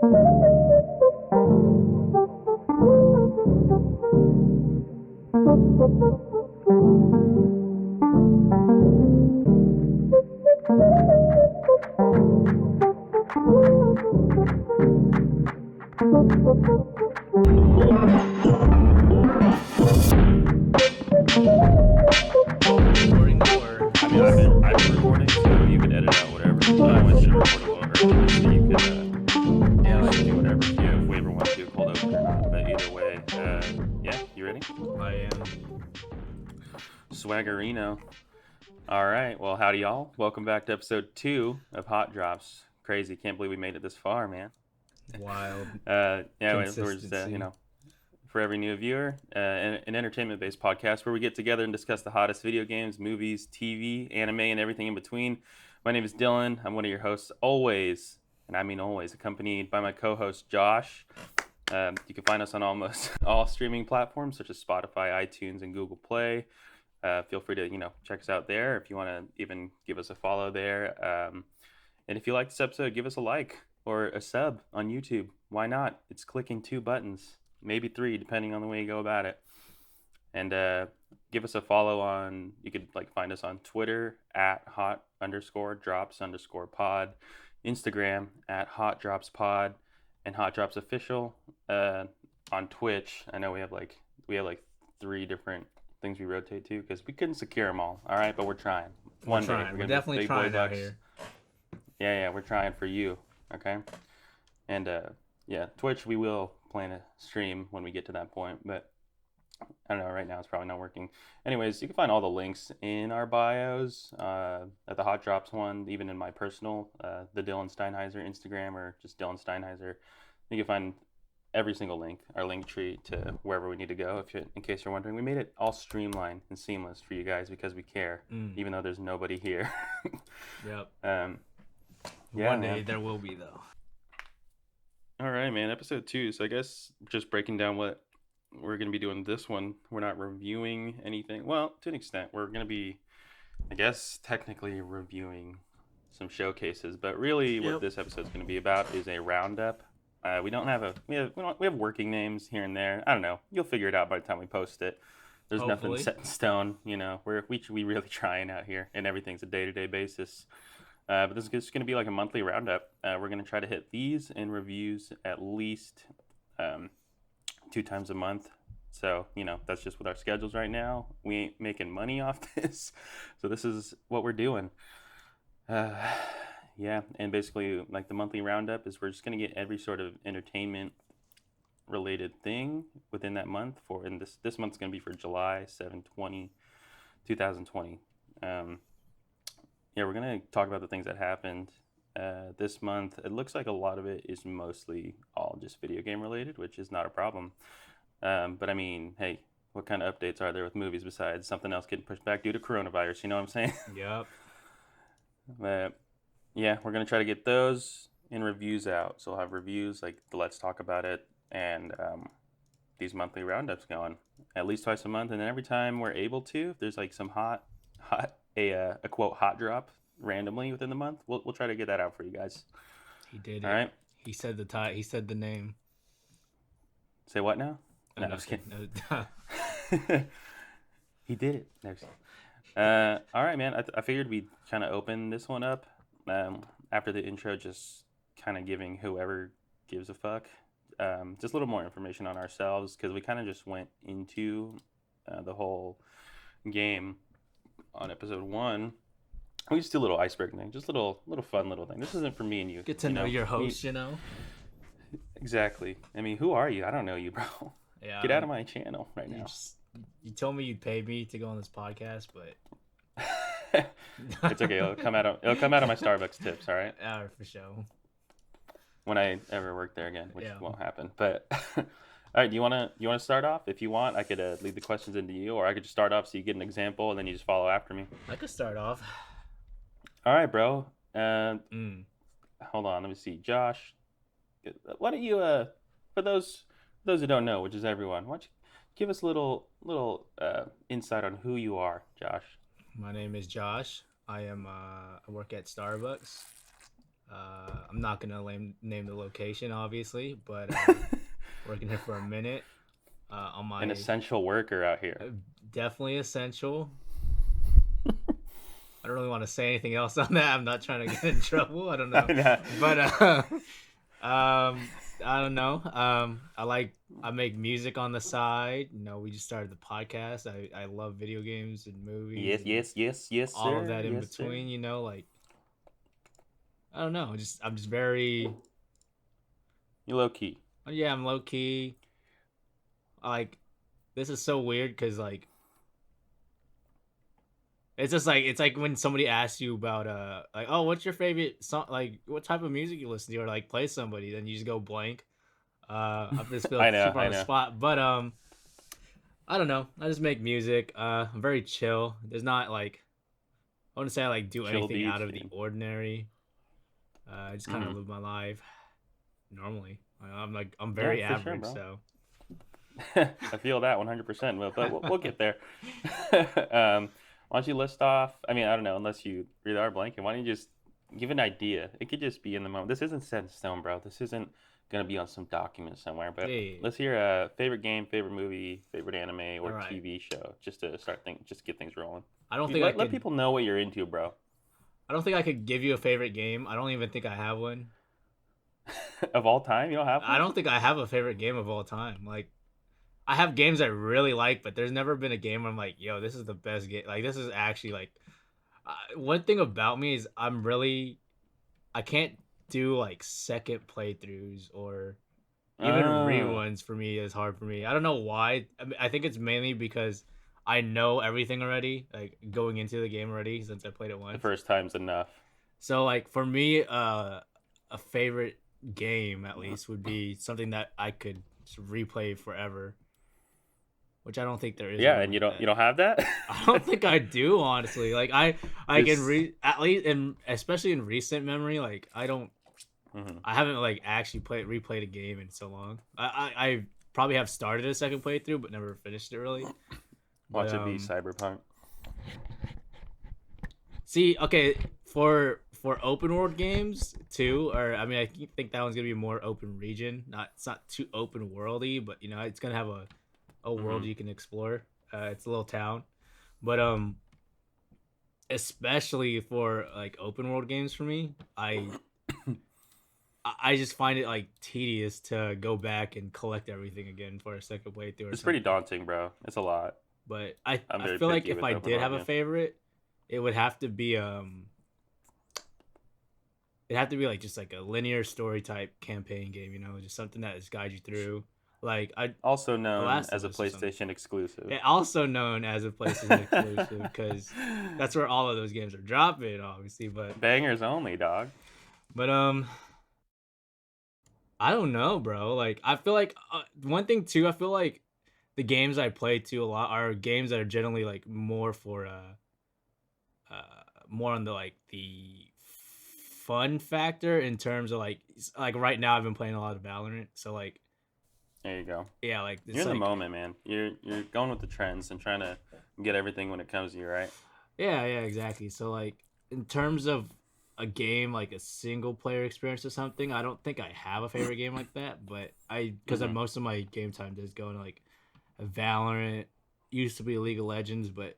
I've been recording, so you can edit out whatever. I want you to record a little early so you can do whatever if we ever want to do a cold open or not. But either way, yeah, you ready? I am. Swaggerino. All right, well, howdy y'all. Welcome back to episode 2 of Hot Drops. Crazy, can't believe we made it this far, man. Wild. Yeah, we're just, for every new viewer, an entertainment-based podcast where we get together and discuss the hottest video games, movies, TV, anime, and everything in between. My name is Dylan. I'm one of your hosts, always, and I mean always, accompanied by my co-host, Josh. You can find us on almost all streaming platforms, such as Spotify, iTunes, and Google Play. Feel free to, check us out there if you want to even give us a follow there. And if you like this episode, give us a like or a sub on YouTube. Why not? It's clicking 2 buttons. Maybe 3, depending on the way you go about it. And give us a follow on, you could find us on Twitter at hot_drops_pod, Instagram at hotdropspod, and hotdropsofficial. On Twitch, I know we have 3 different things we rotate to because we couldn't secure them all. All right, but we're trying. We're definitely trying out here. Yeah, we're trying for you. Okay, and Twitch, we will plan a stream when we get to that point, but I don't know, right now it's probably not working. Anyways, you can find all the links in our bios, at the Hot Drops one, even in my personal, the Dylan Steinheiser Instagram, or just Dylan Steinheiser. You can find every single link, our link tree to wherever we need to go. In case you're wondering, we made it all streamlined and seamless for you guys because we care, even though there's nobody here. Yep. One day there will be, though. All right, man. Episode 2. So I guess just breaking down what we're going to be doing this one. We're not reviewing anything. Well, to an extent, we're going to be, I guess, technically reviewing some showcases. But really, what this episode is going to be about is a roundup. We have working names here and there. I don't know. You'll figure it out by the time we post it. There's nothing set in stone. We really trying out here, and everything's a day-to-day basis. But this is just going to be like a monthly roundup. We're going to try to hit these in reviews at least 2 times a month. So, that's just with our schedules right now. We ain't making money off this. So this is what we're doing. And basically, the monthly roundup is we're just going to get every sort of entertainment-related thing within that month. And this month's going to be for July 7, 2020. We're going to talk about the things that happened this month. It looks like a lot of it is mostly all just video game related, which is not a problem. But I mean, hey, what kind of updates are there with movies besides something else getting pushed back due to coronavirus? You know what I'm saying? Yep. But we're going to try to get those in reviews out. So we'll have reviews like the Let's Talk About It and these monthly roundups going at least twice a month. And then every time we're able to, if there's some a quote hot drop randomly within the month, we'll try to get that out for you guys. He did. All right. He said he said the name. Say what now? No, I was kidding. No. He did it. No, all right, man. I figured we'd kind of open this one up after the intro, just kind of giving whoever gives a fuck just a little more information on ourselves, because we kind of just went into the whole game on episode 1. We just do a little icebreaker thing, just little fun little thing. This isn't for me and you. Get to know your host, Exactly. I mean, who are you? I don't know you, bro. Yeah. Get out of my channel right now. You told me you'd pay me to go on this podcast, but it's okay. It'll come out of my Starbucks tips. All right. For sure. When I ever work there again, which won't happen. But all right, do you want to start off? If you want, I could lead the questions into you, or I could just start off so you get an example and then you just follow after me. I could start off. All right, bro. Hold on, let me see. Josh, why don't you for those who don't know, which is everyone, why don't you give us a little insight on who you are, Josh? My name is Josh. I work at Starbucks. I'm not gonna name the location, obviously, but working here for a minute. On my An essential worker out here. definitely essential. I don't really want to say anything else on that. I'm not trying to get in trouble. I don't know, but I don't know. I make music on the side. We just started the podcast. I love video games and movies. Yes, all sir. of that in Yes, between. Sir. Like I don't know. I'm just very. You low key. Yeah, I'm low key. Like this is so weird because like it's like when somebody asks you about like, oh, what's your favorite song, like what type of music you listen to, or like play somebody, then you just go blank. I just feel I know. super on the spot, but I don't know, I just make music. I'm very chill. There's not like, I wouldn't say I like do Chill anything beats, out of dude. the ordinary. I just kind of live my life normally. I'm very average, sure, so I feel that 100%, but we'll get there. Why don't you list off? I mean, I don't know, unless you really are blanking. Why don't you just give an idea? It could just be in the moment. This isn't set in stone, bro. This isn't gonna be on some document somewhere. But hey, let's hear a favorite game, favorite movie, favorite anime or right. TV show, just to just to get things rolling. I don't think let people know what you're into, bro. I don't think I could give you a favorite game. I don't even think I have one. Of all time, you don't have one? I don't think I have a favorite game of all time. Like, I have games I really like, but there's never been a game where I'm like, yo, this is the best game. Like, this is actually like, one thing about me is I can't do like second playthroughs or even reruns. For me is hard for me. I don't know why. I think it's mainly because I know everything already, like going into the game already, since I played it once. The first time's enough. So like for me, a favorite game at least would be something that I could replay forever, which I don't think there is. Yeah, and you don't have that? I don't think I do, honestly. Like I can at least especially in recent memory, like I don't I haven't like actually replayed a game in so long. I probably have started a second playthrough but never finished it really. Watch it be Cyberpunk. See, okay, for open world games too, or I mean, I think that one's gonna be more open region. It's not too open worldy, but it's gonna have a world you can explore. It's a little town, but especially for like open world games for me, I just find it like tedious to go back and collect everything again for a second playthrough. It's pretty daunting, bro. It's a lot. But I feel like if I did have a favorite, it would have to be it'd have to be like just like a linear story type campaign game, just something that just guides you through. Like also known as a PlayStation exclusive. Yeah, also known as a PlayStation exclusive because that's where all of those games are dropping, obviously. But bangers only, dog. But I don't know, bro. Like I feel like one thing too. I feel like the games I play too a lot are games that are generally like more for more on the like the fun factor in terms of like right now I've been playing a lot of Valorant, so like there you go. Yeah, like you're in the moment, man. You're going with the trends and trying to get everything when it comes to you, right? Yeah, exactly. So like in terms of a game like a single player experience or something, I don't think I have a favorite game like that, but because most of my game time does go into like a Valorant, used to be League of Legends, but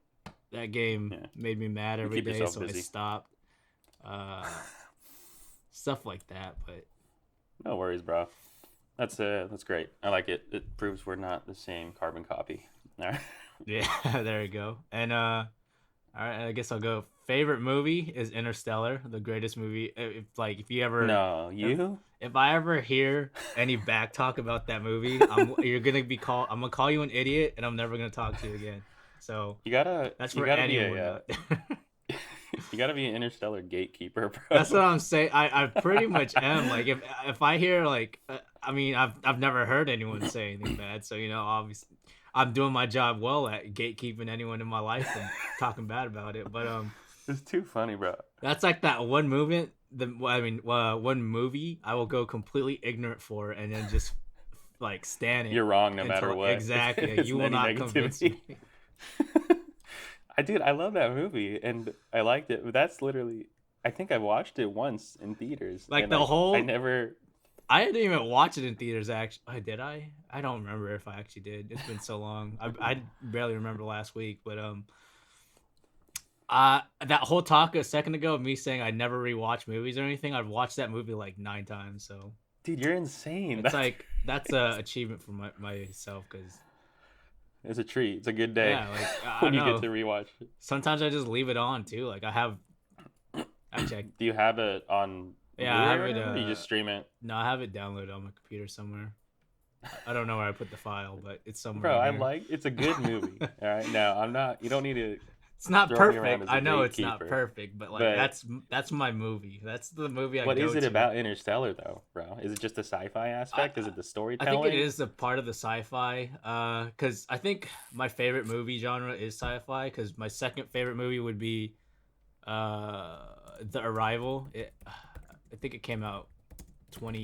that game made me mad every day, so busy. I stopped. Stuff like that, but no worries, bro. That's great. I like it. It proves we're not the same carbon copy. All right. Yeah, there you go. And all right, I guess I'll go. Favorite movie is Interstellar, the greatest movie. If you ever if I ever hear any back talk about that movie, you're gonna be called. I'm gonna call you an idiot, and I'm never gonna talk to you again. So that's for anyone. You gotta be an Interstellar gatekeeper, bro. That's what I'm saying. I pretty much am. Like if I hear like, I mean, I've never heard anyone say anything bad. So obviously, I'm doing my job well at gatekeeping anyone in my life and talking bad about it. But it's too funny, bro. That's like that one movement. One movie I will go completely ignorant for, and then just like stand it. You're wrong no matter what. Exactly. You will not convince me. I love that movie and I liked it. But that's literally I think I watched it once in theaters, Like and the like whole. I never. I didn't even watch it in theaters. Actually, did I? I don't remember if I actually did. It's been so long. I barely remember last week, but that whole talk a second ago of me saying I never rewatch movies or anything. I've watched that movie like 9 times. So Dude, you're insane. it's like that's a achievement for myself because It's a treat. It's a good day yeah, like I when don't you get know. to rewatch it. Sometimes I just leave it on too. Like I have. Actually, Do you have it on yeah, I Blu-ray have or it. whatever? Or you just stream it? No, I have it downloaded on my computer somewhere. I don't know where I put the file, but it's somewhere Bro, in I here. like it's a good movie. All right, now I'm not. You don't need to It's not throw me around perfect. as a I know it's not gatekeeper. perfect, but like But that's my movie. That's the movie I what go is it to. about Interstellar though, bro? Is it just the sci-fi I, aspect? Is it the I think it storytelling? is a part of the sci-fi. Because I think my favorite movie genre is sci-fi. Because my second favorite movie would be, The Arrival. I think it came out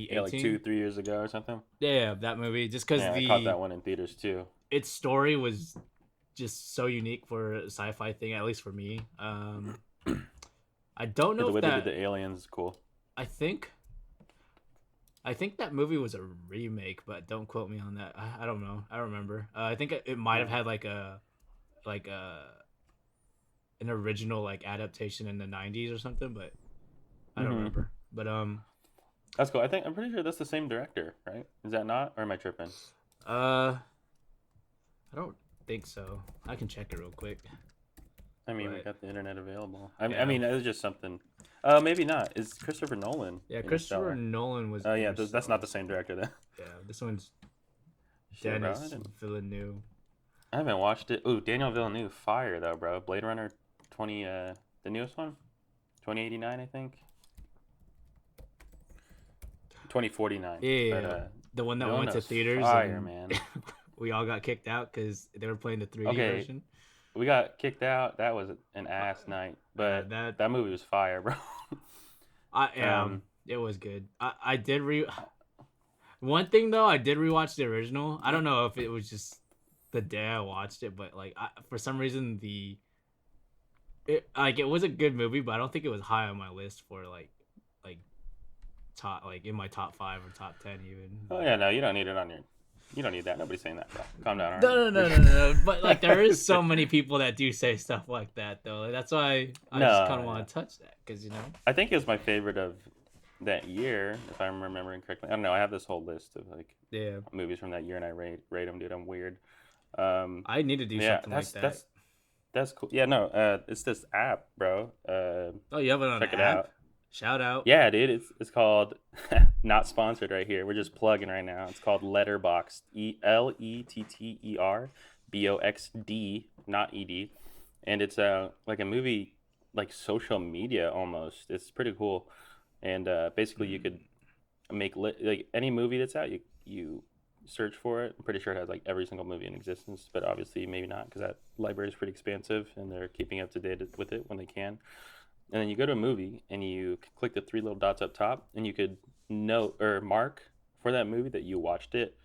Yeah, like 2018. 2, 3 years ago or something. Yeah, that movie. Just because Yeah, I caught that one in theaters too. its story was just so unique for a sci-fi thing, at least for me. I don't Yeah, know the if way they did that. the aliens is cool. I think. I think that movie was a remake, but don't quote me on that. I don't know. I don't remember. I think it might have Yeah. had like a an original like adaptation in the '90s or something, but I don't Hmm. remember. But That's cool. I'm pretty sure that's the same director, right? Is that not, or am I tripping? uh, I don't think so. I can check it real quick. I mean, we But got the internet available. I yeah, mean, it was just something. Maybe not. Is Christopher Nolan yeah. Christopher Interstellar? Nolan was Oh yeah, that's Interstellar. not the same director then. Yeah, this one's Shit, bro. Dennis Villeneuve. I haven't watched it. Ooh, Daniel Villeneuve, fire though, bro. Blade Runner 20, the newest one, 2089, I think. 2049. But Yeah, the one that went to Villeneuve's theaters fire, and man. we all got kicked out because they were playing the 3D Okay, version. we got kicked out. That was an ass night, but That that movie was fire, bro. um, it was good. I did one thing though. I did rewatch the original. I don't know if it was just the day I watched it, but like for some reason it was a good movie, but I don't think it was high on my list for like top like in my top 5 or top 10 even. oh yeah, no, you don't need it on your. You don't need that. Nobody's saying that, bro. Calm down, all No, no, no, right? no, no, no. But like, there is so many people that do say stuff like that, though. Like, that's why I just kind No, of yeah. want to touch that, because I think it was my favorite of that year, if I'm remembering correctly. I don't know. I have this whole list of like yeah, movies from that year, and I rate them, dude. I'm weird. I need to do Yeah, something like that. that's cool. Yeah, no, it's this app, bro. Oh, you have it on Check an it app? out. Shout out. Yeah, dude, it's called not sponsored right here. We're just plugging right now. It's called Letterboxd. Letterboxd, not ed, and it's like a movie like social media almost. It's pretty cool, and basically you could make like any movie that's out. You search for it. I'm pretty sure it has like every single movie in existence, but obviously maybe not because that library is pretty expansive, and they're keeping up to date with it when they can. And then you go to a movie and you click the 3 little dots up top, and you could note or mark for that movie that you watched it,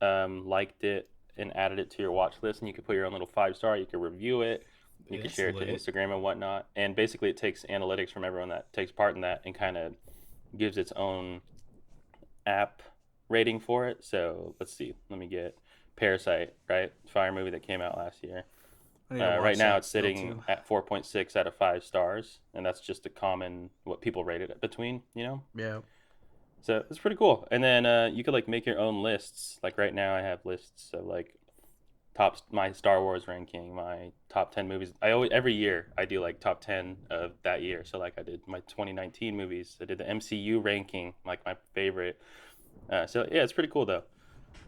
liked it, and added it to your watch list. And you could put your own little 5 star. You could review it. You Yeah, could that's share it to lit. Instagram and whatnot. And basically, it takes analytics from everyone that takes part in that and kind of gives its own app rating for it. So let's see. Let me get Parasite, right? Fire movie that came out last year. I need to watch Right now, that it's still, sitting too. at 4.6 out of 5 stars, and that's just a common what people rate it between, you know. Yeah. So it's pretty cool. And then you could like make your own lists. Like right now, I have lists of like my Star Wars ranking, my top 10 movies. I always every year I do like top 10 of that year. So like I did my 2019 movies. I did the MCU ranking, like my favorite. So yeah, it's pretty cool though.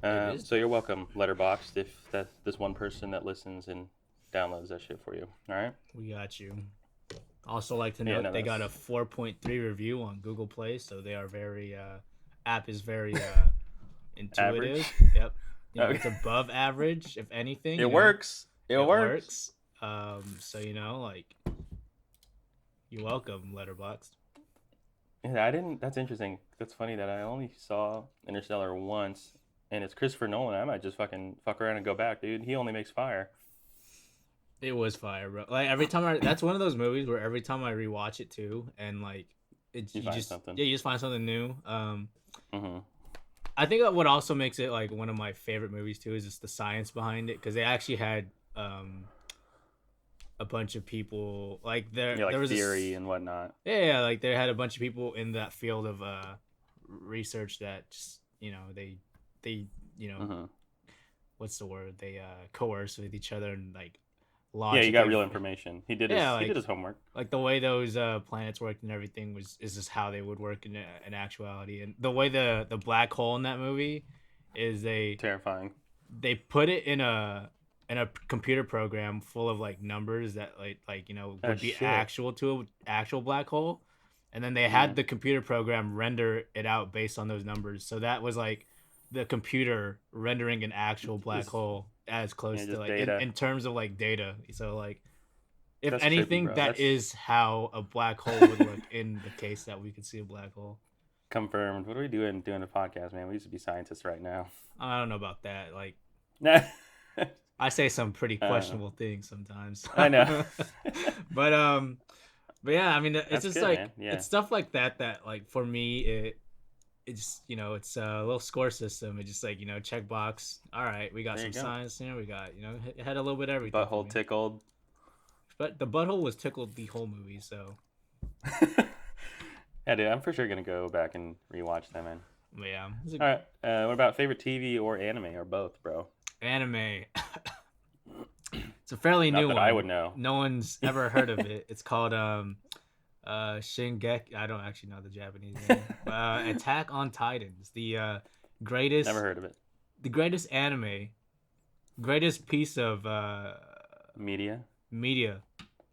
It is. So you're welcome, Letterboxd, if that's this one person that listens and downloads that shit for you. All right. We got you. Also, like to Yeah, note no, they got a that's 4.3 review on Google Play, so they are very app is very intuitive. average. Yep. Okay. It's above average, if anything. It works. It It works. works. So like you're welcome, Letterboxd. Yeah, I didn't. That's interesting. That's funny that I only saw Interstellar once, and it's Christopher Nolan. I might just fucking fuck around and go back, dude. He only makes fire. It was fire, bro. Like every time that's one of those movies where every time I rewatch it too, and like You you find just something. yeah, you just find something new. Mm-hmm. I think that what also makes it like one of my favorite movies too is just the science behind it, because they actually had a bunch of people like Yeah, there like was theory and whatnot. yeah, like they had a bunch of people in that field of research that just they you know Mm-hmm. what's the word, they coerce with each other and like Yeah, you got logically real information. yeah, He did his homework. like the way those planets worked and everything is just how they would work in actuality. And the way the black hole in that movie is Terrifying. they put it in a computer program full of like numbers that Oh would be shit. actual to an actual black hole, and then they Mm-hmm. had the computer program render it out based on those numbers. So that was like the computer rendering an actual black Just hole as close to just like data. in terms of like data. So like if That's trippy, anything, bro. that That's is how a black hole would look in the case that we could see a black hole. confirmed. What are we doing a podcast, man? We used to be scientists right now. I don't know about that. Like Nah. I say some pretty uh, questionable things sometimes. I know. but but yeah, I mean it's That's just good, like man. Yeah. it's stuff like that like for me it's it's a little score system. It's just like, check box. All right, we got There you some go. science here. We got, it had a little bit of everything for Butthole me. tickled. But the butthole was tickled the whole movie, so Yeah, dude, I'm for sure gonna go back and rewatch them, man. but yeah. All right. What about favorite TV or anime or both, bro? Anime. It's a fairly Not new that one. I would know. No one's ever heard of it. It's called Shingeki. I don't actually know the Japanese name. Attack on Titans. The greatest Never heard of it. the greatest anime, greatest piece of Media. media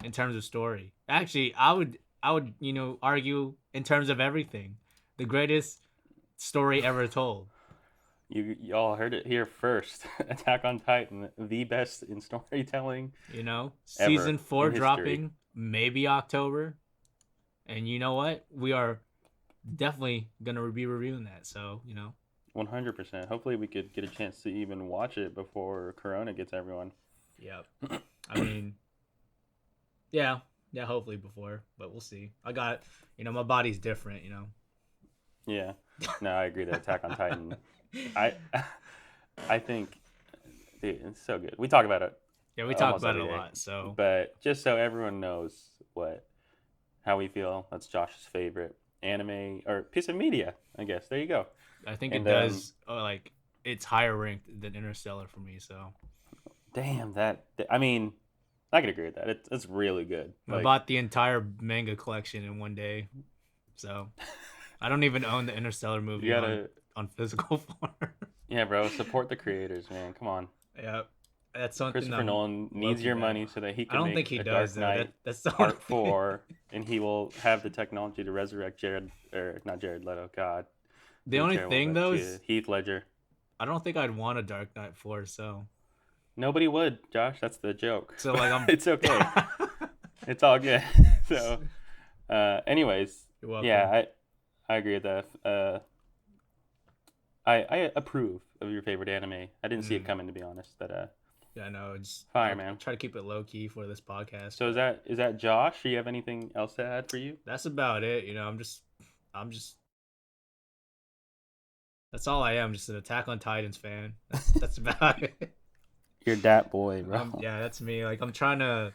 in terms of story. Actually, I would argue in terms of everything, the greatest story ever told. You all heard it here first. Attack on Titan, the best in storytelling Season ever 4 in history. dropping maybe October, and you know what? We are definitely gonna be reviewing that. So 100%. Hopefully, we could get a chance to even watch it before Corona gets everyone. yep. I mean, yeah, hopefully before, but we'll see. I got my body's different. Yeah. No, I agree that Attack on Titan. I think, dude, it's so good. We talk about it Yeah, we talk almost about it every a day. lot. So But just so everyone knows how we feel, that's Josh's favorite anime or piece of media, I guess. There you go. I think And it does like it's higher ranked than Interstellar for me. So damn that. I mean, I could agree with that. It's really good. I bought the entire manga collection in one day. So I don't even own the Interstellar movie you gotta, on physical form. yeah, bro. Support the creators, man. Come on. Yeah, that's something. Christopher Nolan needs your money so that he I can don't make think he a does Dark though. Knight That's the Part only thing. 4, and he will have the technology to resurrect not Jared Leto. God. The only thing though is Heath Ledger. I don't think I'd want a Dark Knight 4. So Nobody would, Josh. That's the joke. so like I'm. It's okay. It's all good. So, anyways, You're welcome. yeah, I agree with that. I approve of your favorite anime. I didn't see it coming, to be honest. But Yeah, no, it's fire, man. Try to keep it low key for this podcast. So is that Josh? Do you have anything else to add for you? That's about it. I'm just. That's all I am. Just an Attack on Titans fan. That's about it. You're that boy, bro. Yeah, that's me. Like I'm trying to,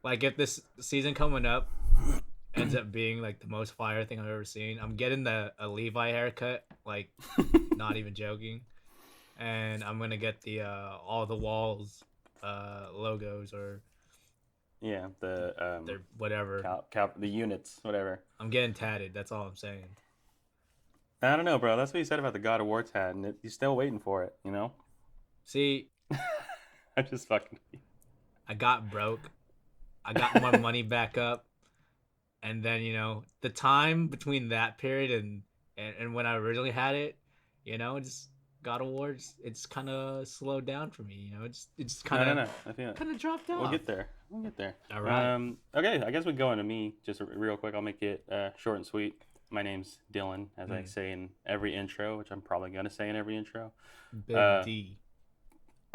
like, if this season coming up ends up being like the most fire thing I've ever seen, I'm getting a Levi haircut. Like, not even joking. And I'm gonna get the all the walls logos or Yeah, their whatever. the units, whatever. I'm getting tatted. That's all I'm saying. I don't know, bro. That's what you said about the God of War tat, and you're still waiting for it, See, I just fucking. I got broke. I got my money back up, and then the time between that period and when I originally had it, just God of War, it's kind of slowed down for me. It's kind of No. I feel it. kind of dropped off. We'll get there. All right. Okay, I guess we go into me just real quick. I'll make it short and sweet. My name's Dylan, as I say in every intro, which I'm probably gonna say in every intro. Big D.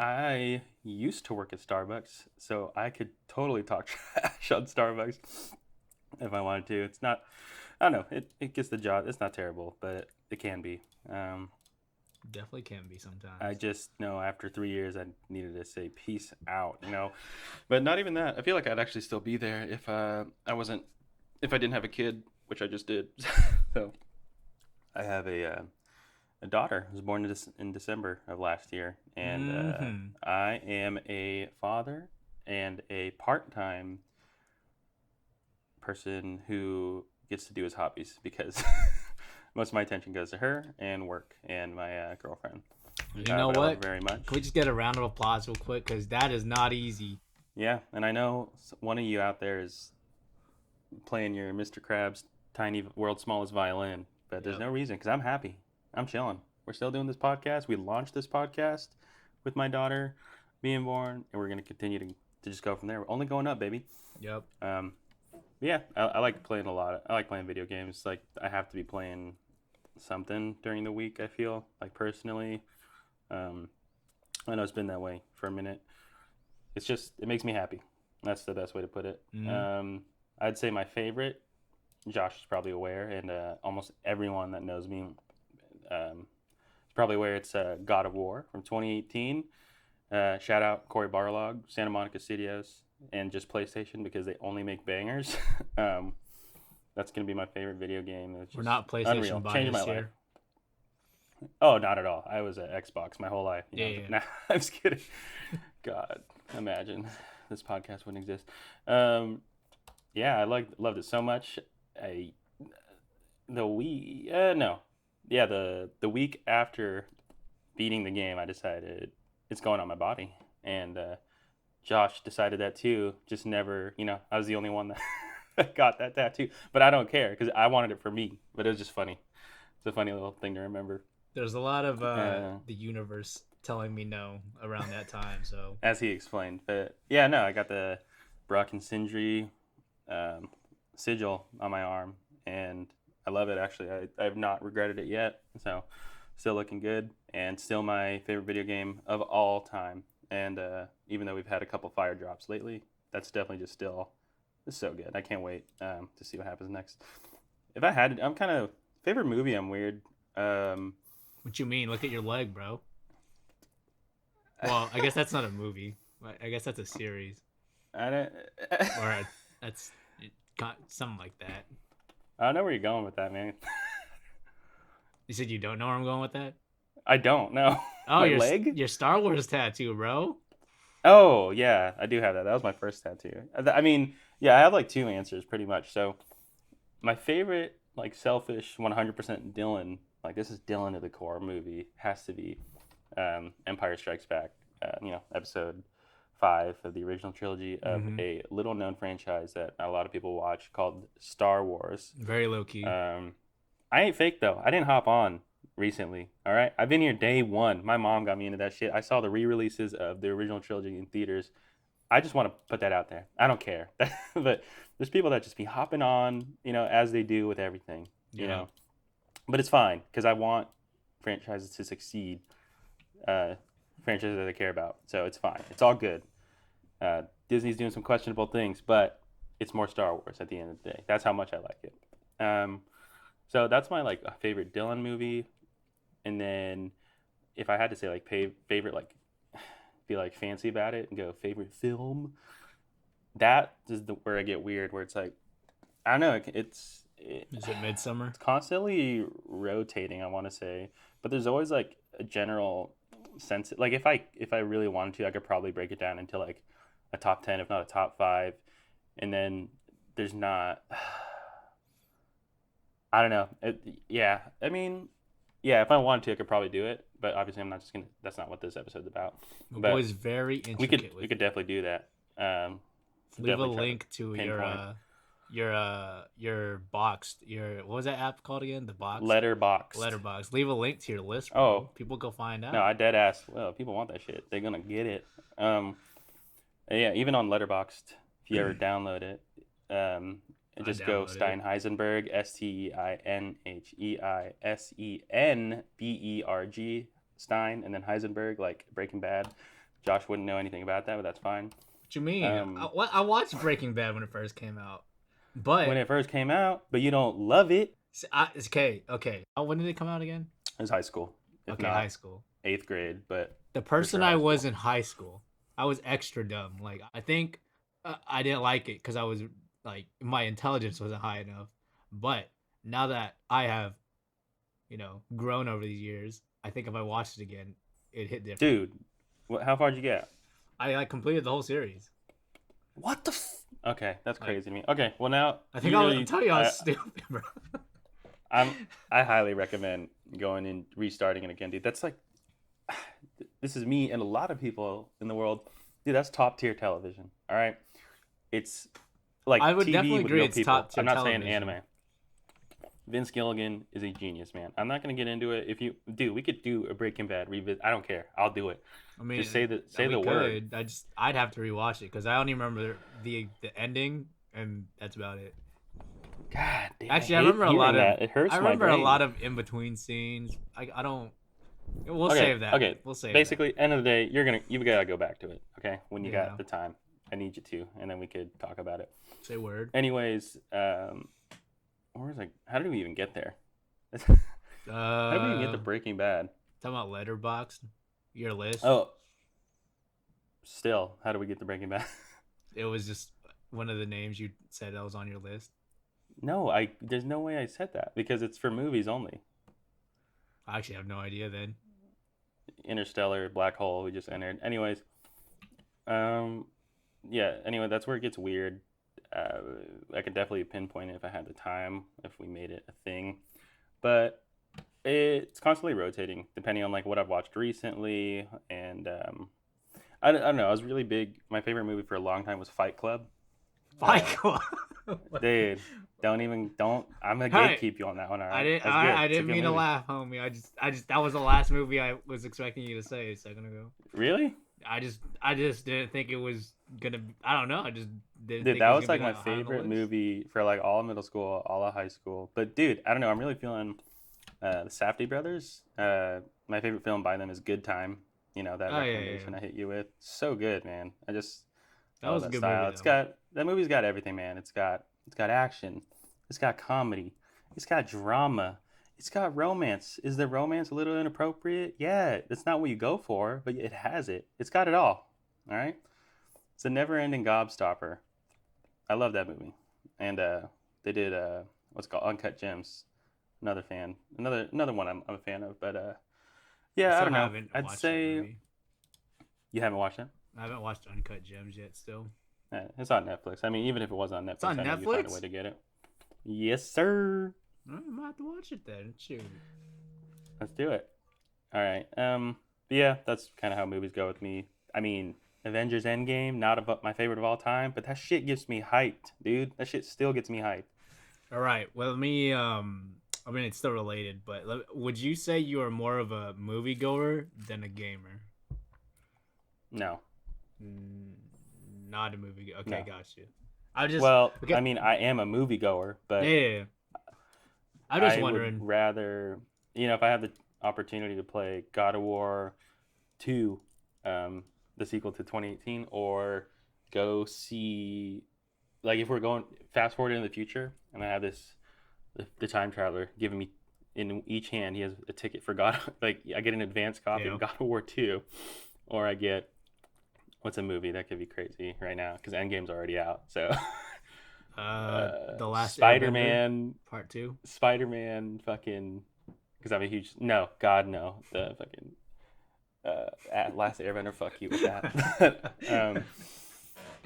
I used to work at Starbucks, so I could totally talk trash on Starbucks if I wanted to. It's not, I don't know, it gets the job. It's not terrible, but it can be. Definitely can be I sometimes. just know after 3 years I needed to say peace out, But not even that. I feel like I'd actually still be there if if I didn't have a kid, which I just did. So I have a daughter who was born in December of last year, and Mm-hmm. I am a father and a part-time person who gets to do his hobbies because most of my attention goes to her and work and my girlfriend. You know But I love her what? very much. Can we just get a round of applause real quick? Because that is not easy. Yeah, and I know one of you out there is playing your Mr. Krabs' tiny world's smallest violin, but there's Yep. no reason because I'm happy. I'm chilling. We're still doing this podcast. We launched this podcast with my daughter being born, and we're going to continue to just go from there. We're only going up, baby. Yep. Um, yeah, I like playing a lot. I like playing video games. Like, I have to be playing something during the week, I feel, like personally. Um, I know it's been that way for a minute. It makes me happy. That's the best way to put it. Mm-hmm. I'd say my favorite, Josh is probably aware, and almost everyone that knows me is probably aware it's God of War from 2018. Shout out Corey Barlog, Santa Monica Studios, and just PlayStation because they only make bangers. um, that's going to be my favorite video game. It's We're just not unreal. PlayStation Changing my biased life. here. Oh, not at all. I was at Xbox my whole life. Yeah. Nah, I'm just kidding. God, imagine this podcast wouldn't exist. Um, yeah, loved it so much. I the week no, yeah the week after beating the game, I decided it's going on my body, and Josh decided that too. Just never, I was the only one that got that tattoo, but I don't care because I wanted it for me. But it was just funny. It's a funny little thing to remember. There's a lot of Uh, the universe telling me no around that time. So as he explained, but yeah, no, I got the Brock and Sindri um, sigil on my arm, and I love it. Actually, I have not regretted it yet. So, still looking good, and still my favorite video game of all time. And even though we've had a couple fire drops lately, that's definitely just still it's so good. I can't wait to see what happens next. If I had, I'm kind of favorite movie. I'm weird. Um, what you mean? Look at your leg, bro. Well, I guess that's not a movie. I guess that's a series, I don't. or that's got something like that. I don't know where you're going with that, man. You said you don't know where I'm going with that. I don't know. Oh, My your leg? your Star Wars tattoo, bro. Oh, yeah, I do have that. That was my first tattoo. I mean, yeah, I have like two answers pretty much. So, my favorite, like selfish 100% Dylan, like this is Dylan to the core movie, has to be Empire Strikes Back, episode 5 of the original trilogy of Mm-hmm. a little known franchise that not a lot of people watch called Star Wars. Very low key. I ain't fake though. I didn't hop on recently. All right, I've been here day one. My mom got me into that shit. I saw the re-releases of the original trilogy in theaters. I just want to put that out there. I don't care, but there's people that just be hopping on, as they do with everything, Yeah. But it's fine because I want franchises to succeed, franchises that I care about. So it's fine. It's all good. Disney's doing some questionable things, but it's more Star Wars at the end of the day. That's how much I like it. So that's my like favorite Dylan movie, and then if I had to say like favorite, like be like fancy about it and go favorite film, that is where I get weird, where it's like I don't know, Is it Midsummer? it's constantly rotating. I want to say, but there's always like a general sense. Like if I really wanted to, I could probably break it down into like a top 10, if not a top 5, and then there's not. I don't know. Yeah, I mean, yeah, if I wanted to, I could probably do it. But obviously, I'm not just gonna. That's not what this episode's about. My But boy's very we intricate could definitely do that. Leave a Definitely try to link to pinpoint. your boxed what was that app called again? The box Letterboxd. letterbox. Leave a link to your list, bro. Oh. People go find out. No, I dead ass. Well, people want that shit. They're gonna get it. Yeah, even on Letterboxd, if you ever download it, and just go downloaded it. Steinheisenberg, Steinheisenberg, Stein, and then Heisenberg, like Breaking Bad. Josh wouldn't know anything about that, but that's fine. What you mean? Um, I watched Breaking Bad when it first came out, but when it first came out, but you don't love it. it's okay. Okay. When did it come out again? It was high school, if Okay, not high school. 8th grade, but The for person sure I high was school. in high school, I was extra dumb. Like I think I didn't like it because I was like my intelligence wasn't high enough. But now that I have, grown over these years, I think if I watched it again, it hit different. Dude, how far did you get? I like completed the whole series. What the? Okay, that's Like, crazy to me. Okay, well now I think I'm telling you I was stupid, bro. I highly recommend going and restarting it again, dude. That's like, this is me and a lot of people in the world, dude. That's top tier television. All right, it's like I would TV definitely with agree real it's people. top tier I'm not television. saying anime. Vince Gilligan is a genius, man. I'm not gonna get into it. If you do, we could do a Breaking Bad revisit. I don't care. I'll do it. I mean, Just say the we word. could. I'd have to rewatch it because I only remember the ending, and that's about it. God damn. Actually, I remember a lot of. That. It hurts I my remember a brain. lot of in between scenes. I don't. We'll Okay, save that. Okay. We'll save. Basically, end of the day, you gotta go back to it. Okay, when you Yeah. got the time, I need you to, and then we could talk about it. Say word. Anyways, where was I? How did we even get there? How did we even get to Breaking Bad? Talking about Letterboxd, your list. Oh, still, how do we get to Breaking Bad? It was just one of the names you said that was on your list. No, there's no way I said that because it's for movies only. I actually have no idea then. Interstellar, Black Hole, we just entered. Anyways, yeah. Anyway, that's where it gets weird. I could definitely pinpoint it if I had the time, if we made it a thing, but it's constantly rotating depending on like what I've watched recently, and I don't know. I was really big. My favorite movie for a long time was Fight Club. Fight Club. Dude, don't. I'm gonna gatekeep you on that one. All right. I didn't mean to laugh, homie. I just that was the last movie I was expecting you to say a second ago. Really? I just didn't think it was gonna. I don't know. I just didn't. Dude, think that it was like gonna my be high on the favorite list. movie for like all of middle school, all of high school. But dude, I don't know. I'm really feeling the Safdie brothers. My favorite film by them is Good Time. You know that recommendation I hit you with. So good, man. I just that was a that good style. movie. That movie's got everything, man. It's got action. It's got comedy. It's got drama. It's got romance. Is the romance a little inappropriate? Yeah, that's not what you go for, but it has it. It's got it all. All right. It's a never-ending gobstopper. I love that movie, and they did what's called Uncut Gems. Another one I'm a fan of, but yeah, I don't know. I'd say you haven't watched it. I haven't watched Uncut Gems yet. Still, it's on Netflix. I mean, even if it was on Netflix, it's on I know Netflix. you find a way to get it. Yes, sir. I might have to watch it then. Shoot. Let's do it. All right. But yeah, that's kind of how movies go with me. I mean, Avengers Endgame, not my favorite of all time, but that shit gets me hyped, dude. That shit still gets me hyped. All right. Well, I mean, it's still related, but would you say you are more of a moviegoer than a gamer? No. Not a movie. Okay, No. got you. I mean, I am a moviegoer, but yeah. I'm just I wondering. would rather, if I have the opportunity to play God of War 2, the sequel to 2018, or go see, like, if we're going fast forward in the future, and I have the time traveler giving me, in each hand, he has a ticket for God, like, I get an advanced copy of God of War 2, or I get, what's a movie that could be crazy right now? Because Endgame's already out, so. The last Spider-Man Part 2. Spider-Man fucking, because I'm a huge no. The fucking Last Airbender. Fuck you with that.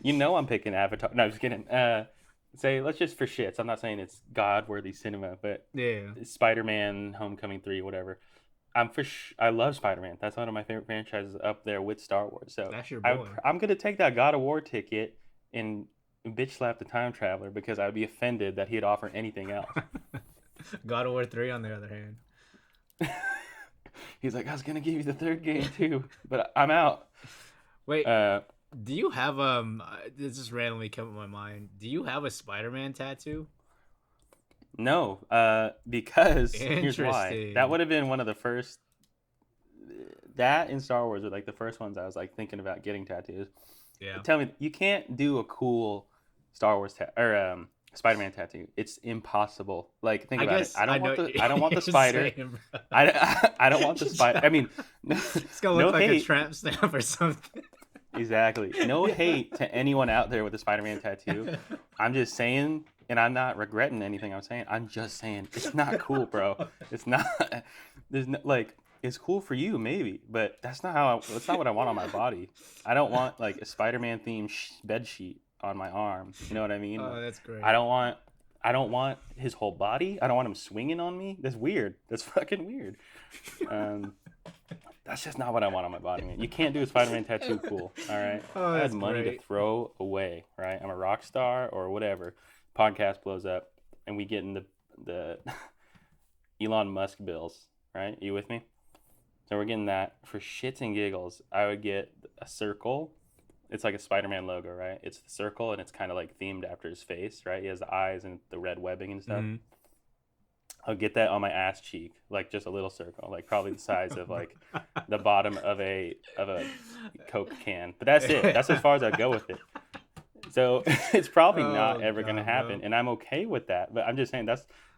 I'm picking Avatar. No, I'm just kidding. Let's just for shits. I'm not saying it's God-worthy cinema, but yeah, Spider-Man, Homecoming 3, whatever. I love Spider-Man. That's one of my favorite franchises up there with Star Wars. So that's your boy. I'm gonna take that God of War ticket and bitch slap the time traveler because I would be offended that he'd offer anything else. God of War 3, on the other hand. He's like, I was gonna give you the third game too, but I'm out. Wait, do you have this just randomly came up in my mind. Do you have a Spider-Man tattoo? No, because here's why. That would have been one of the first that in Star Wars are like the first ones I was like thinking about getting tattoos. Yeah. Tell me, you can't do a cool Star Wars Spider-Man tattoo. It's impossible. Like, think I about it. guess I know I don't want the you're spider. saying, bro. I don't want the spider. I mean, no, It's gonna no look like a hate. tramp stamp or something. Exactly. No Yeah. hate to anyone out there with a Spider-Man tattoo. I'm just saying, and I'm not regretting anything I'm saying. I'm just saying it's not cool, bro. It's not. There's no, like, it's cool for you maybe, but that's not what I want on my body. I don't want like a Spider-Man themed bed sheet on my arm. You know what I mean? Oh, Like, that's great. I don't want his whole body. I don't want him swinging on me. That's weird. That's fucking weird. That's just not what I want on my body, man. You can't do a Spider-Man tattoo cool, all right? Oh, I had that's money great. to throw away, right? I'm a rock star or whatever. Podcast blows up, and we get in the Elon Musk bills, right? You with me? So we're getting that. For shits and giggles, I would get a circle. It's like a Spider-Man logo, right? It's the circle, and it's kind of like themed after his face, right? He has the eyes and the red webbing and stuff. Mhm. I'll get that on my ass cheek, like just a little circle, like probably the size of like the bottom of a Coke can. But that's it. That's as far as I go with it. So it's probably not ever gonna happen, bro. and I'm okay with that. But I'm just saying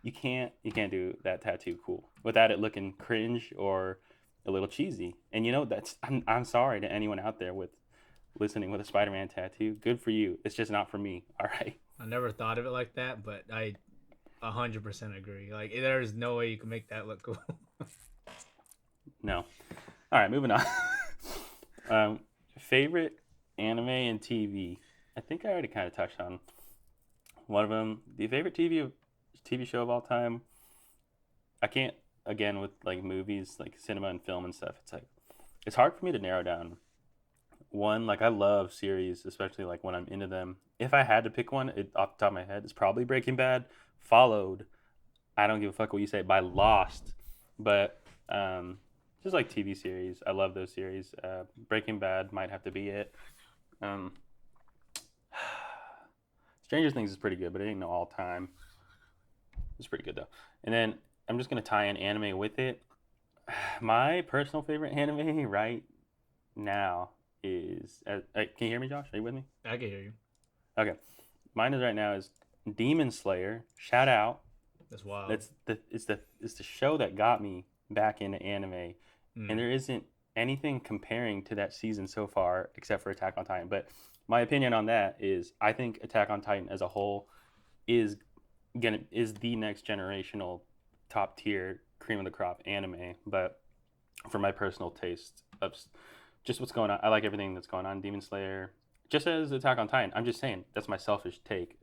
you can't do that tattoo cool without it looking cringe or a little cheesy. And you know I'm sorry to anyone out there with listening with a Spider-Man tattoo. Good for you. It's just not for me. All right. I never thought of it like that, but I 100% agree. Like, there's no way you can make that look cool. No. All right, moving on. Favorite anime and TV. I think I already kind of touched on one of them. The favorite TV show of all time. I can't, again, with like movies, like cinema and film and stuff. It's hard for me to narrow down one. Like, I love series, especially like when I'm into them. If I had to pick one, off the top of my head, it's probably Breaking Bad, followed, I don't give a fuck what you say, by Lost. But just like TV series, I love those series. Breaking Bad might have to be it. Stranger Things is pretty good, but it ain't no all time. It's pretty good though. And then I'm just gonna tie in anime with it. My personal favorite anime right now is. Can you hear me, Josh? Are you with me? I can hear you. Okay, mine is right now is Demon Slayer. Shout out. That's wild. It's the show that got me back into anime, and there isn't anything comparing to that season so far except for Attack on Titan. But my opinion on that is I think Attack on Titan as a whole is the next generational top tier cream of the crop anime. But for my personal taste of just what's going on, I like everything that's going on. Demon Slayer, just as Attack on Titan. I'm just saying that's my selfish take.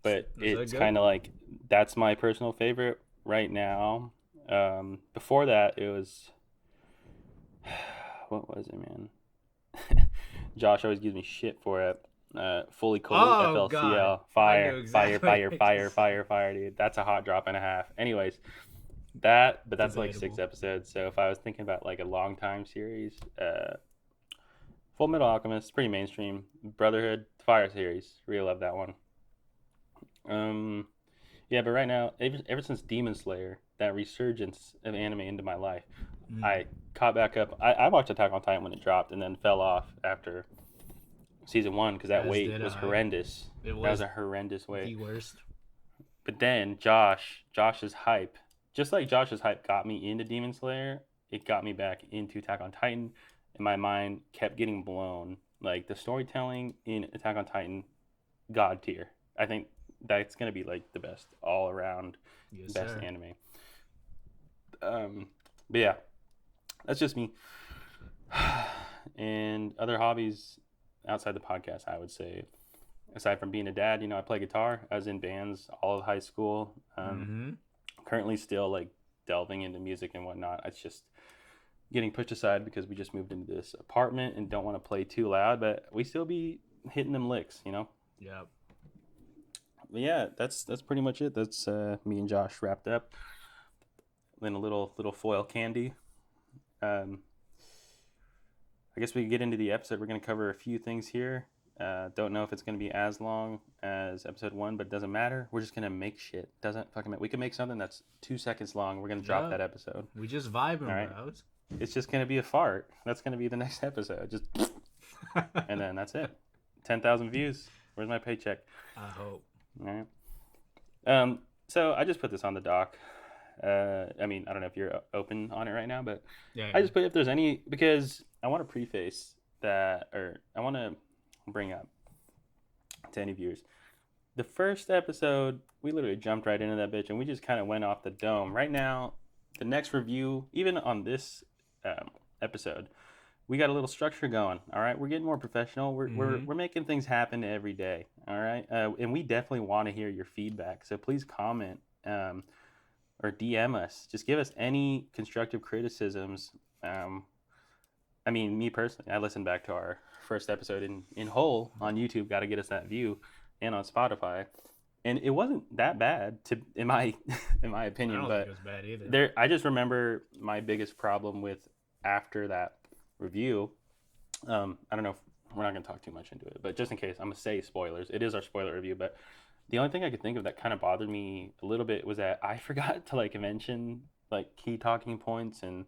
But it's kind of like that's my personal favorite right now. Before that, it was what was it, man? Josh always gives me shit for it. Fully cold, Oh, FLCL, God. fire, Exactly fire, dude. That's a hot drop and a half. Anyways, that's Debatable. like 6 episodes. So if I was thinking about like a long time series, Full Metal Alchemist, pretty mainstream. Brotherhood, Fire series, really love that one. Yeah, but right now, ever since Demon Slayer, that resurgence of anime into my life, I caught back up. I watched Attack on Titan when it dropped, and then fell off after season 1 because that wait was horrendous. That was a horrendous wait. The worst. But then Josh's hype, just like Josh's hype got me into Demon Slayer, it got me back into Attack on Titan, and my mind kept getting blown. Like the storytelling in Attack on Titan, god tier. I think that's gonna be like the best all around best anime. But yeah, that's just me. And other hobbies outside the podcast, I would say, aside from being a dad, I play guitar. I was in bands all of high school. Currently still like delving into music and whatnot. It's just getting pushed aside because we just moved into this apartment and don't want to play too loud, but we still be hitting them licks, Yeah. But yeah, that's pretty much it. That's me and Josh wrapped up. Then a little foil candy. I guess we can get into the episode. We're going to cover a few things here. Don't know if it's going to be as long as episode 1, but it doesn't matter. We're just going to make shit. Doesn't fucking matter. We can make something that's 2 seconds long. We're going to drop that episode. We just vibing, all right? bro. It's just going to be a fart. That's going to be the next episode. Just and then that's it. 10,000 views. Where's my paycheck? I hope. All right. So I just put this on the doc. I mean, I don't know if you're open on it right now, but Yeah. I just put if there's any, because I want to preface that, or I want to bring up to any viewers. The first episode, we literally jumped right into that bitch, and we just kind of went off the dome. Right now, the next review, even on this episode, we got a little structure going. All right, we're getting more professional. We're making things happen every day. All right, and we definitely want to hear your feedback. So please comment or DM us. Just give us any constructive criticisms. I mean, me personally, I listened back to our first episode in whole on YouTube. Got to get us that view, and on Spotify, and it wasn't that bad in my opinion. I don't think it was bad either. I just remember my biggest problem with after that review. I don't know if we're not going to talk too much into it, but just in case, I'm going to say spoilers. It is our spoiler review, but the only thing I could think of that kind of bothered me a little bit was that I forgot to like mention like key talking points and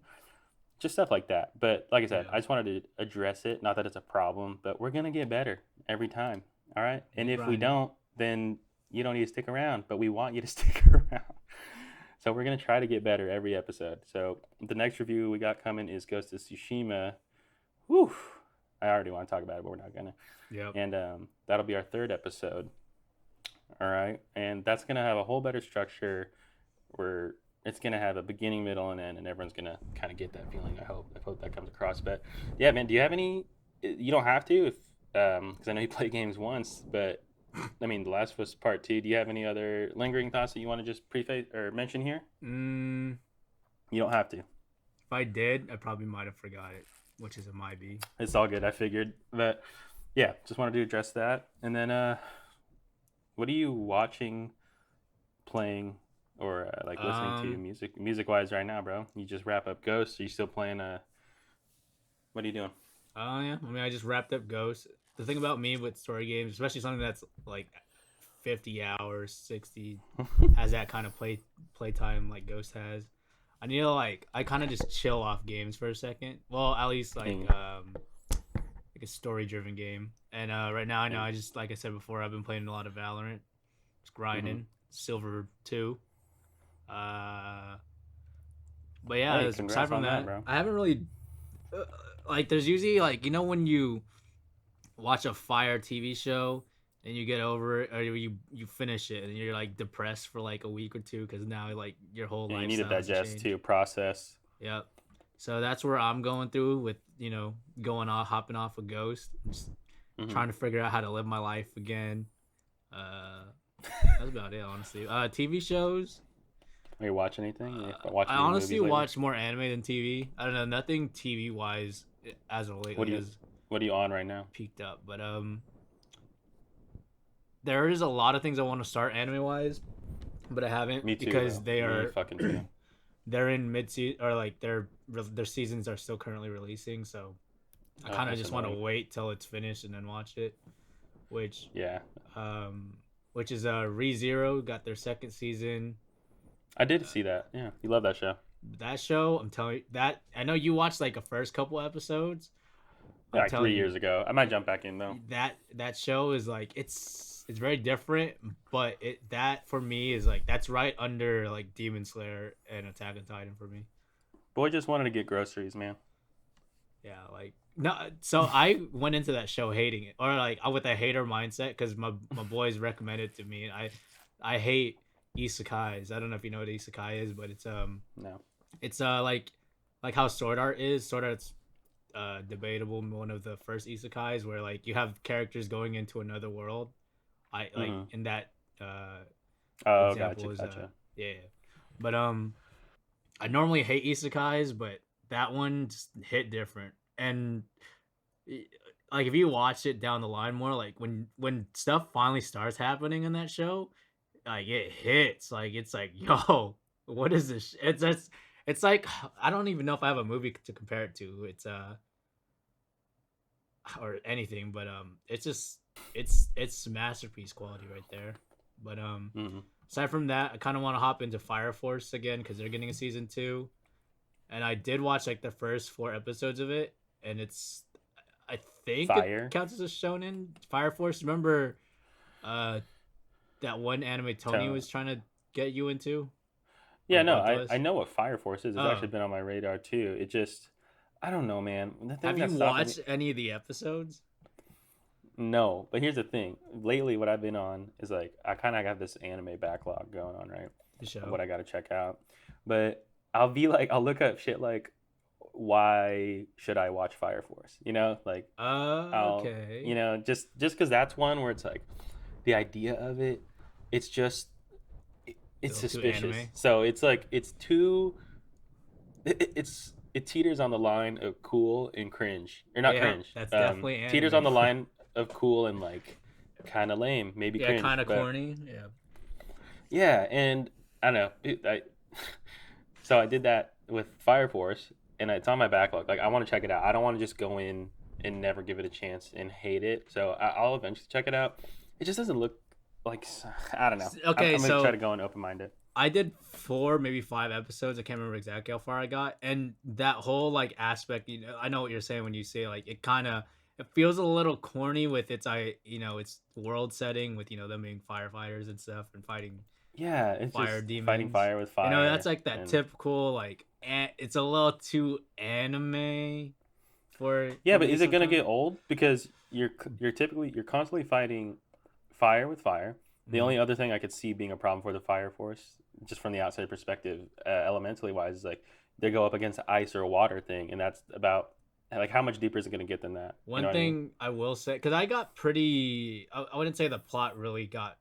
just stuff like that. But like I said, I just wanted to address it. Not that it's a problem, but we're going to get better every time. All right. And if we don't, then you don't need to stick around, but we want you to stick around. So we're going to try to get better every episode. So the next review we got coming is Ghost of Tsushima. Whew. I already want to talk about it, but we're not going to. Yeah. And that'll be our 3rd episode. All right. And that's going to have a whole better structure where it's going to have a beginning, middle, and end, and everyone's going to kind of get that feeling. I hope that comes across. But yeah, man, do you have any? You don't have to, if because I know you play games once, but I mean, The Last of Us Part 2. Do you have any other lingering thoughts that you want to just preface or mention here? You don't have to. If I did, I probably might have forgot it, which is a might be. It's all good. I figured, but yeah, just wanted to address that. And then, what are you watching, playing, or like listening to music wise right now, bro? You just wrap up Ghost. Are you still playing? What are you doing? Oh yeah, I mean, I just wrapped up Ghost. The thing about me with story games, especially something that's like 50 hours, 60, has that kind of playtime like Ghost has. I need to I kind of just chill off games for a second. Well, at least like a story driven game. And right now, I know I just, like I said before, I've been playing a lot of Valorant, just grinding, Silver 2. But yeah, Hey, aside from that, bro. I haven't really like. There's usually like, you know, when you watch a fire TV show and you get over it, or you finish it and you're like depressed for like a week or two because now like your whole life. You need to digest too, process. Yep. So that's where I'm going through with, you know, hopping off a Ghost, just trying to figure out how to live my life again. That's about it, honestly. TV shows. Are you watching anything? I honestly watch more anime than TV. I don't know, nothing TV wise as of late. What are you on right now? Peaked up, but there is a lot of things I want to start anime wise, but I haven't. Me too, because bro. they are fucking too. They're in mid-season, or like their seasons are still currently releasing, so I kind of just want to wait till it's finished and then watch it. Which is ReZero got their 2nd season. I did see that. Yeah, you love that show. That show, I'm telling you, that I know you watched like the first couple episodes. Like 3 years ago. I might jump back in though. That show is like it's very different, but that for me is like that's right under like Demon Slayer and Attack on Titan for me. Boy just wanted to get groceries, man. Yeah, like no. So I went into that show hating it, or like with a hater mindset, because my boys recommended it to me. I hate isekais. I don't know if you know what isekai is, but it's no. It's like how Sword Art is. Sword Art's debatable, one of the first isekais where like you have characters going into another world. I like in that example gotcha. Yeah. But I normally hate isekais, but that one just hit different. And like if you watch it down the line more, like when stuff finally starts happening in that show, like it hits. Like it's like, yo, what is this? It's like, I don't even know if I have a movie to compare it to. It's or anything, but it's just it's masterpiece quality right there. But Mm-hmm. aside from that, I kind of want to hop into Fire Force again because they're getting a season 2, and I did watch like the first 4 episodes of it, and it's I think it Fire counts as a shonen. Fire Force. Remember, uh, that one anime Tony tone. was trying to get you into, or Yeah, no, both of I us. know what Fire Force is. It's Oh, actually been on my radar too. It just I don't know, man. The thing have you that stopping me. watched any of the episodes? No, but here's the thing. Lately, what I've been on is like I kind of got this anime backlog going on, right? The Of show. what I got to check out. But I'll be like, I'll look up shit like, why should I watch Fire Force? You know, like I'll, Okay. just because that's one where it's like the idea of it, it's just it's Little too suspicious. anime. So it's like it's too it teeters on the line of cool and cringe, or not Yeah, cringe. that's definitely Teeters on anime. the line of cool and like kind of lame, maybe Yeah, cringe, kind of but corny. Yeah. yeah. And I don't know. So I did that with Fire Force, and it's on my backlog. Like I want to check it out. I don't want to just go in and never give it a chance and hate it. So I'll eventually check it out. It just doesn't look like I don't know. Okay, I'm gonna try so to go in open minded. I did 4, maybe 5 episodes. I can't remember exactly how far I got, and that whole like aspect. I know what you're saying when you say like it feels a little corny with its world setting with them being firefighters and stuff and fighting Yeah, it's fire just fighting demons. fire with That's fire, like that and typical it's a little too anime yeah, for but me is it gonna sometimes. get old? Because you're constantly fighting fire with fire. The Mm. only other thing I could see being a problem for the Fire Force, just from the outside perspective, elementally wise, is like they go up against ice or a water thing, and that's about like how much deeper is it gonna get than that? You know One what I mean? thing I will say, because I got pretty, I wouldn't say the plot really got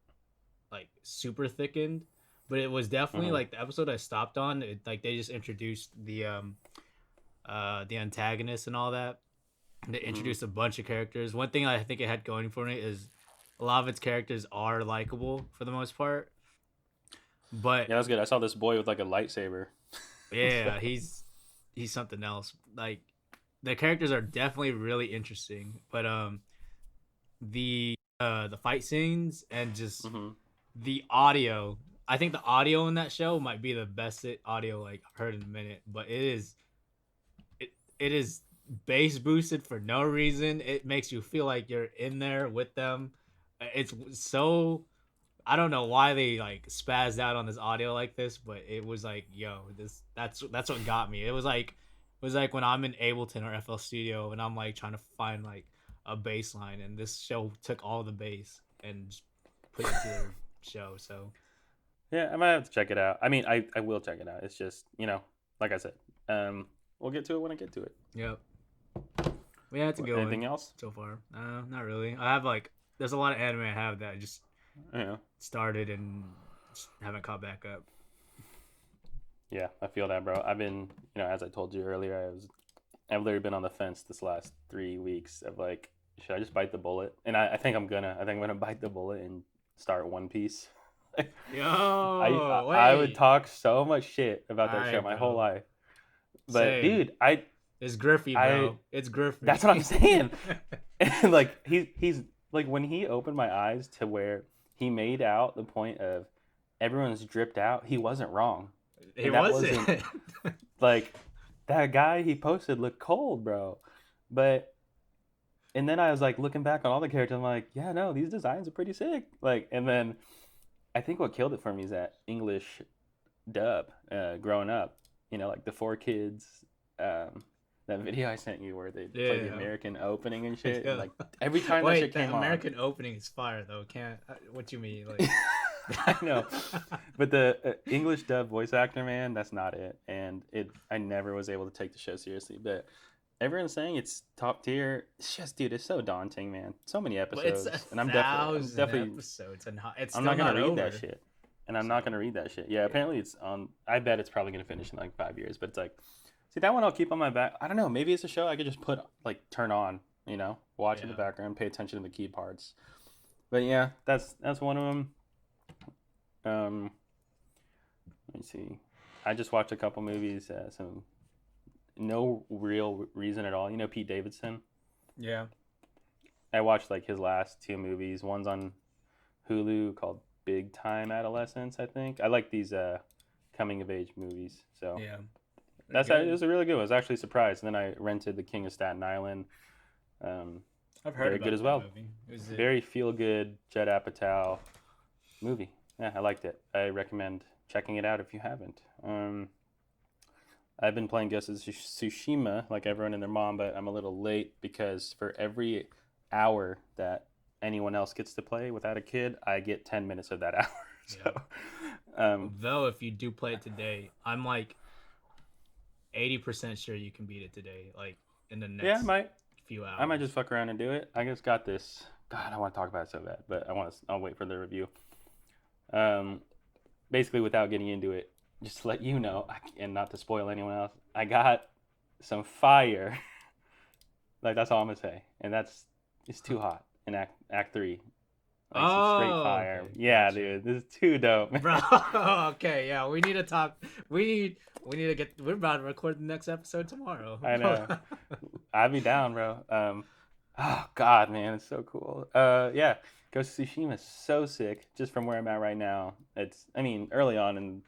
like super thickened, but it was definitely Mm-hmm. like the episode I stopped on. Like they just introduced the antagonist and all that. They Mm-hmm. introduced a bunch of characters. One thing I think it had going for it is a lot of its characters are likable for the most part. But Yeah, that's good. I saw this boy with like a lightsaber. So, yeah, he's something else. Like the characters are definitely really interesting. But the fight scenes and just mm-hmm. the audio. I think the audio in that show might be the best audio like I've heard in a minute. But it is bass boosted for no reason. It makes you feel like you're in there with them. It's so I don't know why they like spazzed out on this audio like this, but it was like, yo, that's what got me. It was like when I'm in Ableton or FL Studio and I'm like trying to find like a bass line, and this show took all the bass and just put it into their show. So Yeah, I might have to check it out. I mean, I will check it out. It's just like I said, we'll get to it when I get to it. yep, we had to go Anything in else? so far. Not really. I have like there's a lot of anime I have that I just Yeah. started and just haven't caught back up. Yeah, I feel that, bro. I've been, as I told you earlier, I've literally been on the fence this last 3 weeks of like, should I just bite the bullet? And I think I'm gonna. I think I'm gonna bite the bullet and start One Piece. Yo, I would wait. talk so much shit about All that show right, my whole bro. life, but Same. dude, I It's Griffey, I bro. It's Griffey. that's what I'm saying. And like he's like when he opened my eyes to where he made out the point of everyone's dripped out, he wasn't wrong, He and that wasn't. wasn't like that guy he posted looked cold, bro. But and then I was like looking back on all the characters, I'm like, yeah, no, these designs are pretty sick. Like, and then I think what killed it for me is that English dub. Growing up, like the Four Kids, that video I sent you where they play the Yeah. American opening and shit, and Yeah. like every time that shit Wait, that came on, American opening is fire though. Can't what you mean like I know, but the English dub voice actor, man, that's not it. And I never was able to take the show seriously. But everyone's saying it's top tier. It's just, dude, it's so daunting, man. So many But it's a episodes, and I'm thousand definitely, episodes and it's I'm still not gonna not read that over. shit. And I'm not So gonna read that shit. Yeah, yeah. apparently it's on. I bet it's probably gonna finish in like 5 years. But it's like, see, that one I'll keep on my back. I don't know. Maybe it's a show I could just put like turn on. Watch in the Yeah. background, pay attention to the key parts. But yeah, that's one of them. Um, let me see. I just watched a couple movies. Some no real reason at all. Pete Davidson. Yeah. I watched like his last 2 movies. One's on Hulu called Big Time Adolescence, I think. I like these coming of age movies. So Yeah. it was a really good one. I was actually surprised. And then I rented The King of Staten Island. I've heard Very about good as that well. movie. Very feel good Judd Apatow movie. Yeah, I liked it. I recommend checking it out if you haven't. I've been playing Ghost of Tsushima like everyone and their mom, but I'm a little late because for every hour that anyone else gets to play without a kid, I get 10 minutes of that hour. So, though if you do play it today, I'm like 80% sure you can beat it today, like in the next few hours. I might just fuck around and do it. I just got this. God, I want to talk about it so bad, but I'll wait for the review. Basically, without getting into it, just to let you know, and not to spoil anyone else, I got some fire. Like, that's all I'm gonna say, and it's too hot in Act 3. Like some straight fire. Okay. Yeah, gotcha. Dude, this is too dope, bro. Okay, yeah, we need to talk. We need to get. We're about to record the next episode tomorrow. I know. I'd be down, bro. Oh God, man, it's so cool. Yeah, Ghost of Tsushima is so sick. Just from where I'm at right now, early on in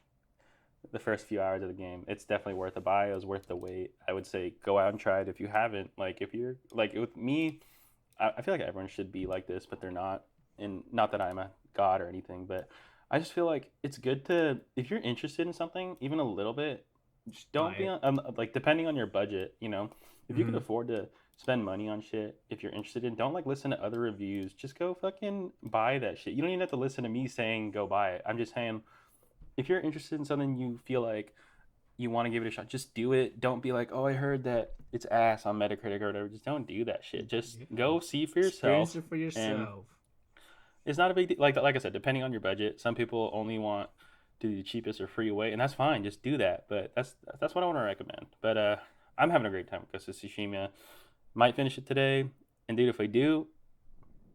the first few hours of the game, it's definitely worth a buy. It was worth the wait. I would say go out and try it if you haven't. Like, if you're like with me, I feel like everyone should be like this, but they're not. And not that I'm a god or anything, but I just feel like it's good to, if you're interested in something even a little bit, just don't be on, like, depending on your budget, if you can afford to spend money on shit, if you're interested in, don't like listen to other reviews, just go fucking buy that shit. You don't even have to listen to me saying go buy it. I'm just saying, if you're interested in something, you feel like you want to give it a shot, just do it. Don't be like, oh, I heard that it's ass on Metacritic or whatever. Just don't do that shit. Just go see for yourself. Experience it for yourself. It's not a big deal. Like I said, depending on your budget, some people only want to do the cheapest or free way, and that's fine. Just do that. But that's what I want to recommend. But I'm having a great time with Ghost of Tsushima. Might finish it today, and dude, if we do,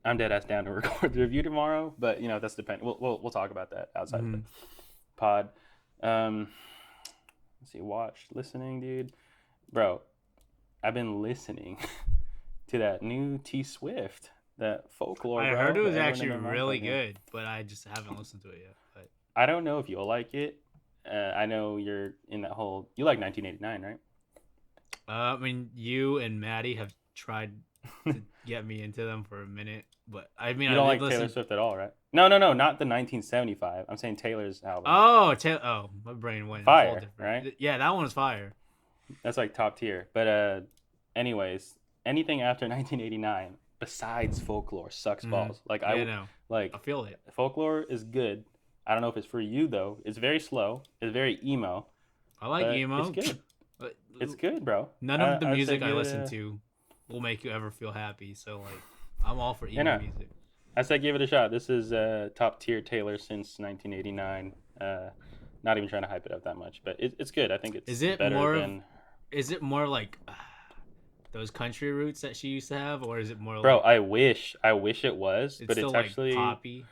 I'm dead ass down to record the review tomorrow. But that's dependent. We'll talk about that outside of the pod. Let's see, listening, dude, bro. I've been listening to that new T Swift. That folklore. I heard it was actually really good, but I just haven't listened to it yet. But I don't know if you'll like it. I know you're in that whole. You like 1989, right? You and Maddie have tried to get me into them for a minute, but you don't like Taylor Swift at all, right? No, not the 1975. I'm saying Taylor's album. Oh, my brain went fire, right? Yeah, that one was fire. That's like top tier. But anyways, anything after 1989. Besides folklore sucks balls. Like I know. Like I feel it. Folklore is good. I don't know if it's for you though. It's very slow. It's very emo. I like emo. It's good. It's good, bro. None of the music I listen to will make you ever feel happy. So like, I'm all for emo music. I say give it a shot. This is top tier Taylor since 1989. Not even trying to hype it up that much, but it's good. I think it's better than. Is it more like? Those country roots that she used to have, or is it more? Bro, I wish it was, but it's actually like poppy.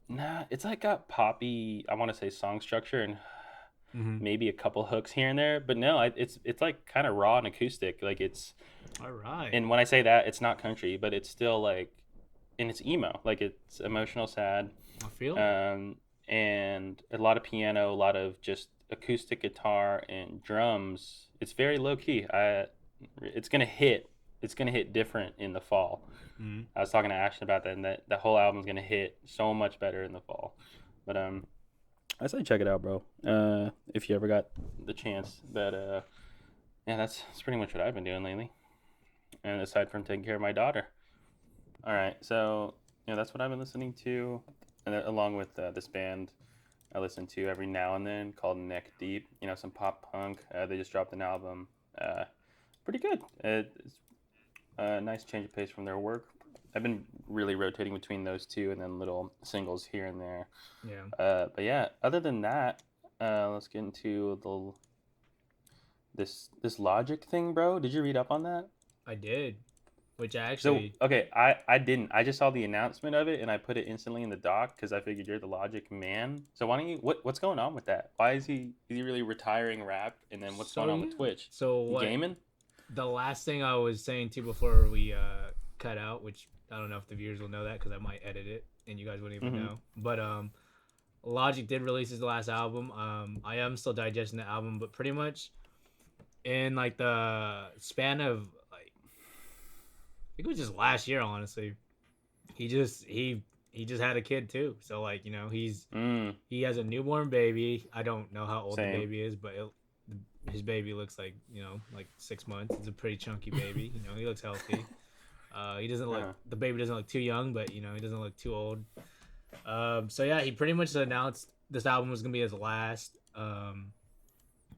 Nah, it's like got poppy. I want to say song structure and maybe a couple hooks here and there, but no, it's like kind of raw and acoustic. Like it's. All right. And when I say that, it's not country, but it's still like, and it's emo. Like it's emotional, sad. I feel. And a lot of piano, a lot of just acoustic guitar and drums. It's very low key. It's gonna hit different in the fall. I was talking to Ashton about that, and that whole album's gonna hit so much better in the fall. But I say check it out, bro. If you ever got the chance. But yeah, that's pretty much what I've been doing lately. And aside from taking care of my daughter. All right, so that's what I've been listening to, and along with this band I listen to every now and then called Neck Deep. Some pop punk. They just dropped an album. Pretty good. It's a nice change of pace from their work. I've been really rotating between those two and then little singles here and there. Yeah. But yeah, other than that, let's get into this Logic thing, bro. Did you read up on that? I did. Which I actually... So, okay, I didn't. I just saw the announcement of it and I put it instantly in the doc because I figured you're the Logic man. So why don't you... What's going on with that? Why is he really retiring rap? And then what's going on with Twitch? So what? Gaming? The last thing I was saying to you before we cut out, which I don't know if the viewers will know that because I might edit it and you guys wouldn't even Mm-hmm. know. But Logic did release his last album. I am still digesting the album, but pretty much in like the span of like I think it was just last year, honestly. He just had a kid too. So like he has a newborn baby. I don't know how old the Same. baby is, but his baby looks like like 6 months. It's a pretty chunky baby. He looks healthy. He doesn't look the baby doesn't look too young, but he doesn't look too old. So yeah, he pretty much announced this album was gonna be his last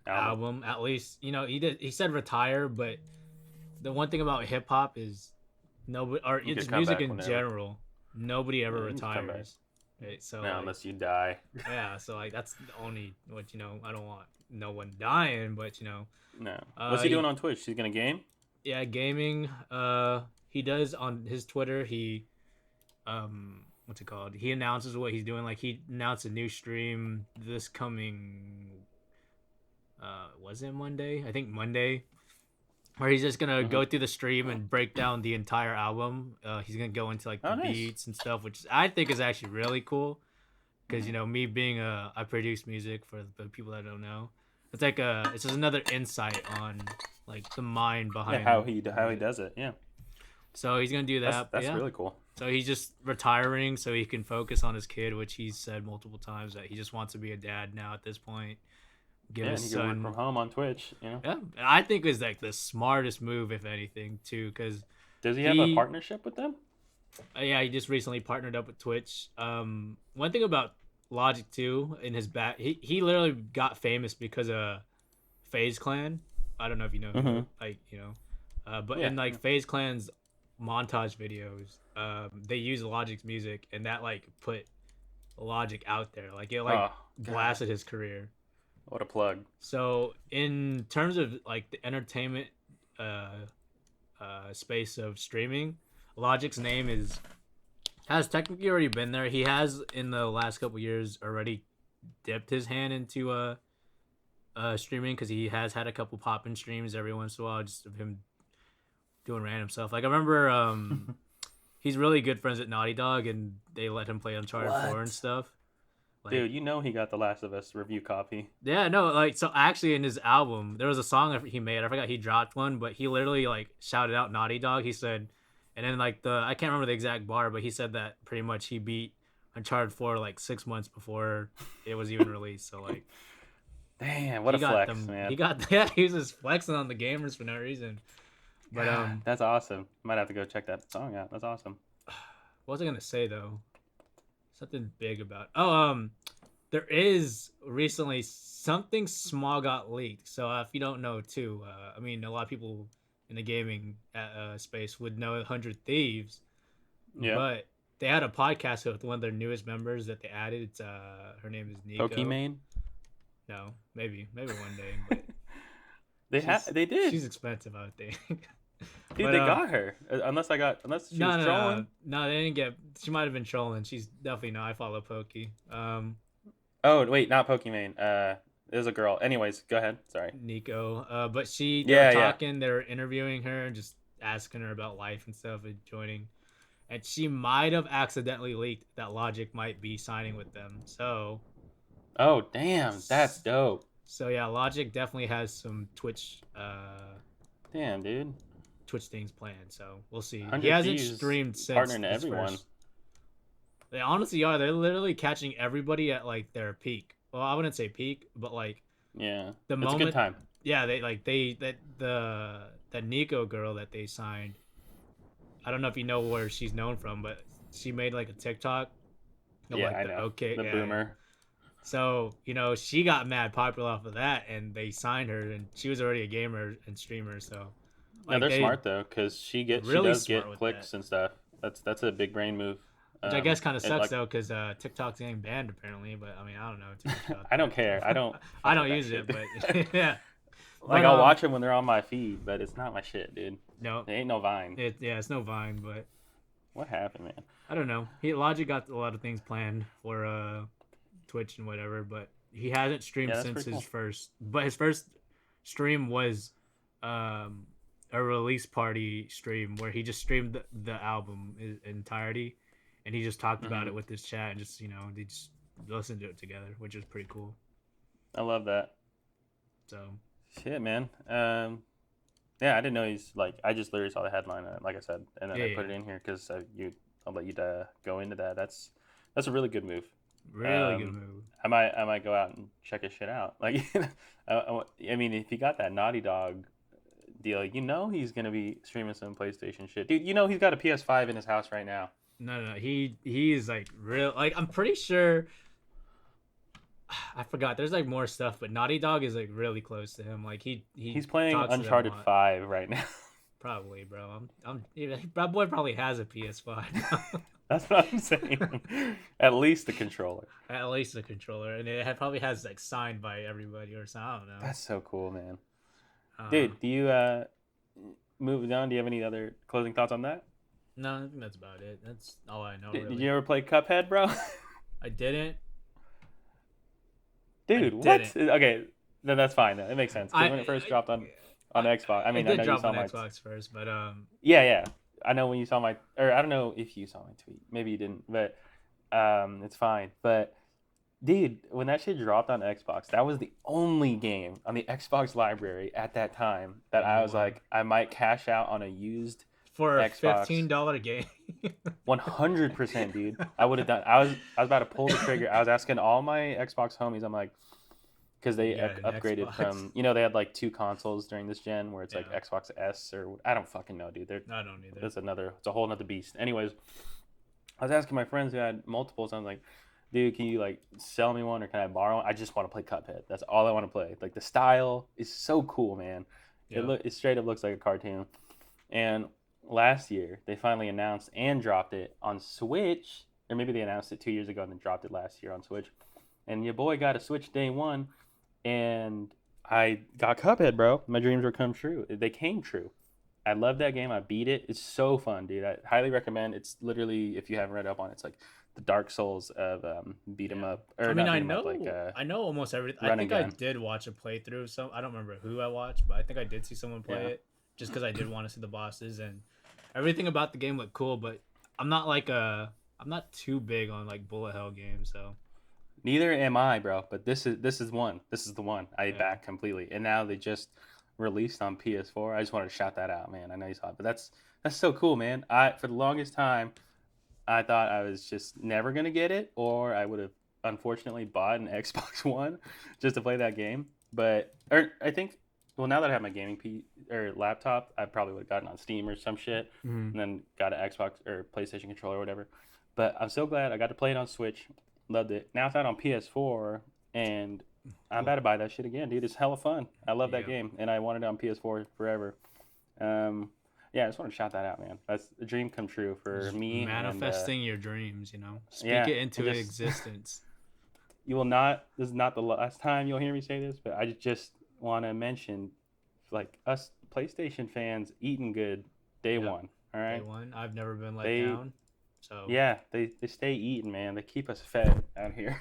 album. At least he said retire, but the one thing about hip hop is nobody or You it's could come music back in whenever. general. Nobody ever You can come back. retires. Right? So No, like, unless you die. yeah, so like that's the only what I don't want no one dying, but No. What's he he- doing on Twitch? He's gonna game? yeah, gaming. He does on his Twitter. He what's it called? He announces what he's doing. Like he announced a new stream this coming. Was it Monday? I think Monday. Where he's just gonna go through the stream and break down the entire album. He's gonna go into like the nice. beats and stuff, which I think is actually really cool. Because me being I produce music for the people that don't know. It's like it's just another insight on like the mind behind how he does it. Yeah. So he's gonna do that. That's yeah. really cool. So he's just retiring so he can focus on his kid, which he's said multiple times that he just wants to be a dad now at this point. Give Yeah, his he son can work from home on Twitch. Yeah, and I think it's like the smartest move, if anything, too. Because does he have a partnership with them? Yeah, he just recently partnered up with Twitch. One thing about Logic too, in his back, he literally got famous because of FaZe Clan. I don't know if you know, but in like FaZe Clan's montage videos, they use Logic's music, and that like put Logic out there. Like it blasted his career. What a plug. So in terms of like the entertainment space of streaming, Logic's name has technically already been there. He has in the last couple years already dipped his hand into streaming because he has had a couple pop-in streams every once in a while, just of him doing random stuff. Like I remember he's really good friends with Naughty Dog, and they let him play Uncharted 4 and stuff. Like, dude, he got The Last of Us review copy. Yeah, no, like so actually in his album there was a song he made. I forgot he dropped one, but he literally like shouted out Naughty Dog. He said, and then like I can't remember the exact bar, but he said that pretty much he beat Uncharted 4 like 6 months before it was even released. So like, damn, what a flex, man. He was just flexing on the gamers for no reason. But that's awesome. Might have to go check that song out. That's awesome. What was I gonna say though? Something big about there is recently something small got leaked. So if you don't know too, I mean a lot of people in the gaming space would know 100 Thieves. Yeah. But they had a podcast with one of their newest members that they added. It's her name is Nico. Pokimane? No, maybe one day. But they did. She's expensive, I would think. Dude, they got her. Unless she was trolling. No, they didn't get. She might have been trolling. She's definitely not. I follow Pokey. Oh wait, not Pokimane. There's a girl. Anyways, go ahead. Sorry. Nico. But they're talking. They're interviewing her and just asking her about life and stuff and joining. And she might have accidentally leaked that Logic might be signing with them. So. Oh damn, that's dope. So yeah, Logic definitely has some Twitch. Damn, dude. Twitch things planned, so we'll see. He hasn't streamed since. Partnering to everyone. They honestly are. They're literally catching everybody at like their peak. Well, I wouldn't say peak, but like it's moment, a good time. Yeah, that Nico girl that they signed. I don't know if you know where she's known from, but she made like a TikTok. I know. Okay, the boomer. So she got mad popular off of that, and they signed her, and she was already a gamer and streamer. So. Like, they're smart though, because she does get clicks and stuff. That's a big brain move. Which I guess kind of sucks though, because TikTok's getting banned apparently. But I mean, I don't know too much about I don't care. I don't. I don't use it, but yeah. Like I'll watch them when they're on my feed, but it's not my shit, dude. No, it ain't no Vine. It's no Vine, but. What happened, man? I don't know. Logic got a lot of things planned for Twitch and whatever, but he hasn't streamed since his first. But his first stream was a release party stream where he just streamed the album in entirety, and he just talked about it with his chat and just they just listened to it together, which is pretty cool. I love that. So shit, man. Yeah, I didn't know he's like. I just literally saw the headline, like I said, and then I put it in here because I'll let you go into that. That's a really good move. Really good move. I might go out and check his shit out. Like, I mean, if he got that Naughty Dog deal, he's gonna be streaming some PlayStation shit, dude. He's got a PS5 in his house right now. No, he is like real. Like, I'm pretty sure. I forgot. There's like more stuff, but Naughty Dog is like really close to him. Like he's playing Uncharted 5 right now. Probably, bro. That boy probably has a PS5. That's what I'm saying. At least the controller. At least the controller, and it probably has like signed by everybody or something. I don't know. That's so cool, man. Dude, do you moving on? Do you have any other closing thoughts on that? No, I think that's about it. That's all I know. Did you ever play Cuphead, bro? I didn't. Dude, what? Okay, then that's fine. It makes sense. When it first dropped on Xbox, I mean, I know drop you saw on my Xbox first, but yeah. I know when you saw my, or I don't know if you saw my tweet. Maybe you didn't, but it's fine. But dude, when that shit dropped on Xbox, that was the only game on the Xbox library at that time that I was like, I might cash out on a used for a Xbox. $15 game. 100%, dude. I would have done. I was about to pull the trigger. I was asking all my Xbox homies. I'm like, because they upgraded Xbox. from, they had like 2 consoles during this gen where it's like Xbox S or I don't fucking know, dude. I don't either. It's a whole nother beast. Anyways, I was asking my friends who had multiples. I was like, dude, can you like sell me one or can I borrow one? I just want to play Cuphead. That's all I want to play. Like the style is so cool, man. It straight up looks like a cartoon. And last year they finally announced and dropped it on Switch, or maybe they announced it 2 years ago and then dropped it last year on Switch. And your boy got a Switch day one, and I got Cuphead, bro. My dreams were come true. They came true. I love that game. I beat it. It's so fun, dude. I highly recommend. It's literally, if you haven't read up on it, it's like the Dark Souls of beat 'em up. Or I mean, I know, I know almost everything. I think I did watch a playthrough. So I don't remember who I watched, but I think I did see someone play it just because I did want to see the bosses, and everything about the game looked cool. But I'm not too big on like bullet hell games, so. Neither am I, bro. But this is one. This is the one I back completely. And now they just released on PS4. I just wanted to shout that out, man. I know you saw it, but that's so cool, man. For the longest time, I thought I was just never gonna get it, or I would have unfortunately bought an Xbox One just to play that game. But I think, well, now that I have my gaming laptop, I probably would have gotten on Steam or some shit, and then got an Xbox or PlayStation controller or whatever. But I'm so glad I got to play it on Switch. Loved it. Now it's out on PS4, and I'm about to buy that shit again, dude. It's hella fun. I love that game, and I wanted it on PS4 forever. Yeah, I just want to shout that out, man. That's a dream come true for me. Manifesting your dreams, Speak it into existence. You will not. This is not the last time you'll hear me say this, but I just want to mention, like, us PlayStation fans eating good day one. All right. Day one. I've never been let down. So yeah, they stay eating, man. They keep us fed out here.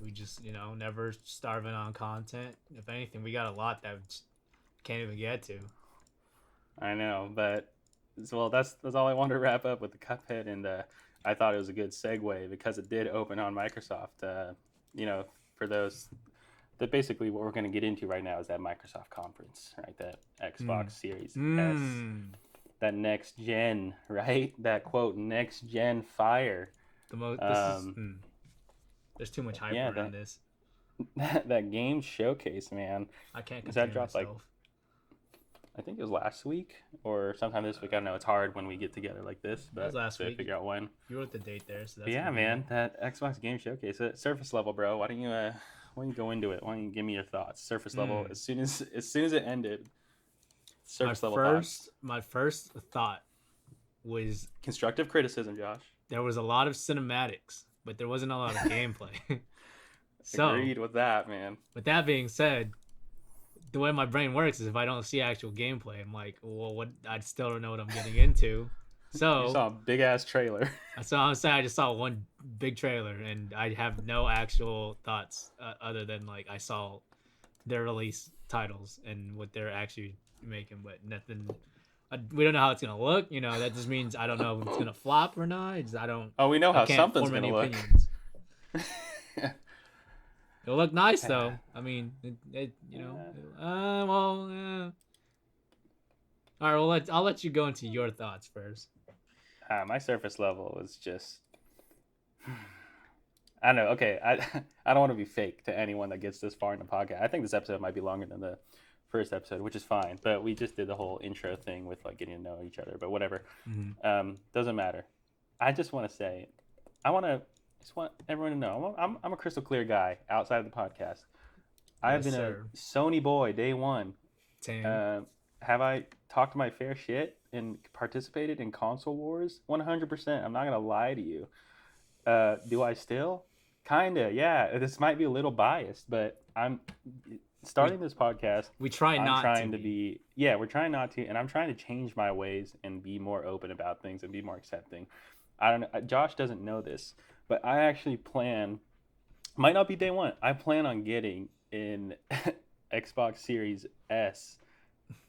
We just, never starving on content. If anything, we got a lot that we can't even get to. I know, but well, that's all I wanted to wrap up with the Cuphead, and I thought it was a good segue because it did open on Microsoft. For those, that basically what we're going to get into right now is that Microsoft conference, right? That Xbox Series S. That next gen, right? That quote next gen fire. There's too much hype around this. That game showcase, man. I can't contain myself. Like, I think it was last week or sometime this week. I don't know. It's hard when we get together like this, but it was last week. Figure out when. You wrote the date there, so that's man. That Xbox game showcase, surface level, bro. Why don't you go into it? Why don't you give me your thoughts? Surface level. As soon as it ended. Surface level thoughts. My first thought was constructive criticism, Josh. There was a lot of cinematics, but there wasn't a lot of gameplay. So, agreed with that, man. With that being said, the way my brain works is if I don't see actual gameplay, I'm like, well, what? I still don't know what I'm getting into. So you saw a big ass trailer. That's what I'm saying. I just saw one big trailer, and I have no actual thoughts other than like I saw their release titles and what they're actually making, but nothing We don't know how it's gonna look. You know, that just means I don't know if it's gonna flop or not. Oh, we know I how can't something's form any gonna look. opinions. It'll look nice though. I mean, you know, well. All right, well, I'll let you go into your thoughts first. My surface level was just. I don't know. Okay, I don't want to be fake to anyone that gets this far in the podcast. I think this episode might be longer than the first episode, which is fine. But we just did the whole intro thing with like getting to know each other. But whatever, doesn't matter. I just want to say, just want everyone to know I'm a crystal clear guy outside of the podcast. I've been a Sony boy day one. Have I talked my fair shit and participated in console wars? 100%. I'm not gonna lie to you. Do I still? Kinda, yeah. This might be a little biased, but I'm starting this podcast. We try not to. I'm trying to be. Yeah, we're trying not to, and I'm trying to change my ways and be more open about things and be more accepting. I don't know. Josh doesn't know this, but I actually plan. Might not be day one. I plan on getting in Xbox Series S.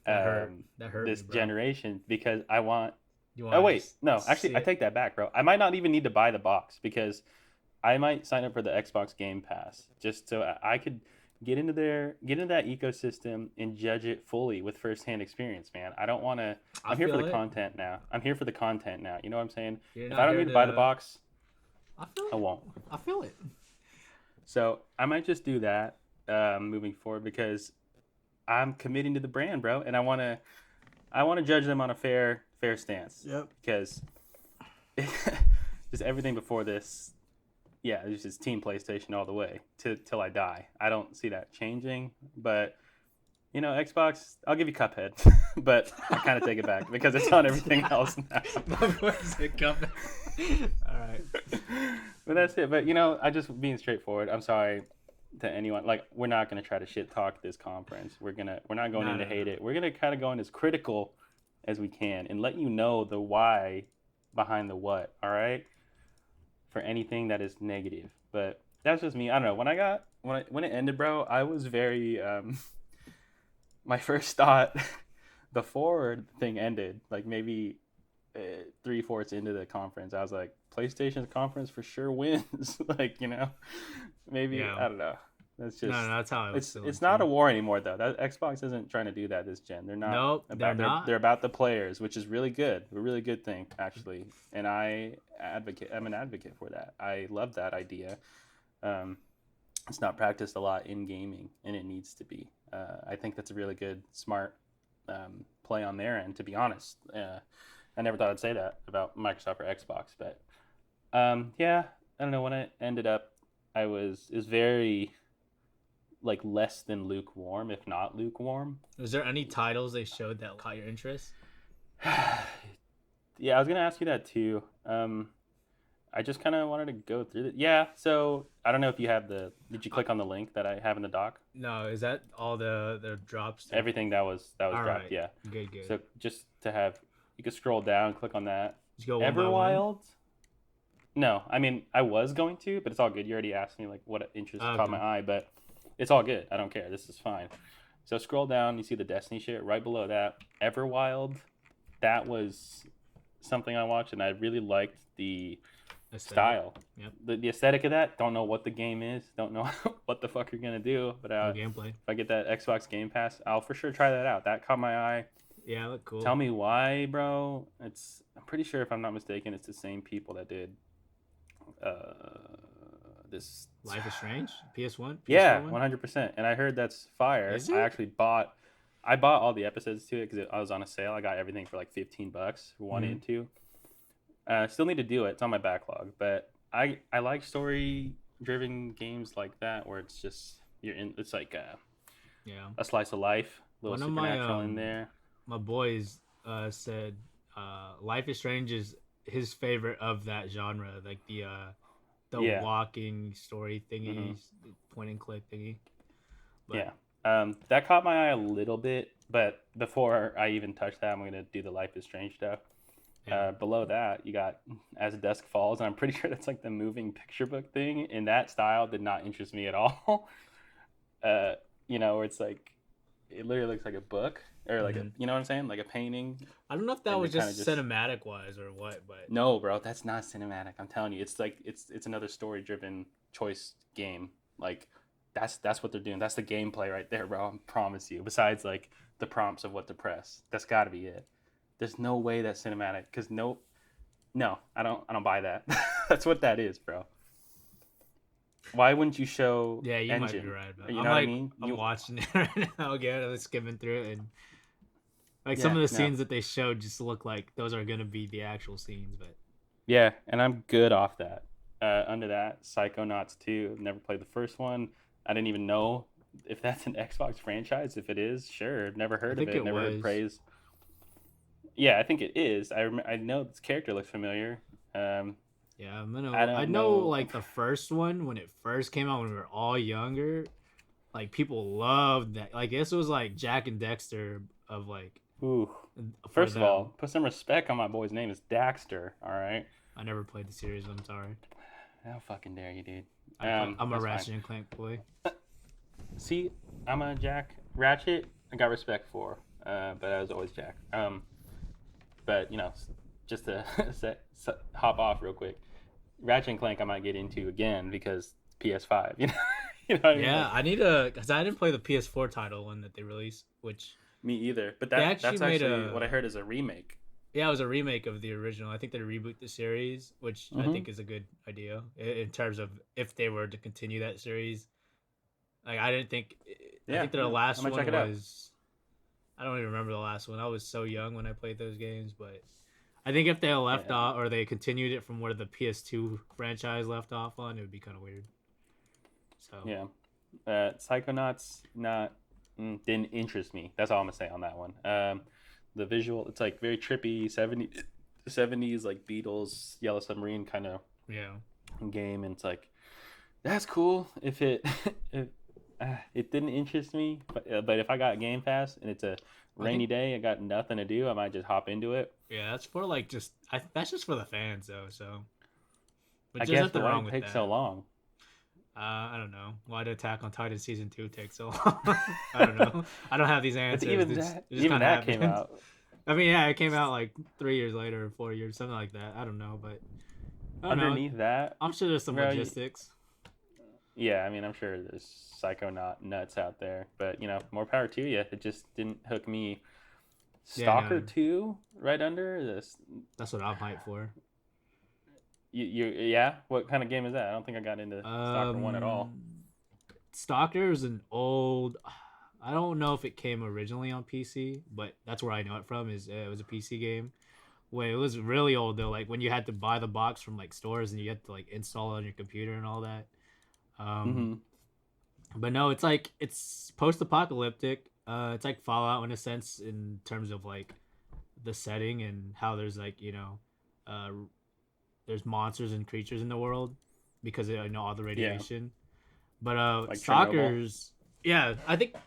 That hurt this me, generation because I want. Oh wait, no. Actually, I take that back, bro. I might not even need to buy the box because I might sign up for the Xbox Game Pass just so I could get into that ecosystem and judge it fully with firsthand experience, man. I don't want to. I'm here for the content now. I'm here for the content now. You know what I'm saying? If I don't need to buy the box, I won't. I feel it. So I might just do that moving forward because I'm committing to the brand, bro, and I want to judge them on a fair stance. Yep. Because just everything before this, yeah, it's just Team PlayStation all the way till I die. I don't see that changing, but you know, Xbox, I'll give you Cuphead, but I kind of take it back because it's on everything else now. Cuphead. All right. But that's it. But you know, I just being straightforward. I'm sorry to anyone. Like, we're not gonna try to shit talk this conference. We're not going in to hate it. We're gonna kind of go in as critical as we can and let you know the why behind the what. All right, for anything that is negative. But that's just me. I don't know. When it ended, bro, I was very my first thought before the thing ended, like maybe 3/4 into the conference, I was like, PlayStation's conference for sure wins. Like, you know, maybe I don't know. That's just that's how it's not a war anymore though. That Xbox isn't trying to do that this gen. They're not. Nope, They're about the players, which is really good. A really good thing actually. And I'm an advocate for that. I love that idea. It's not practiced a lot in gaming, and it needs to be. I think that's a really good, smart play on their end. To be honest, I never thought I'd say that about Microsoft or Xbox, but yeah, I don't know. When it ended up, it was very like less than lukewarm, if not lukewarm. Was there any titles they showed that caught your interest? Yeah, I was gonna ask you that too. I just kind of wanted to go through it. Yeah, so I don't know if you have did you click on the link that I have in the doc? No, is that all the drops? Everything that was dropped, right. Yeah. Good. So just to have, you could scroll down, click on that. Did you go one Everwild? No, I mean, I was going to, but it's all good. You already asked me like what interest caught my eye, but it's all good. I don't care. This is fine. So scroll down, you see the Destiny shit right below that. Everwild, that was something I watched, and I really liked the style. Yep. The aesthetic of that. Don't know what the game is. Don't know what the fuck you're gonna do. But gameplay. If I get that Xbox Game Pass, I'll for sure try that out. That caught my eye. Yeah, look cool. Tell me why, bro. I'm pretty sure, if I'm not mistaken, it's the same people that did this Life is Strange, PS1. Yeah, 100%. And I heard that's fire. Is it? I bought all the episodes to it because I was on a sale. I got everything for like $15 for 1 and 2. Still need to do it. It's on my backlog, but I like story-driven games like that where it's just it's like a slice of life, a little supernatural in there. My boys said Life is Strange is his favorite of that genre, like the walking story thingy, point and click thingy. But, that caught my eye a little bit, but before I even touch that, I'm gonna do the Life is Strange stuff. Below that, you got As Dusk Falls, and I'm pretty sure that's like the moving picture book thing. And that style did not interest me at all. You know, where it's like, it literally looks like a book, or like a, you know what I'm saying, like a painting. I don't know if that And was it kinda just cinematic wise or what, but No, bro, that's not cinematic. I'm telling you, it's like it's another story driven choice game. Like that's what they're doing. That's the gameplay right there, bro. I promise you. Besides like the prompts of what to press, that's got to be it. There's no way that's cinematic because no, I don't buy that. That's what that is, bro. Why wouldn't you show yeah, you might be engine? right. But You I'm know what I like, mean? I'm watching it right now again. I'm skimming through it, and like some Yeah, of the no. scenes that they showed just look like those are gonna be the actual scenes. But Yeah, and I'm good off that. Under that, Psychonauts 2. I've never played the first one. I didn't even know if that's an Xbox franchise. If it is, sure. Never I heard of think it. it Never heard was. praise. Yeah, I think it is. I know this character looks familiar. Um, Yeah, I I don't know know. like the first one when it first came out when we were all younger, like people loved that. Like this was like Jack and Dexter of like Ooh. for First of them. all, put some respect on my boy's name. Is Daxter. All right. I never played the series. I'm sorry. How fucking dare you, dude? I'm a That's fine. Ratchet and Clank boy. See, I'm a Jack Ratchet. I got respect for, but I was always Jack. But just to hop off real quick, Ratchet and Clank I might get into again because PS5. You know what I mean? Yeah, Like, I need to because I didn't play the PS4 title one that they released, which me either. But they actually that's made actually a what I heard is a remake. yeah, it was a remake of the original. I think they reboot the series, which I Mm-hmm. think is a good idea in terms of if they were to continue that series. Like I didn't think I Yeah, think their no, I'm last gonna check one it out. was I don't even remember the last one. I was so young when I played those games, but I think if they left Yeah, off or they continued it from where the PS2 franchise left off on, it would be kind of weird. So yeah. Psychonauts didn't interest me. That's all I'm gonna say on that one. The visual, it's like very trippy 70s like Beatles, Yellow Submarine kind of yeah, game, and it's like that's cool if it if, it didn't interest me, but if I got Game Pass and it's a I rainy think day, I got nothing to do, I might just hop into it. yeah, that's for like that's just for the fans though. So, but I there's guess, but nothing why wrong did it with take so that. long? I don't know. Why did Attack on Titan season 2 take so long? I don't know. I don't have these It's answers. even that It just even kind of that came happens. out. I mean, yeah, it came out like 3 years later, or 4 years, something like that. I don't know, but I don't know. Underneath that, I'm sure there's some bro, logistics. yeah, I mean, I'm sure there's nuts out there, but more power to you. It just didn't hook me. Yeah, Stalker no, 2, right under this. that's what I'm hyped for. Yeah. What kind of game is that? I don't think I got into Stalker 1 at all. Um, Stalker is an old. I don't know if it came originally on PC, but that's where I know it from. Is it was a PC game. When it was really old though, like when you had to buy the box from like stores and you had to like install it on your computer and all that. Um, Mm-hmm. but no, it's like it's post-apocalyptic. It's like Fallout in a sense in terms of like the setting and how there's like uh, there's monsters and creatures in the world because of all the Yeah, radiation. But like Chernobyl. stalkers, yeah, I think I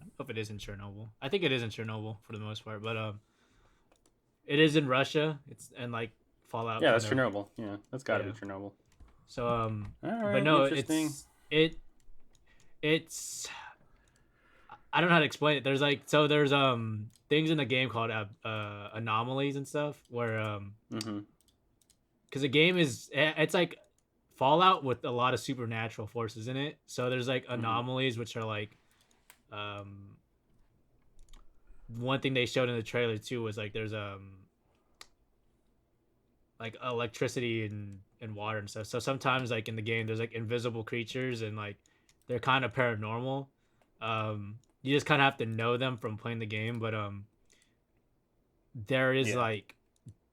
don't know if it is in Chernobyl. I think it is in Chernobyl for the most part, but it is in Russia. It's and like Fallout Yeah, kind that's of Chernobyl. Yeah, that's got to yeah. be Chernobyl. So All but right, no, interesting. it's I don't know how to explain it. There's like so there's things in the game called anomalies and stuff where Mm-hmm. because the game is it's like Fallout with a lot of supernatural forces in it. So there's like Mm-hmm. anomalies which are like um one thing they showed in the trailer too was like there's like electricity and water and stuff. So sometimes like in the game there's like invisible creatures and like they're kind of paranormal. You just kind of have to know them from playing the game, but there is Yeah, like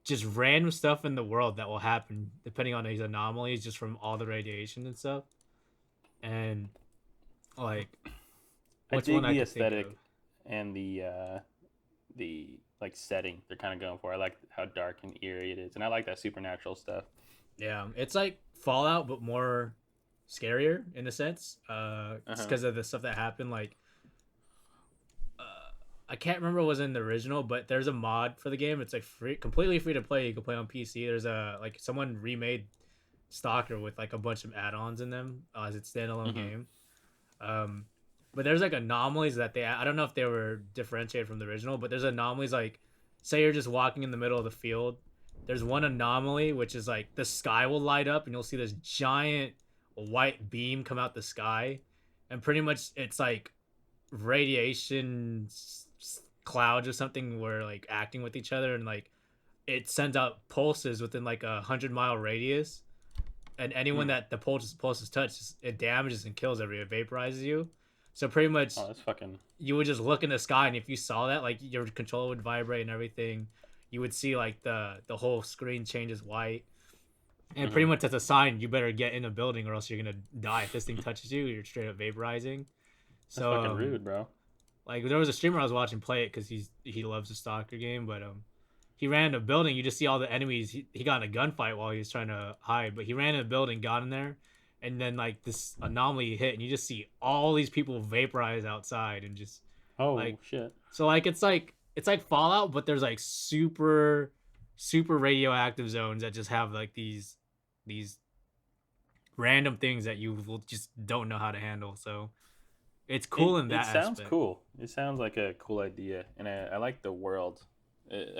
just random stuff in the world that will happen depending on these anomalies just from all the radiation and stuff. And like I what's one dig I the could think of? aesthetic and the like setting they're kind of going for. I like how dark and eerie it is, and I like that supernatural stuff. Yeah, it's like Fallout but more scarier in a sense. Uh Just huh. because of the stuff that happened. Like uh, I can't remember what was in the original, but there's a mod for the game. It's like free, completely free to play. You can play on PC. There's a like someone remade Stalker with like a bunch of add-ons in them as its standalone Mm-hmm. game. Um, But there's like anomalies that I don't know if they were differentiated from the original, but there's anomalies like, say you're just walking in the middle of the field. There's one anomaly which is like the sky will light up and you'll see this giant white beam come out the sky, and pretty much it's like radiation clouds or something were like acting with each other, and like it sends out pulses within like 100-mile radius, and anyone that the pulses touch, it damages and kills it vaporizes you. So pretty much that's fucking. You would just look in the sky, and if you saw that, like your controller would vibrate and everything, you would see like the whole screen changes white. And pretty much that's a sign you better get in a building or else you're gonna die. If this thing touches you, you're straight up vaporizing. So that's fucking rude, bro. Like there was a streamer I was watching play it because he loves the stalker game, but he ran in a building. You just see all the enemies. He got in a gunfight while he was trying to hide, but he ran in a building, got in there, and then like this anomaly hit, and you just see all these people vaporize outside and just like shit. So like it's like Fallout, but there's like super radioactive zones that just have like these random things that you will just don't know how to handle. So it's cool in that aspect. It sounds cool. It sounds like a cool idea, and I like the world.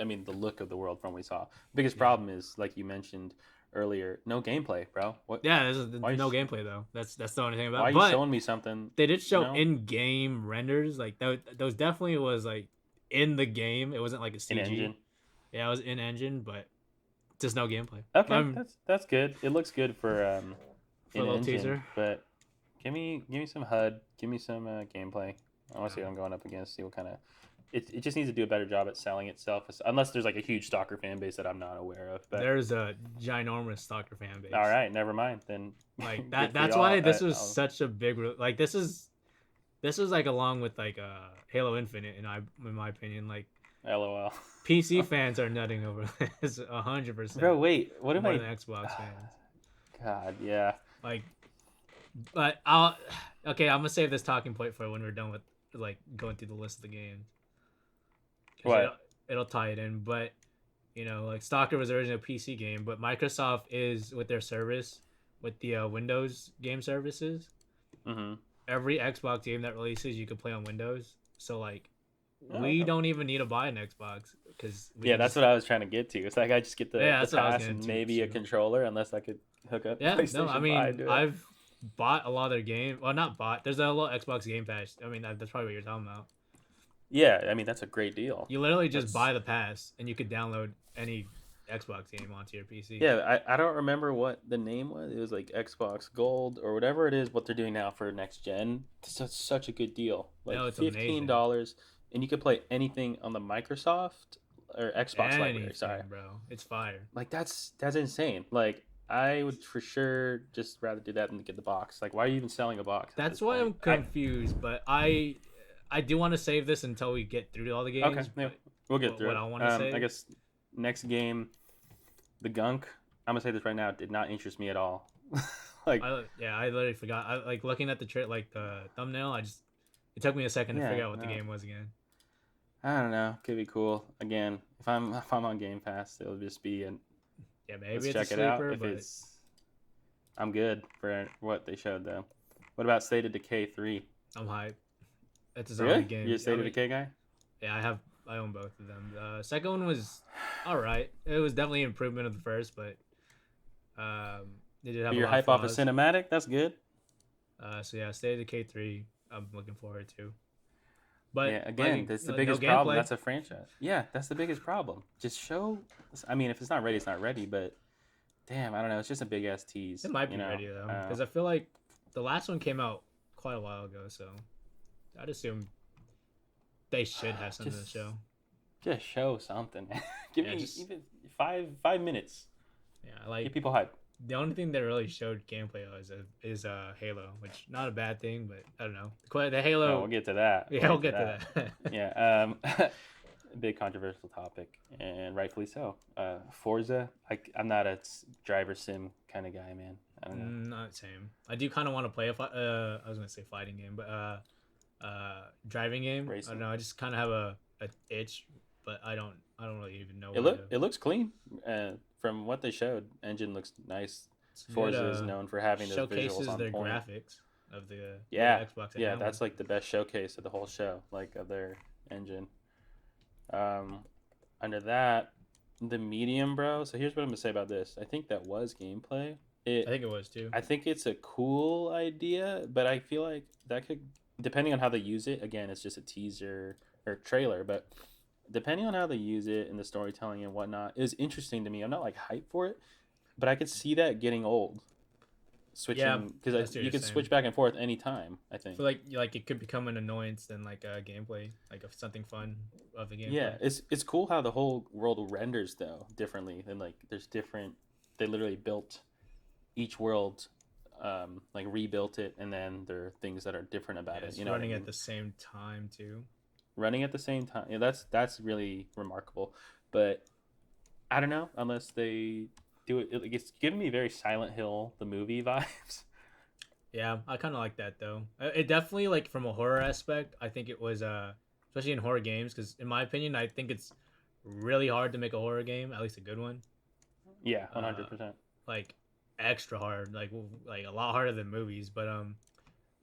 I mean, the look of the world from what we saw. Biggest problem is, like you mentioned earlier, no gameplay, bro. What? Yeah, there's no gameplay though. That's the only thing about it. Why are you showing me something? They did show in-game renders. Like those definitely was like in the game. It wasn't like a CG. In engine. Yeah, it was in engine, but just no gameplay. Okay, that's good. It looks good for a little engine, teaser. But give me some HUD. Give me some gameplay. I want to see what I'm going up against. See what kind of. It just needs to do a better job at selling itself, unless there's like a huge stalker fan base that I'm not aware of. But there's a ginormous stalker fan base. All right, never mind then. Like that. That's why this was such a big. Like this is like along with like Halo Infinite, in my opinion, like. LOL. PC fans are nutting over this 100%. Bro, wait, what am I? More than Xbox fans. God, yeah. Like, but I'm gonna save this talking point for when we're done with like going through the list of the games. What? It'll tie it in, but like Stalker was originally a PC game, but Microsoft is with their service, with the Windows game services. Mm-hmm. Every Xbox game that releases, you can play on Windows. So like, we don't even need to buy an Xbox because that's what I was trying to get to. It's like I just get the pass and maybe a controller, unless I could hook up. Yeah, no, I mean I've bought a lot of their games. Well, not bought. There's a little Xbox Game Pass. I mean that's probably what you're talking about. Yeah, I mean that's a great deal. You literally just buy the pass and you could download any Xbox game onto your PC. Yeah, I don't remember what the name was. It was like Xbox Gold or whatever it is. What they're doing now for next gen. It's such a good deal. Like it's $15, and you could play anything on the Microsoft or Xbox library. Sorry, bro, it's fire. Like that's insane. Like I would for sure just rather do that than get the box. Like why are you even selling a box? That's why I'm confused. But I do want to save this until we get through all the games. Okay, yeah, we'll get through what it. I want to say. I guess next game, the Gunk. I'm gonna say this right now. Did not interest me at all. Like I literally forgot. I like looking at the the thumbnail. It took me a second to figure out what the game was again. I don't know. Could be cool. Again, if I'm on Game Pass, it'll just be maybe let's it's check a sleeper, it out. If it's, I'm good for what they showed though. What about State of Decay 3? I'm hyped. It's a zombie game. You're a State of Decay guy? Yeah, I own both of them. The second one was alright. It was definitely an improvement of the first, but they did have You're hype off a cinematic? That's good. So yeah, State of Decay 3, I'm looking forward to. But yeah, again, that's the biggest problem. That's a franchise. Yeah, that's the biggest problem. Just show. I mean, if it's not ready, it's not ready. But damn, I don't know. It's just a big ass tease. It might be ready though, because I feel like the last one came out quite a while ago. So I'd assume they should have something to show. Just show something. Give me even 5 minutes. Yeah, like get people hyped. The only thing that really showed gameplay is Halo, which not a bad thing, but I don't know. The Halo. Oh, we'll get to that. Yeah, we'll get to that. Yeah. Big controversial topic, and rightfully so. Forza. I'm not a driver sim kind of guy, man. I don't know. Not same. I do kind of want to play I was gonna say fighting game, but driving game. Racing. I don't know. I just kind of have a itch, but I don't really even know. It looks clean. From what they showed, engine looks nice. Forza is known for having those visuals on their point. graphics of the Yeah, Xbox. yeah, that's like the best showcase of the whole show, like of their engine. Um, Under that, the medium, bro. So here's what I'm gonna say about this. I think that was gameplay. I think it was too. I think it's a cool idea, but I feel like that could, depending on how they use it. Again, it's just a teaser or trailer, but depending on how they use it and the storytelling and whatnot, is interesting to me. I'm not like hyped for it, but I could see that getting old. Yeah, Switching I because see what you you're could saying. switch back and forth anytime. I think. So like it could become an annoyance than like a gameplay, like of something fun of the Yeah, gameplay. it's cool how the whole world renders though differently, and like there's different. They literally built each world, like rebuilt it, and then there are things that are different about Yeah, it. it's You know what I running mean? at the same time too. Running at the same time. Yeah, that's really remarkable. But I don't know unless they do it. It's giving me very Silent Hill the movie vibes. Yeah, I kind of like that though. It definitely like from a horror aspect. I think it was especially in horror games because in my opinion, I think it's really hard to make a horror game, at least a good one. Yeah, one Uh, hundred percent. like extra hard, like a lot harder than movies. But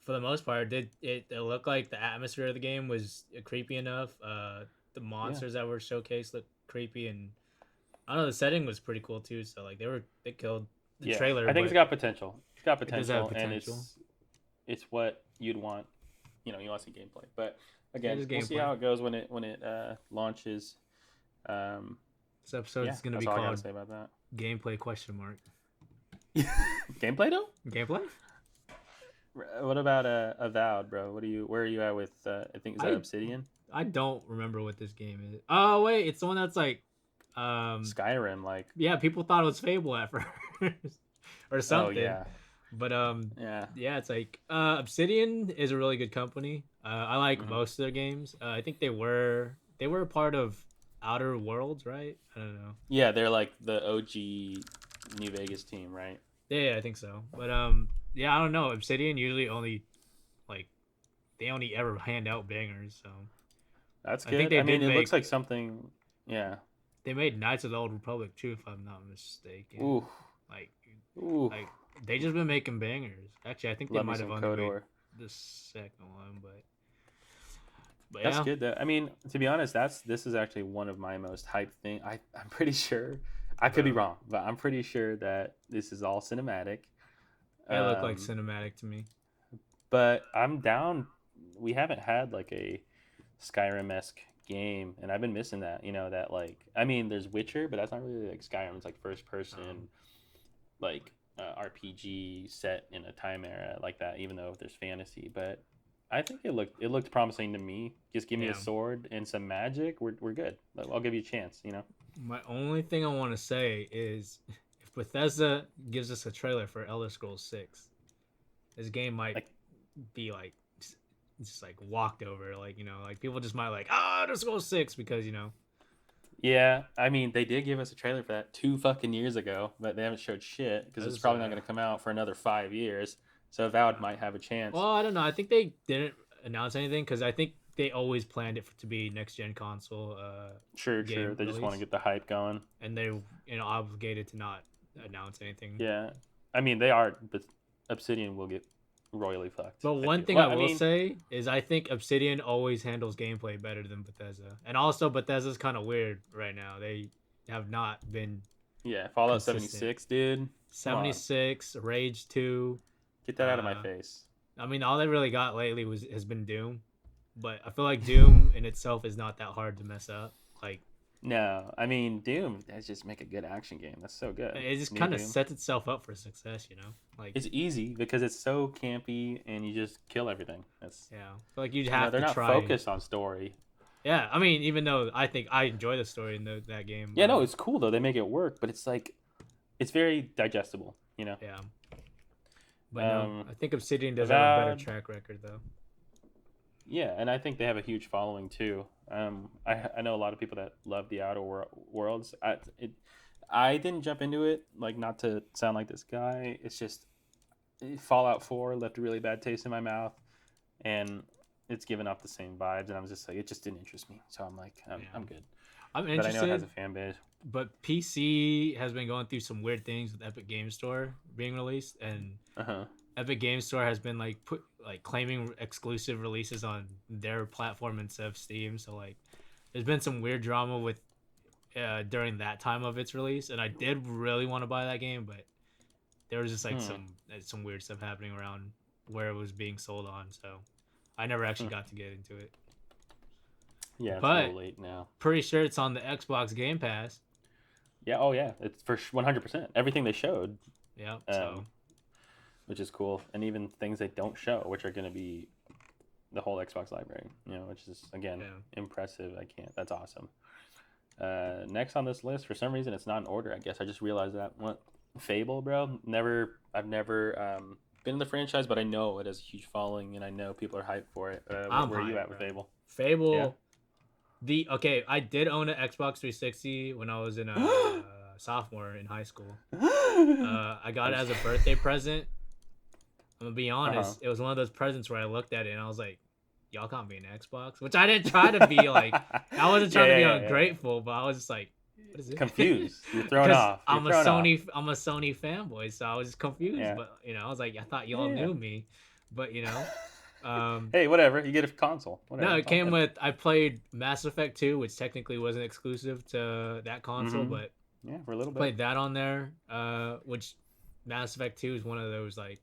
for the most part, it looked like the atmosphere of the game was creepy enough. The Yeah, monsters that were showcased looked creepy, and I don't know, the setting was pretty cool too. So like they killed the yeah. trailer, I think it's but got potential. It's got it does have potential, and potential. it's what you'd want. You want to see gameplay, but Yeah, again, just we'll see gameplay. how it goes when it launches. Um, This episode yeah, is gonna that's be all I gotta called say about that. gameplay question mark. Gameplay though. Gameplay? What about Avowed, bro? Where are you at with? I think is that I Obsidian, I don't remember what this game is. Oh wait, it's the one that's like Skyrim, like. yeah, people thought it was Fable at first or Oh something. yeah, But yeah. yeah, it's like Obsidian is a really good company. I like Hmm. most of their games. I think they were a part of Outer Worlds, right? I don't know. Yeah, they're like the OG New Vegas team, right? Yeah, I think so. But yeah, I don't know. Obsidian usually only like they only ever hand out bangers, so That's I think good. they I mean, did it looks make like something. Yeah. they made Knights of the Old Republic too, if I'm not mistaken. Ooh, Like ooh. like they just been making bangers. Actually, I think they Love me might have some only made Kodor. the second one, but That's yeah. good though. I mean, to be honest, this is actually one of my most hyped thing. I'm pretty sure. I could be Bro, wrong, but I'm pretty sure that this is all cinematic. it looked like Um, cinematic to me. but I'm down. We haven't had like a Skyrim esque game, and I've been missing that. That like I mean, there's Witcher, but that's not really like Skyrim. It's like first person, like RPG set in a time era like that. Even though there's fantasy, but I think it looked promising to me. Just give me a Yeah. sword and some magic. We're good. Like, I'll give you a chance. My only thing I want to say is if Bethesda gives us a trailer for Elder Scrolls 6, this game might Like be like just like walked over. Like, like people just might like, Elder Scrolls 6 because, yeah, I mean they did give us a trailer for that 2 fucking years ago, but they haven't showed shit because it's that's, probably not going to come out for another 5 years. So Avowed might have a chance. well, I don't know. I think they didn't announce anything because I think they always planned it to be next gen console Sure, game they just want to release, get the hype going. and they're obligated to not announce anything. Yeah, I mean they are, but Obsidian will get royally fucked. But I one feel. thing I Well, I will mean, say is I think Obsidian always handles gameplay better than Bethesda, and also Bethesda's kind of weird right now. They have not been yeah, Fallout consistent. 76, dude. Come on, 76, Rage 2. get that out of my face. I mean, all they really got lately has been Doom, but I feel like Doom in itself is not that hard to mess up. Like No, I mean Doom. That's just make a good action game. That's so good. it just New kind of Doom. sets itself up for success, Like It's easy because it's so campy and you just kill everything. That's yeah, I feel like you'd have they're to not try. focused on story. Yeah, I mean, even though I think I enjoy the story in that game. Yeah, no, it's cool though. They make it work, but it's like it's very digestible. Yeah. But no, I think Obsidian does have a better Avowed, track record though. yeah, and I think they have a huge following too. I know a lot of people that love the Worlds. I didn't jump into it like not to sound like this guy. It's just Fallout 4 left a really bad taste in my mouth, and it's given off the same vibes. And I was just like, it just didn't interest me. So I'm like, I'm good. I'm But I know it has interested, a fan base. but PC has been going through some weird things with Epic Game Store being released, and Uh huh. Epic Game Store has been like claiming exclusive releases on their platform instead of Steam. So like, there's been some weird drama with during that time of its release, and I did really want to buy that game, but there was just like some weird stuff happening around where it was being sold on. So I never actually got to get into it. Yeah, it's a But little late now. pretty sure it's on the Xbox Game Pass. Yeah, oh yeah, it's for 100%. Everything they showed, Yeah, so which is cool, and even things they don't show, which are going to be the whole Xbox library, which is again impressive. That's awesome. Next on this list, for some reason, it's not in order. I guess I just realized that. What? Fable, bro? I've never been in the franchise, but I know it has a huge following, and I know people are hyped for it. Where are you at with Fable? Fable. Yeah. I did own an Xbox 360 when I was in a sophomore in high school. I got it as a birthday present. I'm gonna be honest, it was one of those presents where I looked at it and I was like, y'all can't be an Xbox, which I didn't try to be like, I wasn't trying to be ungrateful, but I was just like, what is it? Confused. You're thrown off. I'm a Sony fanboy, so I was just confused. Yeah. But I was like, I thought y'all knew me, but hey, whatever. You get a console. Whatever. No, it came with. I played Mass Effect 2, which technically wasn't exclusive to that console, but yeah, for a little bit. Played that on there. Which Mass Effect 2 is one of those like.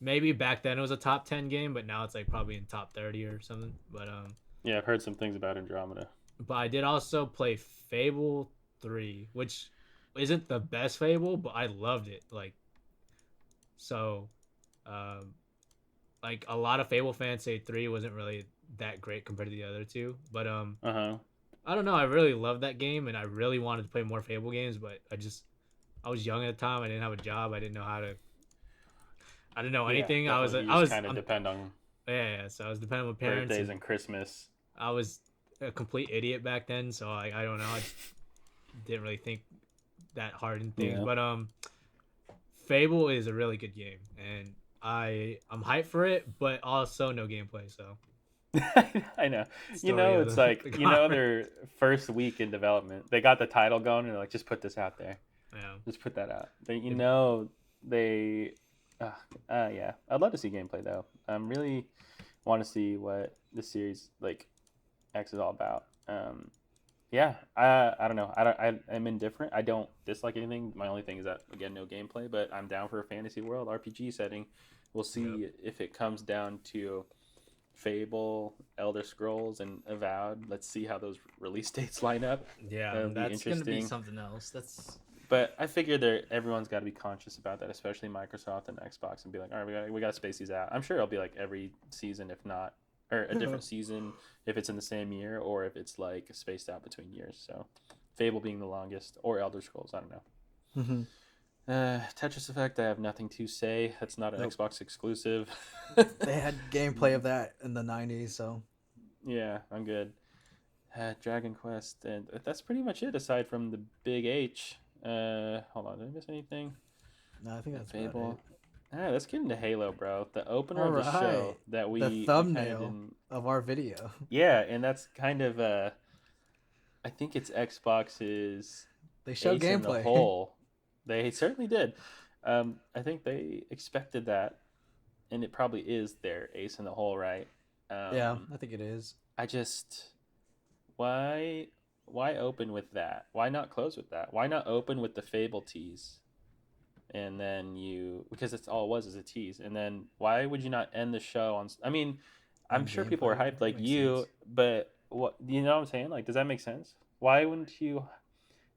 Maybe back then it was a top 10 game, but now it's like probably in top 30 or something. But yeah, I've heard some things about Andromeda. But I did also play Fable 3, which isn't the best Fable, but I loved it. Like, so, like a lot of Fable fans say 3 wasn't really that great compared to the other two. But I don't know. I really loved that game, and I really wanted to play more Fable games, but I was young at the time. I didn't have a job. I didn't know how to. I didn't know anything. Yeah, I was kind of depend on. Yeah. So I was dependent on my parents. Birthdays and Christmas. I was a complete idiot back then, so I don't know. I just didn't really think that hard in things. Yeah. But Fable is a really good game, and I'm hyped for it, but also no gameplay. So I know. It's like their first week in development, they got the title going, and they're like, just put this out there. Yeah. Just put that out. They. Yeah, I'd love to see gameplay though. I really want to see what the series like X is all about. Yeah, I don't know. I'm indifferent. I don't dislike anything. My only thing is that again, no gameplay. But I'm down for a fantasy world RPG setting. We'll see if it comes down to Fable, Elder Scrolls, and Avowed. Let's see how those release dates line up. Yeah, that's gonna be something else. But I figure everyone's got to be conscious about that, especially Microsoft and Xbox, and be like, all right, we got to space these out. I'm sure it'll be like every season, if not, or a different season if it's in the same year, or if it's like spaced out between years. So, Fable being the longest, or Elder Scrolls, I don't know. Tetris Effect, I have nothing to say. That's not an Xbox exclusive. They had gameplay of that in the 90s, so. Yeah, I'm good. Dragon Quest, and that's pretty much it aside from the big H. Hold on, did I miss anything? No, I think that's Fable. All right, let's get into Halo, bro. The opener of the show that the thumbnail of our video. Yeah, and that's kind of I think it's Xbox's. They showed gameplay. In the hole. They certainly did. I think they expected that, and it probably is their ace in the hole, right? Yeah, I think it is. I just why open with that? Why not close with that? Why not open with the Fable tease? And then because it's all it was is a tease. And then why would you not end the show on? I mean, I'm sure people are hyped like you, sense. But what you know what I'm saying? Like, does that make sense? Why wouldn't you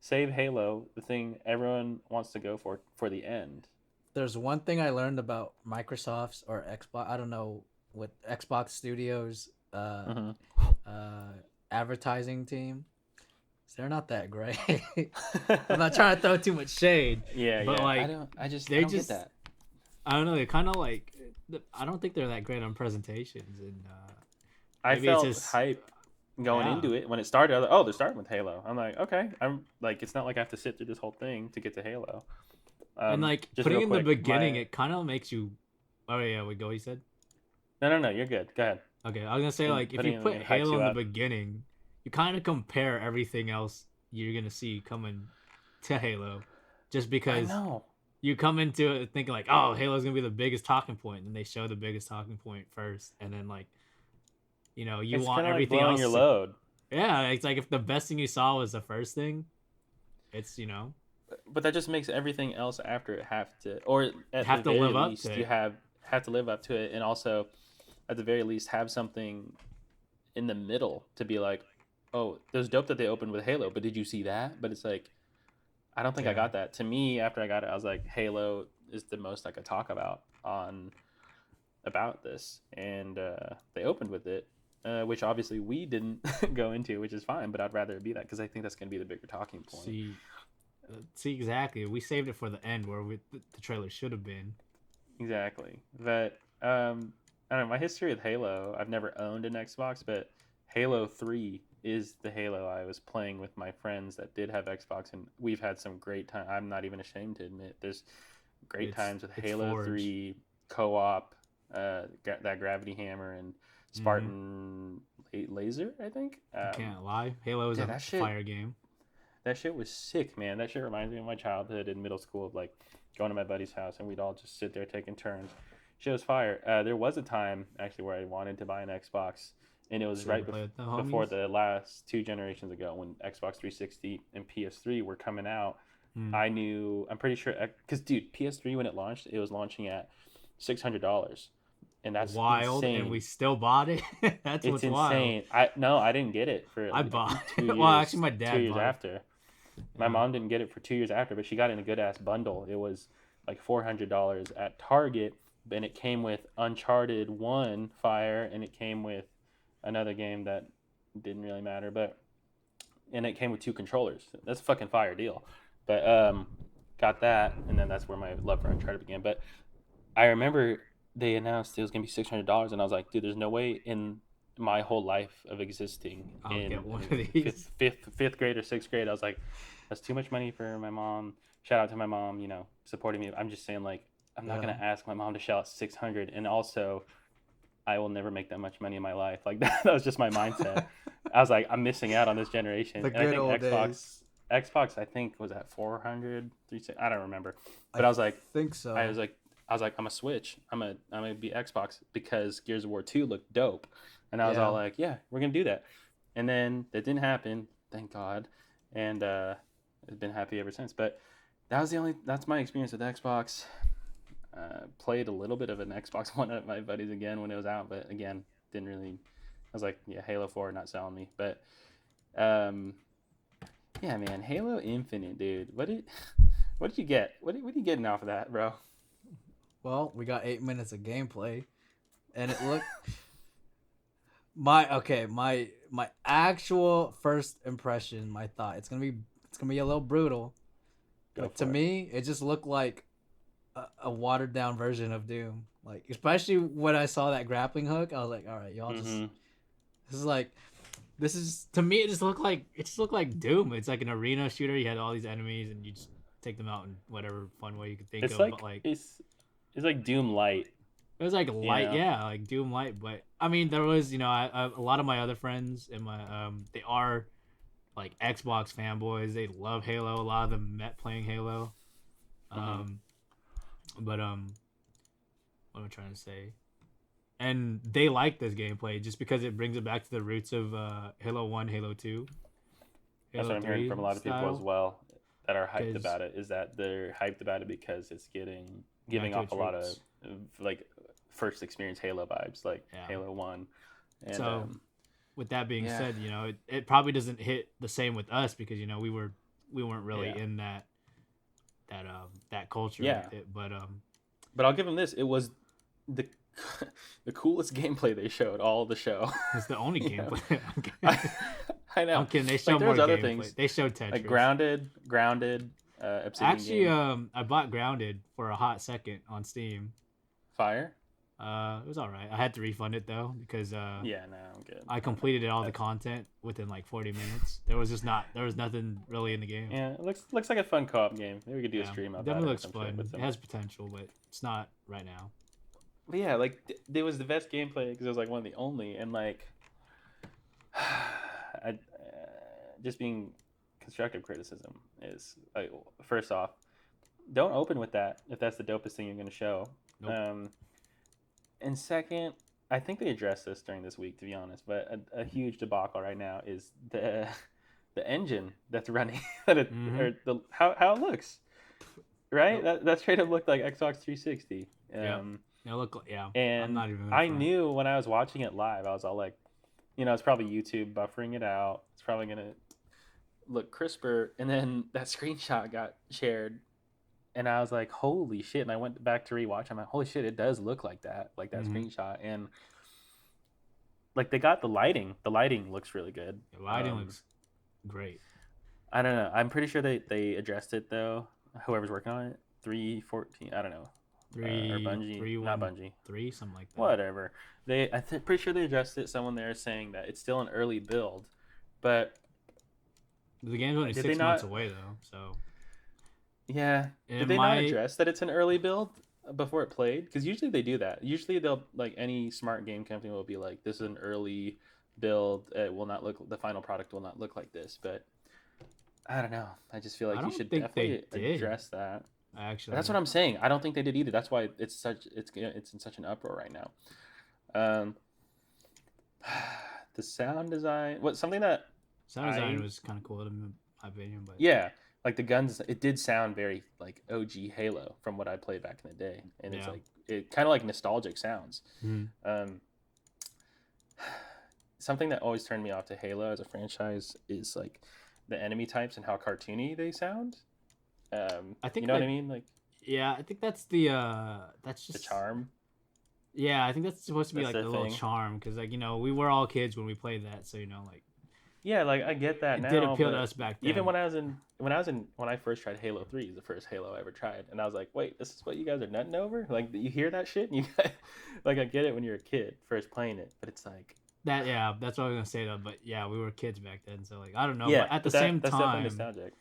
save Halo, the thing everyone wants to go for the end? There's one thing I learned about Microsoft's or Xbox. I don't know with Xbox Studios advertising team. They're not that great. I'm not trying to throw too much shade. Yeah, but like I don't get that. I don't know. They're kind of like I don't think they're that great on presentations, and I felt hype going into it when it started. I was like, oh, they're starting with Halo. I'm like, okay. I'm like, it's not like I have to sit through this whole thing to get to Halo. And like putting in the beginning, it kind of makes you. Oh yeah, we go. You said. No. You're good. Go ahead. Okay, I was gonna say like if you put Halo in the beginning. You kind of compare everything else you're gonna see coming to Halo, just because. I know. you come into it thinking like, oh, Halo's gonna be the biggest talking point, and they show the biggest talking point first, and then like, you It's want kind of like everything blowing else. your load. Yeah, it's like if the best thing you saw was the first thing, it's But that just makes everything else after it have to, or at have the to very live up least, to you it. have to live up to it, and also, at the very least, have something in the middle to be like, oh, it was dope that they opened with Halo, but did you see that? But it's like, I don't think I Yeah. got that. To me, after I got it, I was like, Halo is the most I could talk about this, and they opened with it, which obviously we didn't go into, which is fine. But I'd rather it be that because I think that's going to be the bigger talking point. See exactly. We saved it for the end where the trailer should have been. Exactly. But I don't know. My history with Halo, I've never owned an Xbox, but Halo 3 is the Halo I was playing with my friends that did have Xbox, and we've had some great time. I'm not even ashamed to admit there's great times with It's Halo Forge. 3 co-op, that Gravity Hammer and Spartan Laser, I think. I can't lie. Halo is a fire game. That shit was sick, man. That shit reminds me of my childhood in middle school of like going to my buddy's house and we'd all just sit there taking turns. Shit was fire. There was a time actually where I wanted to buy an Xbox, and it was before the last 2 generations ago when Xbox 360 and PS3 were coming out. I'm pretty sure, because dude, PS3 when it launched, it was launching at $600, and that's wild. insane. And we still bought it. It's what's insane. Wild. I didn't get it for. I bought 2 years. Well, actually, my dad 2 years bought after. My mom didn't get it for 2 years after, but she got it in a good ass bundle. It was like $400 at Target, and it came with Uncharted 1 Fire, and it came with another game that didn't really matter, and it came with 2 controllers. That's a fucking fire deal. But got that, and then that's where my love for Uncharted began. But I remember they announced it was gonna be $600, and I was like, dude, there's no way in my whole life of existing I'll get one of these. fifth grade or 6th grade, I was like, that's too much money for my mom. Shout out to my mom, supporting me. I'm just saying, like, I'm not gonna ask my mom to shell out 600, and also I will never make that much money in my life. Like that was just my mindset. I was like, I'm missing out on this generation. The and I good think old days. Xbox, I think, was at 400, 360, I don't remember. But I was like, think so. I was like, I'm a Switch. I'm gonna be Xbox because Gears of War 2 looked dope, and I was all like, yeah, we're gonna do that. And then that didn't happen, thank God, and I've been happy ever since. But that's my experience with Xbox. Played a little bit of an Xbox One at my buddies again when it was out, but again, didn't really. I was like, yeah, Halo 4 not selling me, but yeah, man, Halo Infinite, dude. What did you get? What are you getting off of that, bro? Well, we got 8 minutes of gameplay, and it looked. My actual first impression, my thought, it's gonna be a little brutal, but to me, it just looked like a watered down version of Doom. Like, especially when I saw that grappling hook, I was like, all right, y'all this is to me, it just looked like Doom. It's like an arena shooter. You had all these enemies, and you just take them out in whatever fun way you could think of. Like, but like it's like Doom Light. It was like light, like Doom Light. But I mean, there was, a lot of my other friends and my they are like Xbox fanboys. They love Halo. A lot of them met playing Halo. But what am I trying to say? And they like this gameplay just because it brings it back to the roots of Halo 1, Halo 2. That's what I'm hearing from a lot of people as well that are hyped about it, is that they're hyped about it because it's giving off a lot of like first experience Halo vibes, like Halo 1. And, so with that being said, it probably doesn't hit the same with us because we weren't really in that culture with it, but I'll give them this, it was the coolest gameplay they showed all the show. It's the only gameplay. I know. I'm kidding. They showed more other gameplay. Things. They showed Tetris. Like Grounded. Obsidian Actually, game. I bought Grounded for a hot second on Steam. Fire. It was all right. I had to refund it though because I'm good. I completed all the content within like 40 minutes. There was nothing really in the game. Yeah, it looks like a fun co-op game. Maybe we could do a stream about it. Definitely looks fun. It has potential, but it's not right now. But yeah, like it was the best gameplay because it was like one of the only, and like just being constructive criticism is like, first off, don't open with that if that's the dopest thing you're going to show. Nope. And second, I think they addressed this during this week, to be honest. But a huge debacle right now is the engine that's running, or how it looks. Right, that straight up looked like Xbox 360. I'm And not even. I knew when I was watching it live, I was all like, it's probably YouTube buffering it out. It's probably gonna look crisper. And then that screenshot got shared, and I was like, holy shit! And I went back to rewatch. I'm like, holy shit! It does look like that screenshot. And like they got the lighting. The lighting looks really good. The lighting looks great. I don't know. I'm pretty sure they addressed it though. Whoever's working on it, 314. I don't know. Or Bungie, not Bungie. 3, something like that. Whatever. Pretty sure they addressed it. Someone there is saying that it's still an early build, but the game's only 6 months away though. So yeah, did they not address that it's an early build before it played? Because usually they do that. Usually they'll any smart game company will be like, this is an early build. It will not look. The final product will not look like this, but. I don't know. I just feel like you should definitely address that. Actually, that's what I'm saying. I don't think they did either. That's why it's in such an uproar right now. The sound design. Something that sound design was kind of cool in my opinion, but yeah, like the guns. It did sound very like OG Halo from what I played back in the day, and it's like it kind of like nostalgic sounds. Something that always turned me off to Halo as a franchise is like. The enemy types and how cartoony they sound. I think what I mean. Like, yeah, I think that's the that's just the charm. Yeah, I think that's supposed to be like the little charm because like we were all kids when we played that, so like. Yeah, like I get that. It now, did appeal to us back then. Even when I first tried Halo 3, is the first Halo I ever tried, and I was like, wait, this is what you guys are nutting over? Like, you hear that shit? And like I get it when you're a kid first playing it, but it's like. That's what I was gonna say though. But yeah, we were kids back then, so like I don't know. Yeah, but at the same time, nostalgic.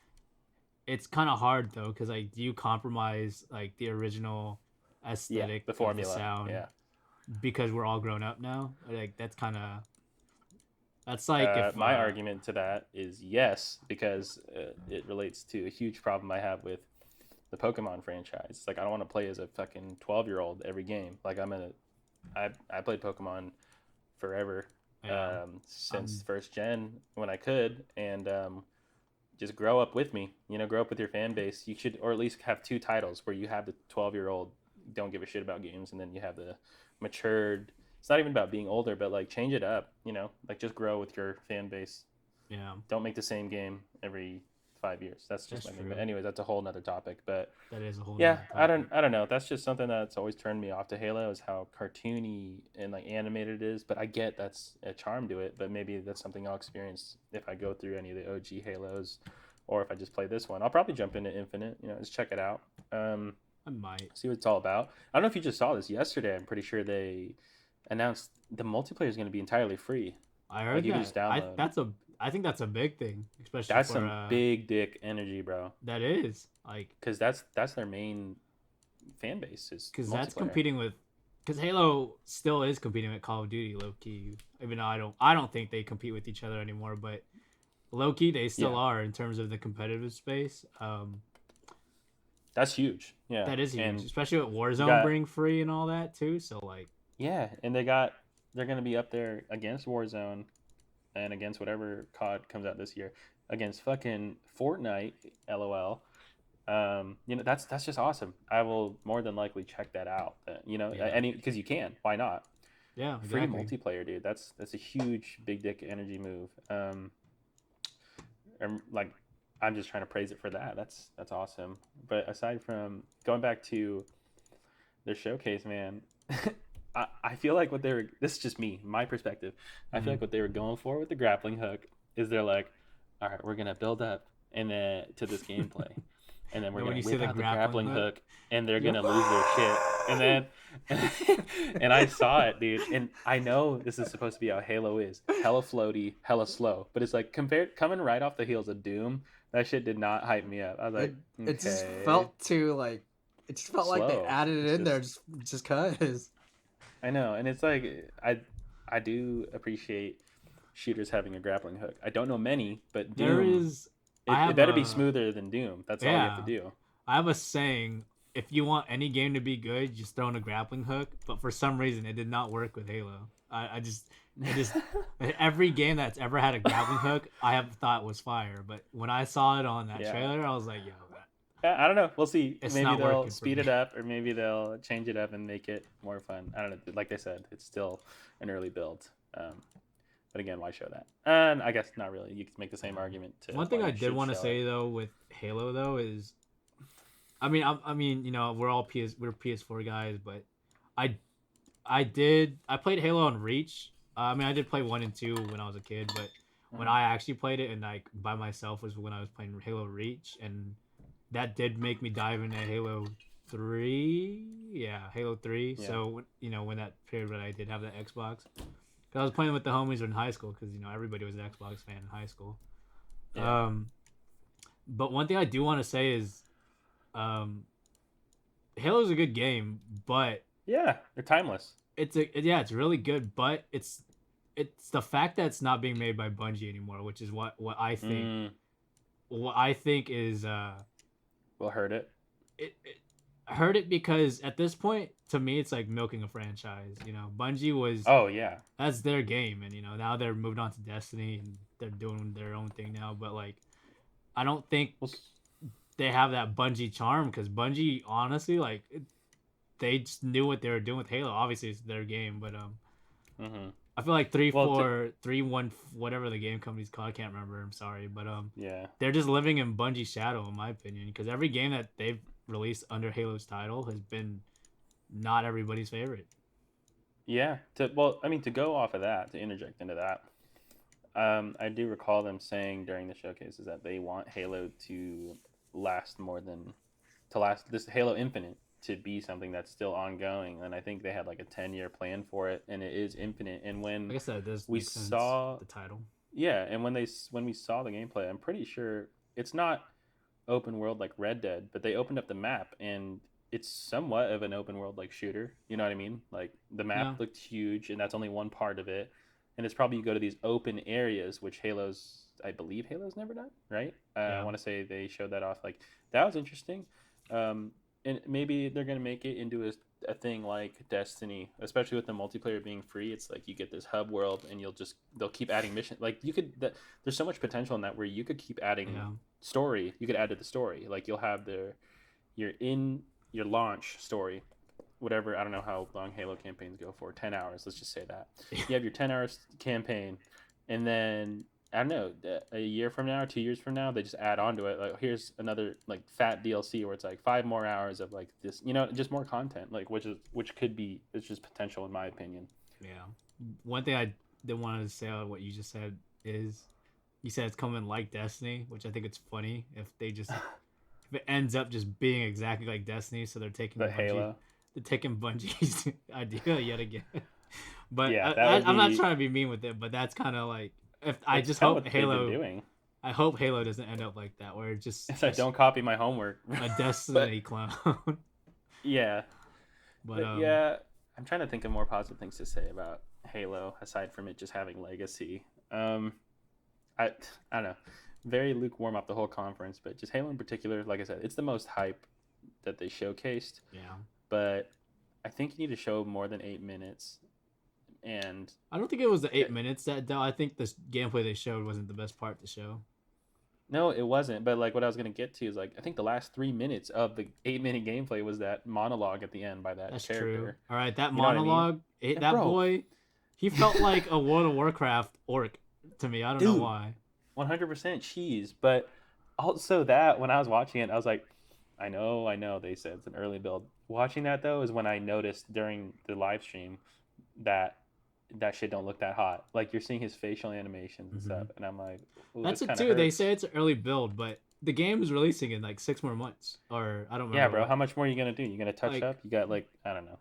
It's kind of hard though, because like do you compromise like the original aesthetic, the formula, the sound, because we're all grown up now? Like that's like if my argument to that is yes, because it relates to a huge problem I have with the Pokemon franchise. It's like I don't want to play as a fucking 12-year-old every game. Like I played Pokemon. Forever, since first gen when I could, and just grow up with me. Grow up with your fan base. You should, or at least have 2 titles where you have the 12-year-old don't give a shit about games, and then you have the matured. It's not even about being older, but like change it up. Like just grow with your fan base. Yeah. Don't make the same game every 5 years. That's just my thing. But anyways, that's a whole nother topic. But that is a whole. Yeah, I don't know. That's just something that's always turned me off to Halo is how cartoony and like animated it is. But I get that's a charm to it. But maybe that's something I'll experience if I go through any of the OG Halos, or if I just play this one. I'll probably jump into Infinite. Just check it out. I might see what it's all about. I don't know if you just saw this yesterday. I'm pretty sure they announced the multiplayer is going to be entirely free. I heard that. You can just download. I think that's a big thing, especially that's some big dick energy, bro. That is like because that's their main fan base is because that's competing with because Halo still is competing with Call of Duty low key. Even though I don't think they compete with each other anymore, but low key they still are in terms of the competitive space. That's huge. Yeah, that is huge, and especially with Warzone being free and all that too. So like and they're going to be up there against Warzone. And against whatever COD comes out this year, against fucking Fortnite, LOL. That's just awesome. I will more than likely check that out. Because you can. Why not? Yeah, exactly. Free multiplayer, dude. That's a huge big dick energy move. Like I'm just trying to praise it for that. That's awesome. But aside from going back to their showcase, man. I feel like what they were. This is just me, my perspective. I feel like what they were going for with the grappling hook is they're like, all right, we're gonna build up and then to this gameplay, and then we're gonna whip out the grappling hook, and they're gonna lose their shit, and then, and I saw it, dude, and I know this is supposed to be how Halo is, hella floaty, hella slow, but it's like coming right off the heels of Doom. That shit did not hype me up. I was like, it just felt too like, it just felt slow. Like they added it in there just cause. I know, and it's like I do appreciate shooters having a grappling hook. I don't know many, but Doom, it better be smoother than Doom. That's all you have to do. I have a saying: if you want any game to be good, just throw in a grappling hook. But for some reason, it did not work with Halo. It just every game that's ever had a grappling hook, I have thought was fire. But when I saw it on that Yeah. trailer, I was like, yo, I don't know. We'll see. It's Maybe not they'll working for speed me. it up, or maybe they'll change it up and make it more fun. I don't know. Like they said, it's still an early build. But again, why show that? And I guess not really. You could make the same argument. One thing why I you did should want to show say it. though with Halo though is, you know, we're PS4 guys, but I I played Halo on Reach. I mean, I did play 1 and 2 when I was a kid, but when I actually played it and like by myself was when I was playing Halo Reach, and that did make me dive into Halo 3. Yeah, Halo 3. Yeah. So you know, when that period when I did have that Xbox, 'cause I was playing with the homies in high school, because you know everybody was an Xbox fan in high school. Yeah. But one thing I do want to say is, Halo's a good game, but Yeah, they're timeless. it's really good, but it's the fact that it's not being made by Bungie anymore, which is what I think is Will hurt it. it hurt it, because at this point to me it's like milking a franchise. You know, Bungie was Oh yeah. that's their game, and you know now they're moved on to Destiny and they're doing their own thing now. But like, I don't think Well, they have that Bungie charm, because Bungie honestly like they just knew what they were doing with Halo. Obviously it's their game, but I feel like 3, Well, 4, 3, 1, whatever the game company's called, I can't remember. I'm sorry, but yeah. they're just living in Bungie's shadow, in my opinion. Because every game that they've released under Halo's title has been not everybody's favorite. Yeah. To go off of that, to interject into that, I do recall them saying during the showcases that they want Halo to last this Halo Infinite to be something that's still ongoing, and I think they had like a 10-year plan for it, and it is infinite. And when Like I said, this we makes sense, saw the title. yeah, and when we saw the gameplay, I'm pretty sure it's not open world like Red Dead, but they opened up the map and it's somewhat of an open world like shooter. You know what I mean? Like the map Yeah. looked huge, and that's only one part of it. And it's probably you go to these open areas, which I believe Halo's never done, right? I Yeah. want to say they showed that off. Like that was interesting. And maybe they're gonna make it into a thing like Destiny, especially with the multiplayer being free. It's like you get this hub world, and they'll keep adding mission. Like there's so much potential in that where you could keep adding story. You could add to the story. Like you'll have your launch story, whatever. I don't know how long Halo campaigns go for. 10 hours. Let's just say that you have your 10 hours campaign, and then I don't know, a year from now, 2 years from now, they just add on to it. Like, here's another like fat DLC where it's like 5 more hours of like this, just more content. Like which could be, it's just potential in my opinion. Yeah. One thing I did want to say on what you just said is, you said it's coming like Destiny, which I think it's funny if it ends up just being exactly like Destiny. So they're taking Halo. They're taking Bungie's idea yet again. But Yeah, I'm not trying to be mean with it, but that's kind of like, I just hope Halo. Doing. I hope Halo doesn't end up like that, where it just it's like don't copy my homework. A Destiny clone. Yeah, but yeah, I'm trying to think of more positive things to say about Halo aside from it just having legacy. I don't know, very lukewarm off the whole conference, but just Halo in particular, like I said, it's the most hype that they showcased. Yeah. But I think you need to show more than 8 minutes. And I don't think it was the 8 minutes I think the gameplay they showed wasn't the best part to show. No, it wasn't. But like what I was gonna get to is like I think the last 3 minutes of the 8-minute gameplay was that monologue at the end by that character. True. All right, that You know what I mean? monologue, that Bro. boy, he felt like a World of Warcraft orc to me. I don't know why. 100% cheese. But also that when I was watching it, I was like, I know. They said it's an early build. Watching that though is when I noticed during the live stream that shit don't look that hot. Like you're seeing his facial animations and stuff, and I'm like, That's it it too. They say it's an early build, but the game is releasing in like 6 more months, or I don't remember. Yeah, bro. How much more are you gonna do? You gonna touch up? You got like I don't know.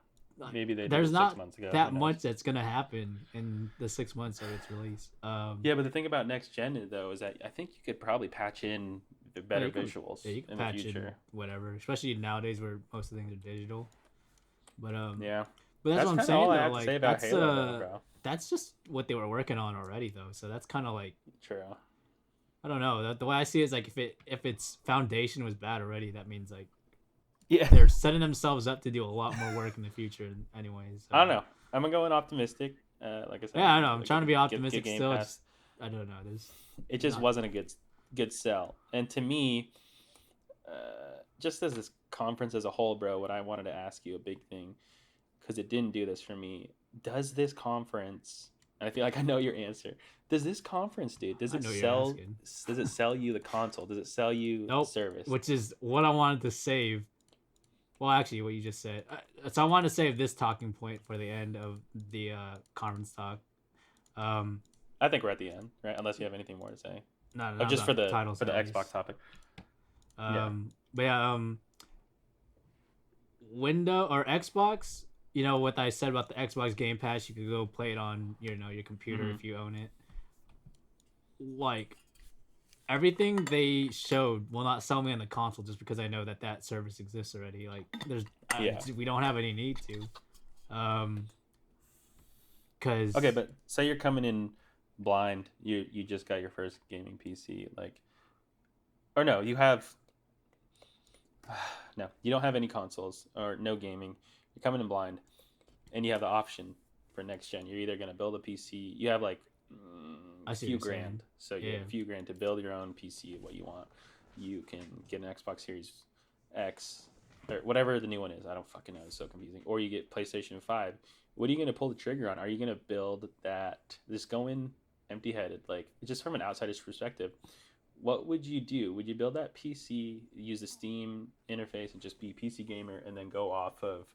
Maybe they did there's it not 6 months ago. that much that's gonna happen in the 6 months of its release. Yeah, but the thing about next gen though is that I think you could probably patch in the better visuals you can in patch the future. in whatever, especially nowadays where most of things are digital. But yeah. But that's what I'm saying all though. I have like to say about that's Halo, though, bro. That's just what they were working on already though. So that's kind of like true. I don't know. The way I see it is like if its foundation was bad already, that means like Yeah. they're setting themselves up to do a lot more work in the future, anyways. I don't know. I'm going optimistic. Like I said, Yeah, I know. I'm like, trying to be get optimistic Game still. Pass. I don't know. There's It just not- wasn't a good sell. And to me, just as this conference as a whole, bro, what I wanted to ask you, a big thing, because it didn't do this for me. Does this conference? And I feel like I know your answer. Does this conference, dude? Does I it know you're sell? asking. Does it sell you the console? Does it sell you Nope. the service? Which is what I wanted to save. Well, actually, what you just said. So I wanted to save this talking point for the end of the conference talk. I think we're at the end, right? Unless you have anything more to say. No, Just for the title Xbox topic. But yeah, window or Xbox, you know what I said about the Xbox Game Pass, you could go play it on your computer if you own it. Like everything they showed will not sell me on the console just because I know that service exists already. Like we don't have any need to. Cause okay, but say you're coming in blind, you just got your first gaming PC, like, or no, you have. No, you don't have any consoles or no gaming. You're coming in blind, and you have the option for next gen. You're either gonna build a PC. You have like a few grand, so you have a few grand to build your own PC. What you want, you can get an Xbox Series X or whatever the new one is. I don't fucking know. It's so confusing. Or you get PlayStation 5. What are you gonna pull the trigger on? Are you gonna build that? Just go in empty-headed, like just from an outsider's perspective. What would you do? Would you build that PC, use the Steam interface, and just be PC gamer, and then go off of,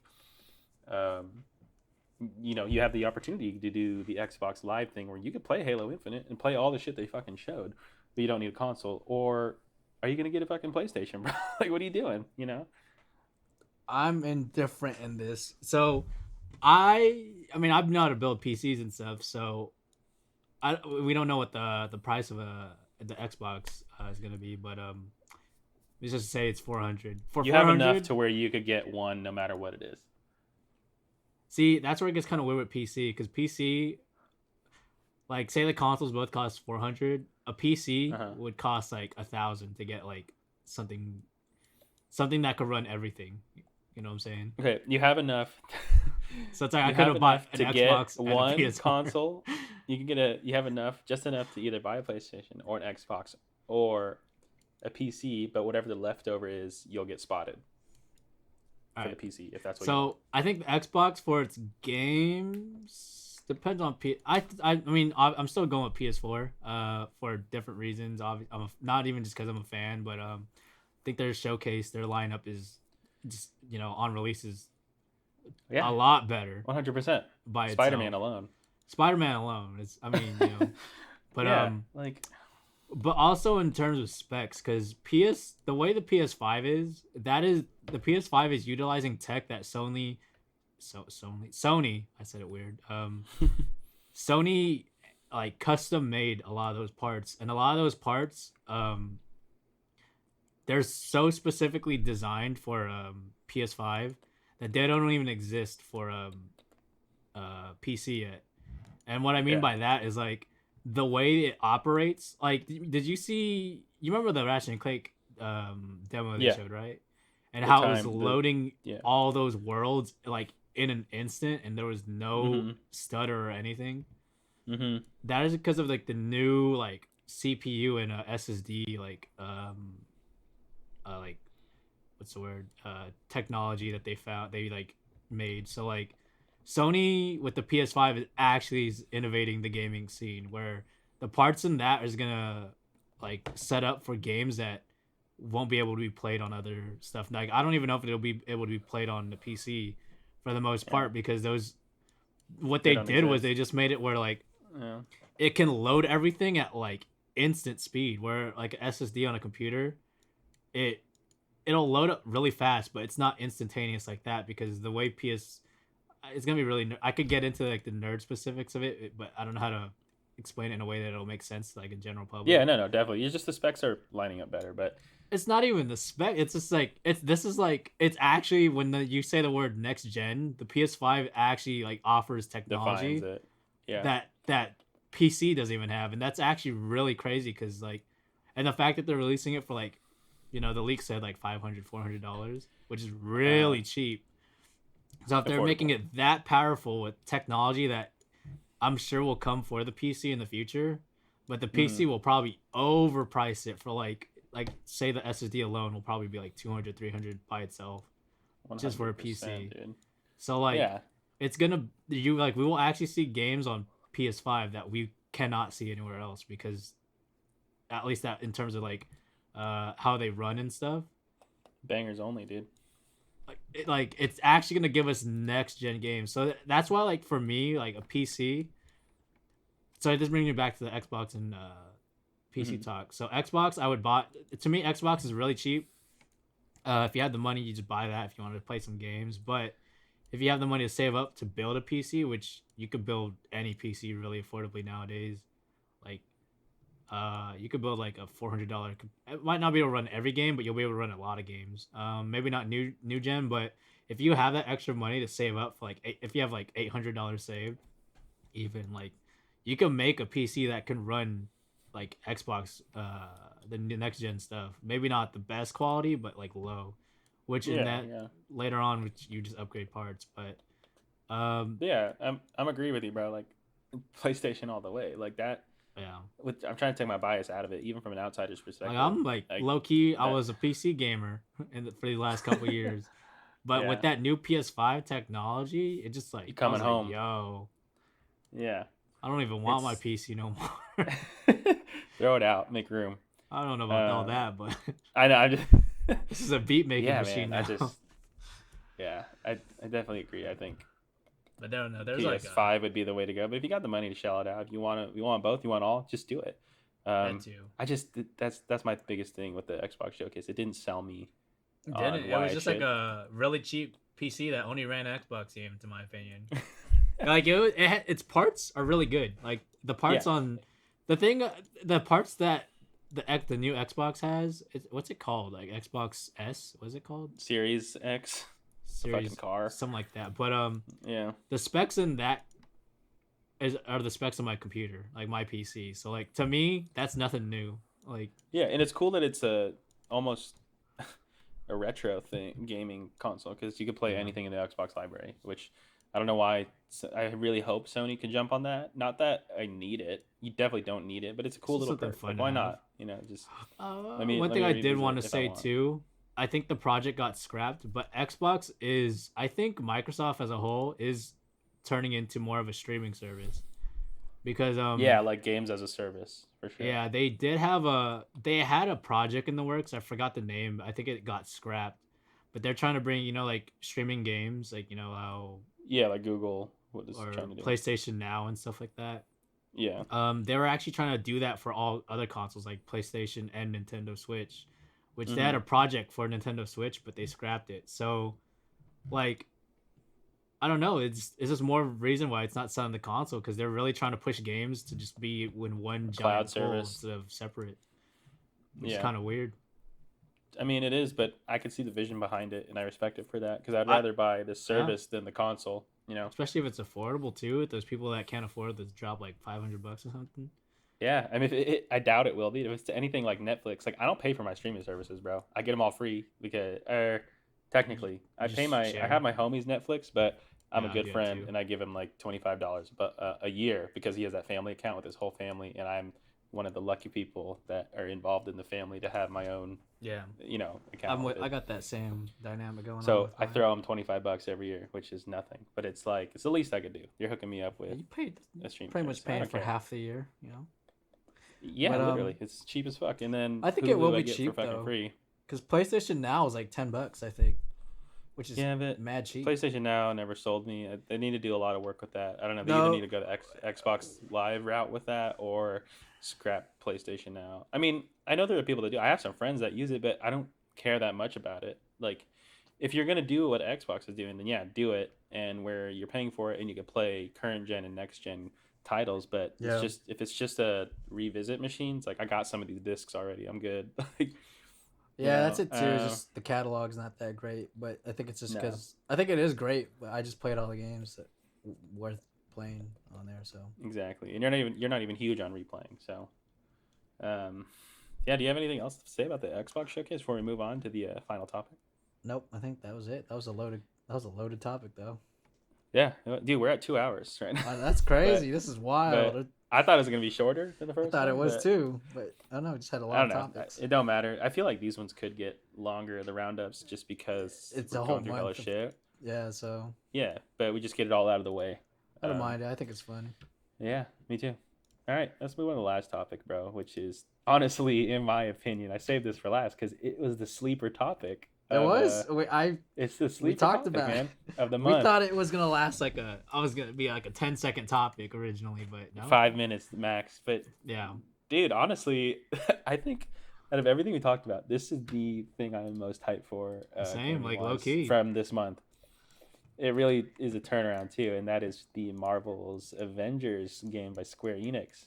you have the opportunity to do the Xbox Live thing where you could play Halo Infinite and play all the shit they fucking showed, but you don't need a console? Or are you gonna get a fucking PlayStation, bro? Like, what are you doing? I'm indifferent in this. So, I mean, I'm not to build PCs and stuff, so we don't know what the price of the Xbox is gonna be, but let's just say it's 400. You have enough to where you could get one no matter what it is. See, that's where it gets kind of weird with PC, because PC, like, say the consoles both cost 400, a PC would cost like 1,000 to get like something that could run everything. You know what I'm saying? Okay, you have enough. So it's like I could have bought an to Xbox get one and a PS4. console. You can you have just enough to either buy a PlayStation or an Xbox or a PC, but whatever the leftover is, you'll get spotted for the PC if that's what you want. So I think the Xbox for its games depends on I mean I'm still going with PS4 for different reasons. Not even just because I'm a fan, but I think their showcase, their lineup is just on releases a lot better. 100%. By Spider-Man alone. Spider-Man alone is, I mean, but yeah, but also in terms of specs, because the way the PS5 is, the PS5 is utilizing tech that Sony, I said it weird. Sony like custom made a lot of those parts, and a lot of those parts, they're so specifically designed for PS5 that they don't even exist for PC yet. And what I mean by that is like the way it operates. Like, did you remember the Ratchet and Clank demo they showed, right? And how it was loading all those worlds like in an instant, and there was no stutter or anything. Mm-hmm. That is because of like the new like CPU and SSD like what's the word, technology that they like made. So like Sony with the PS5 is actually innovating the gaming scene, where the parts in that is gonna like set up for games that won't be able to be played on other stuff. Like I don't even know if it'll be able to be played on the PC for the most part, because what they did was they just made it where like it can load everything at like instant speed, where like an SSD on a computer, it'll load up really fast, but it's not instantaneous like that, because the way it's gonna be really. I could get into like the nerd specifics of it, but I don't know how to explain it in a way that it'll make sense to like a general public. Yeah, no, definitely. It's just the specs are lining up better, but it's not even the spec. It's just like it's actually when you say the word next gen, the PS5 actually like offers technology defines it. that PC doesn't even have, and that's actually really crazy, because like, and the fact that they're releasing it for like the leak said like $500-$400, which is really cheap. So if they're making Affordable. it that powerful with technology that I'm sure will come for the PC in the future, but the PC will probably overprice it for like say the SSD alone will probably be like 200-300 by itself, just for a 100%, PC. dude. So like Yeah. it's gonna we will actually see games on PS5 that we cannot see anywhere else, because at least that in terms of like how they run and stuff, Bangers only, dude. it's actually gonna give us next gen games. So that's why, like, for me, like a PC. So it just brings me back to the Xbox and PC talk. So Xbox, I would buy. To me, Xbox is really cheap. If you had the money, you just buy that if you wanted to play some games. But if you have the money to save up to build a PC, which you could build any PC really affordably nowadays, like you could build like a $400. It might not be able to run every game, but you'll be able to run a lot of games. Maybe not new gen, but if you have that extra money to save up for like if you have like $800 saved, even like you can make a PC that can run like Xbox, the next gen stuff. Maybe not the best quality, but like low. Which in that later on, which you just upgrade parts, but yeah, I'm agree with you, bro. Like PlayStation all the way, like that. yeah. I'm trying to take my bias out of it, even from an outsider's perspective. Like I'm like low key, I was a PC gamer for the last couple years, but with that new PS5 technology, it just like you coming home, yo. Yeah. I don't even want my PC no more. Throw it out, make room. I don't know about all that, but I know. I just this is a beat making machine man, now. I definitely agree. I think. But I don't know. There's PS5 would be the way to go. But if you got the money to shell it out, if you want both, you want all, just do it. That too. That's my biggest thing with the Xbox showcase. It didn't sell me. It didn't. It was just like a really cheap PC that only ran an Xbox game, to my opinion. Like its parts are really good. Like the parts on the parts that the new Xbox has. What's it called? Like Xbox S? What's it called? Series X. Series fucking car, something like that. But yeah, the specs in that are the specs of my computer, like my PC. So like to me, that's nothing new. Like yeah, and it's cool that it's almost a retro gaming console, because you could play anything in the Xbox library, which I don't know why. I really hope Sony can jump on that. Not that I need it. You definitely don't need it, but it's a cool little perk. Like, why not? Just one thing I did want to say too. I think the project got scrapped, but Xbox is, I think Microsoft as a whole is turning into more of a streaming service, because like games as a service for sure. Yeah, they had a project in the works. I forgot the name. I think it got scrapped, but they're trying to bring like streaming games, like how like Google was trying to do, PlayStation Now and stuff like that. Yeah. They were actually trying to do that for all other consoles like PlayStation and Nintendo Switch, which they had a project for Nintendo Switch, but they scrapped it. So, like, I don't know. It's just more reason why it's not selling the console, because they're really trying to push games to just be in one giant service instead of separate. It's kind of weird. I mean, it is, but I can see the vision behind it, and I respect it for that, because I'd rather buy the service than the console. Especially if it's affordable too. With those people that can't afford to drop like $500 or something. Yeah, I mean, I doubt it will be. If it's anything like Netflix, like I don't pay for my streaming services, bro. I get them all free because, technically, I have my homie's Netflix, but I'm a good friend, and I give him like $25 a year, because he has that family account with his whole family, and I'm one of the lucky people that are involved in the family to have my own, account. I got that same dynamic going on. So I throw him $25 every year, which is nothing, but it's the least I could do. You're hooking me up with. You paid a stream. Pretty much paying for half the year, Yeah, but, literally, it's cheap as fuck. And then I think it will be cheap though, free, because PlayStation Now is like $10, I think, which is but mad cheap. PlayStation Now never sold me. They need to do a lot of work with that. I don't know. They either need to go the Xbox Live route with that, or scrap PlayStation Now. I mean, I know there are people that do. I have some friends that use it, but I don't care that much about it. Like, if you're gonna do what Xbox is doing, then do it, and where you're paying for it, and you can play current gen and next gen titles. But if it's just a revisit machines, like I got some of these discs already, I'm good. That's it too. Just the catalog's not that great, but I think it's just because I think it is great, but I just played all the games that worth playing on there. So exactly, and you're not even huge on replaying. So, Yeah, do you have anything else to say about the Xbox showcase before we move on to the final topic? Nope, I think that was it. That was a loaded topic though. Yeah, dude, we're at 2 hours right now. Wow, that's crazy. This is wild. But I thought it was gonna be shorter than the I first. thought it was but too, but I don't know. We just had a I lot don't of know. topics. It don't matter. I feel like these ones could get longer, the roundups, just because It's we're a whole going through hella month. shit. Yeah, so Yeah, but we just get it all out of the way. I don't mind it. I think it's fun. Yeah, me too. All right, let's move on to the last topic, bro, which is honestly, in my opinion, I saved this for last because it was the sleeper topic. It was. It's the sleeper talked topic, about man, of the We month. thought it was gonna last I was gonna be like a 10-second topic originally, but no. 5 minutes max. But Yeah. dude, honestly, I think out of everything we talked about, this is the thing I'm most hyped for. Same, like gaming-wise low-key. from this month. It really is a turnaround too, and that is the Marvel's Avengers game by Square Enix.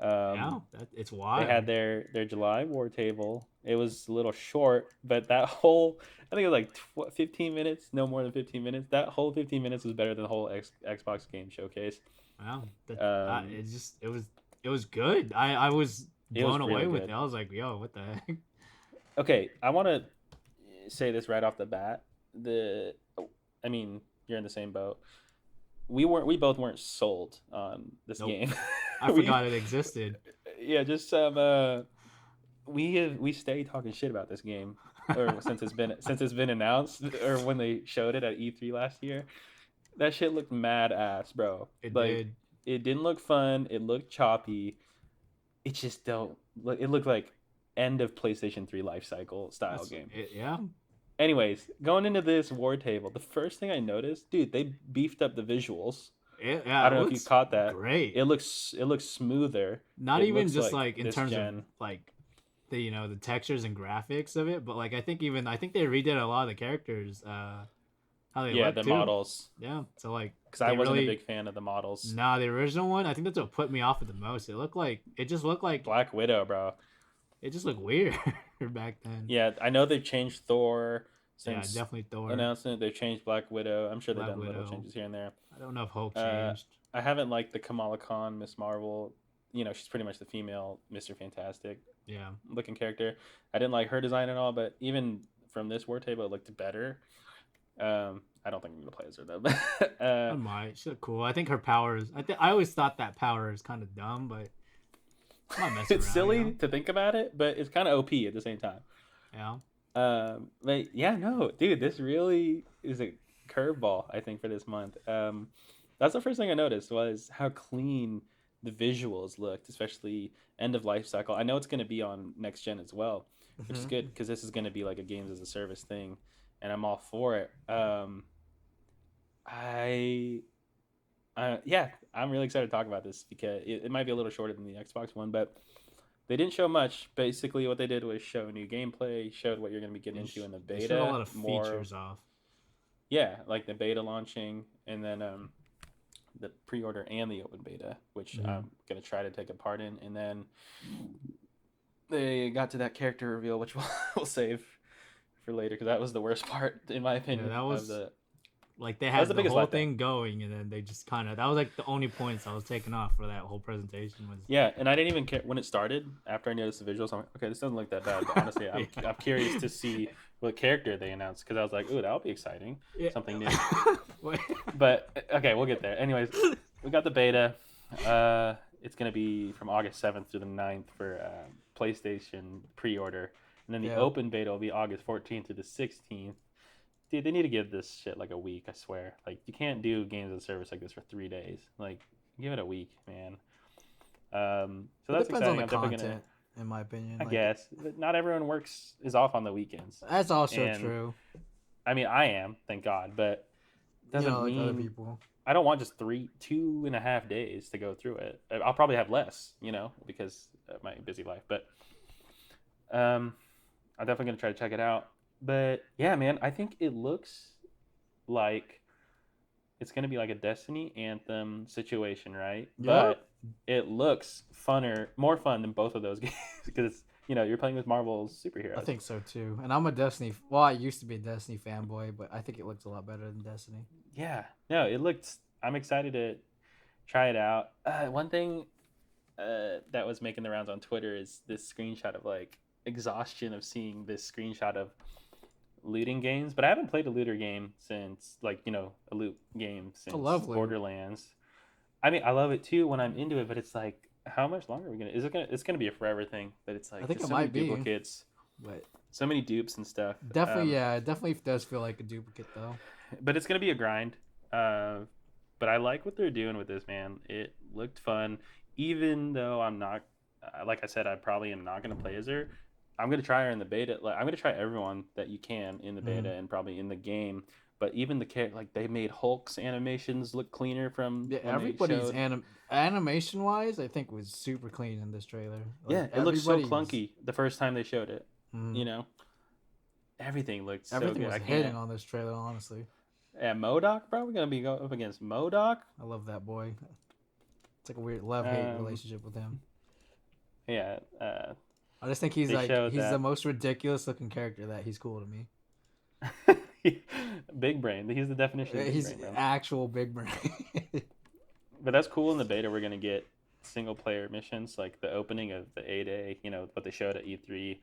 Yeah, it's wild. They had their July war table. It was a little short, but that whole, I think it was like 15 minutes, no more than 15 minutes. That whole 15 minutes was better than the whole Xbox game showcase. Wow. It Um, was good. I was It was blown away really with good. it. I was like, yo, what the heck? Okay, I want to say this right off the bat. I mean, you're in the same boat. We both weren't sold on this Nope. game. I forgot it existed. Yeah, just some. We stay talking shit about this game, or since it's been announced, or when they showed it at E3 last year. That shit looked mad ass, bro. It Like, did. It didn't look fun. It looked choppy. It just don't look. It looked like end of PlayStation 3 life cycle style game. Yeah. Anyways, going into this war table, the first thing I noticed, dude, they beefed up the visuals. Yeah. I don't know if you caught that. Great. It looks smoother. Not It even looks just like in this terms gen. of like the the textures and graphics of it, but like I think they redid a lot of the characters. How they Yeah, look the too. models. Yeah. So like Because I they wasn't really- a big fan of the models. Nah, the original one, I think that's what put me off it the most. It just looked like Black Widow, bro. it just looked weird back then. Yeah, I know they've changed Thor Yeah, since definitely Thor. announcement. They've changed Black Widow. I'm sure they've Black done little Widow. changes here and there. I don't know if Hulk Uh, changed. I haven't liked the Kamala Khan, Miss Marvel. You know, she's pretty much the female Mr. Fantastic Yeah. looking character. I didn't like her design at all, but even from this war table, it looked better. I don't think I'm gonna play as her though. I might. She looked cool. I think her powers. I always thought that power is kind of dumb, but I'm not messing It's around, silly you know? to think about it, but it's kind of OP at the same time. Yeah. But yeah, no, dude, this really is a curveball, I think, for this month. That's the first thing I noticed was how clean the visuals looked, especially end of life cycle. I know it's going to be on next gen as well, which is good because this is going to be like a games as a service thing, and I'm all for it. Yeah, I'm really excited to talk about this because it might be a little shorter than the Xbox one, but they didn't show much. Basically, what they did was show new gameplay, showed what you're going to be getting into in the They beta. showed a lot of more- features off. Yeah, like the beta launching, and then the pre-order and the open beta, which Mhm. I'm going to try to take a part in. And then they got to that character reveal, which we'll save for later because that was the worst part, in my opinion. that was- of the, Like they was had the the biggest whole letdown. thing going, and then they just that was like the only points I was taking off for that whole presentation was. Yeah, and I didn't even care when it started. After I noticed the visuals, I'm like, okay, this doesn't look that bad. But honestly, I'm curious to see what character they announced because I was like, ooh, that'll be exciting. Yeah. Something new. Wait. But okay, we'll get there. Anyways, we got the beta. It's gonna be from August 7th through the 9th for PlayStation pre-order, and then the Yeah. open beta will be August 14th through the 16th. Dude, they need to give this shit like a week. I swear. Like, you can't do games as a service like this for 3 days. Like, give it a week, man. So that's Depends exciting. on the I'm definitely content, in my opinion. I Like, guess but not everyone is off on the weekends. that's also And true. I mean, I am, thank God, but doesn't You know, like mean other people. I don't want just 2.5 days to go through it. I'll probably have less, because of my busy life. But I'm definitely gonna try to check it out. But yeah, man, I think it looks like it's gonna be like a Destiny Anthem situation, right? Yeah. But it looks more fun than both of those games because you're playing with Marvel's superheroes. I think so too. And I'm a Destiny. Well, I used to be a Destiny fanboy, but I think it looks a lot better than Destiny. Yeah, no, it looked. I'm excited to try it out. One thing that was making the rounds on Twitter is this screenshot of like exhaustion of seeing this screenshot of looting games. But I haven't played a looter game since like a loot game since Borderlands. I mean, I love it too when I'm into it, but it's like, how much longer are we gonna? Is it gonna? It's gonna be a forever thing. But it's like I think it so might many be duplicates, but so many dupes and stuff. definitely, yeah, it definitely does feel like a duplicate though. But it's gonna be a grind. But I like what they're doing with this, man. It looked fun, even though I'm not. Like I said, I probably am not gonna play as her. I'm gonna try her in the beta. Like I'm gonna try everyone that you can in the beta and probably in the game. But even the character, like they made Hulk's animations look cleaner from everybody's animation wise, I think was super clean in this trailer. Like, it looked so clunky the first time they showed it. Everything looked so everything good. was hitting on this trailer, honestly. Yeah, MODOK, bro. We're gonna be going up against MODOK. I love that boy. It's like a weird love-hate relationship with him. Yeah. I just think he's the most ridiculous looking character that he's cool to me. Big brain. He's the definition of big brain, actual big brain. But that's cool. In the beta, we're gonna get single player missions, like the opening of the A-Day. What they showed at E3.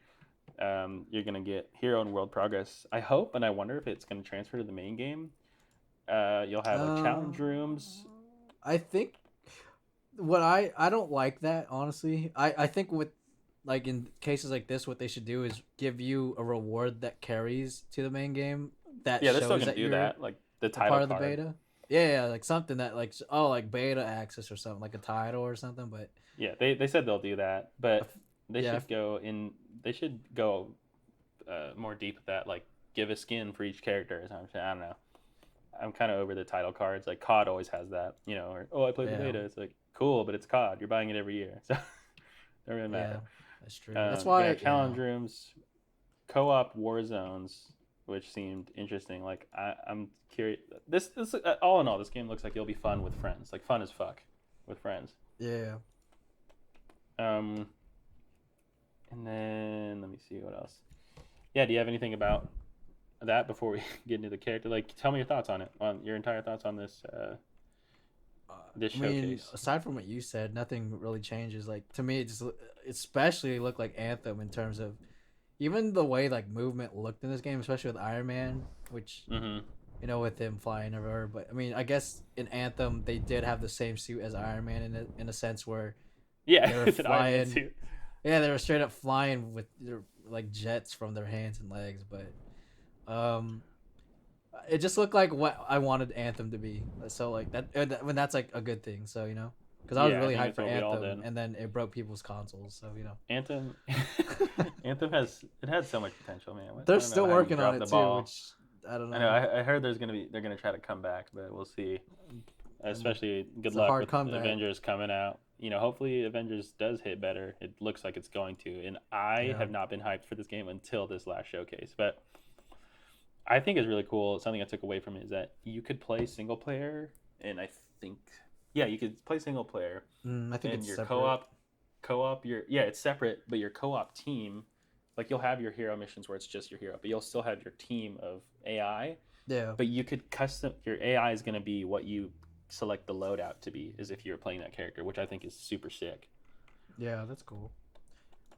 You're gonna get hero and world progress. I hope, and I wonder if it's gonna transfer to the main game. You'll have like challenge rooms. I think what I don't like that, honestly. I think with like in cases like this, what they should do is give you a reward that carries to the main game. That they're still gonna do that, like the title part of the beta. Yeah, like something that like beta access or something, like a title or something. But yeah, they said they'll do that, but they should go in. They should go more deep with that, like give a skin for each character or something. I don't know. I'm kind of over the title cards. Like COD always has that, or I played the beta. It's like cool, but it's COD. You're buying it every year, so it don't really matter. Yeah, that's true. That's why challenge rooms, co-op war zones, which seemed interesting. Like I'm curious. This all in all, this game looks like it'll be fun with friends. Like fun as fuck with friends. Yeah. And then let me see what else. Yeah, do you have anything about that before we get into the character? Like, tell me your thoughts on it. On your entire thoughts on this. This showcase. Aside from what you said, nothing really changes. Like to me, it just especially looked like Anthem in terms of even the way like movement looked in this game, especially with Iron Man, which with him flying everywhere. But I mean, I guess in Anthem they did have the same suit as Iron Man in a sense where they were flying. Suit. Yeah, they were straight up flying with their like jets from their hands and legs, but it just looked like what I wanted Anthem to be. So like that when that's like a good thing. So because I was really hyped for Anthem, and then it broke people's consoles. So Anthem had so much potential, man. They're still working on it too, which I don't know. I know. I heard they're gonna try to come back, but we'll see. Especially good luck with Avengers coming out. Hopefully Avengers does hit better. It looks like it's going to. And I have not been hyped for this game until this last showcase. But I think it's really cool. Something I took away from it is that you could play single player. And I think, you could play single player. I think it's your separate. co-op, it's separate. But your co-op team, like you'll have your hero missions where it's just your hero. But you'll still have your team of AI. Yeah. But you could custom, your AI is going to be what you select the loadout to be, as if you're playing that character, which I think is super sick. Yeah, that's cool.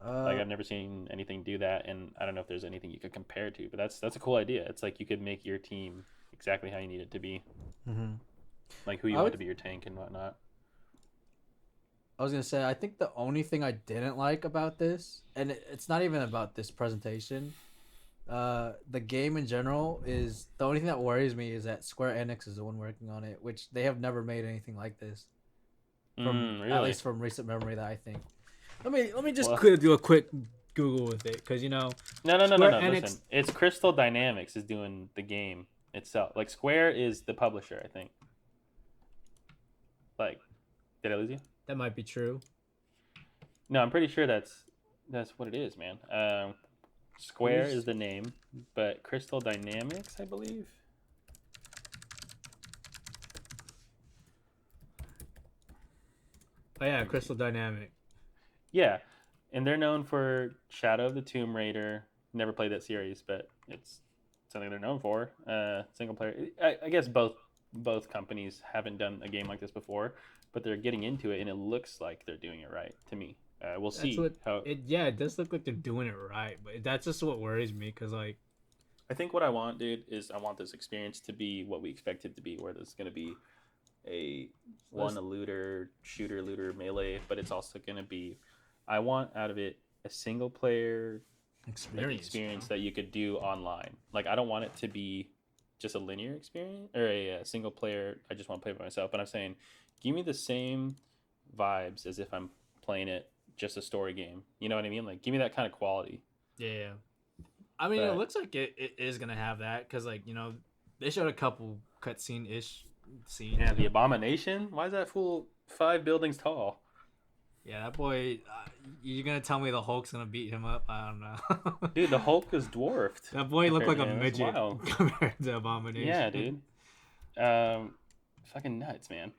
Like I've never seen anything do that, and I don't know if there's anything you could compare it to, but that's a cool idea. It's like you could make your team exactly how you need it to be, like who you want to be your tank and whatnot. I was gonna say, I think the only thing I didn't like about this, and it's not even about this presentation, the game in general, is the only thing that worries me is that Square Enix is the one working on it, which they have never made anything like this. Really? At least from recent memory that I think. Let me just do a quick Google with it, because No. Enix... Listen, it's Crystal Dynamics is doing the game itself. Like Square is the publisher, I think. Like, did I lose you? That might be true. No, I'm pretty sure that's what it is, man. Square is the name, but Crystal Dynamics, I believe. Oh yeah, Crystal Dynamic. Yeah, and they're known for Shadow of the Tomb Raider. Never played that series, but it's something they're known for. Single player. I guess both both companies haven't done a game like this before, but they're getting into it, and it looks like they're doing it right to me. We'll see how. It does look like they're doing it right, but that's just what worries me because like. I think what I want, dude, is I want this experience to be what we expect it to be, where there's going to be a looter, shooter, melee, but it's also going to be, I want out of it a single player experience that you could do online. Like, I don't want it to be just a linear experience or a single player. I just want to play by myself. But I'm saying, give me the same vibes as if I'm playing it just a story game. You know what I mean? Like, give me that kind of quality. Yeah. I mean, it looks like it is going to have that because, like, you know, they showed a couple cutscene-ish scenes. Yeah, the Abomination? Why is that fool 5 buildings tall? Yeah, that boy, you're going to tell me the Hulk's going to beat him up? I don't know. Dude, the Hulk is dwarfed. That boy looked like a midget compared to Abomination. Yeah, dude. Fucking nuts, man.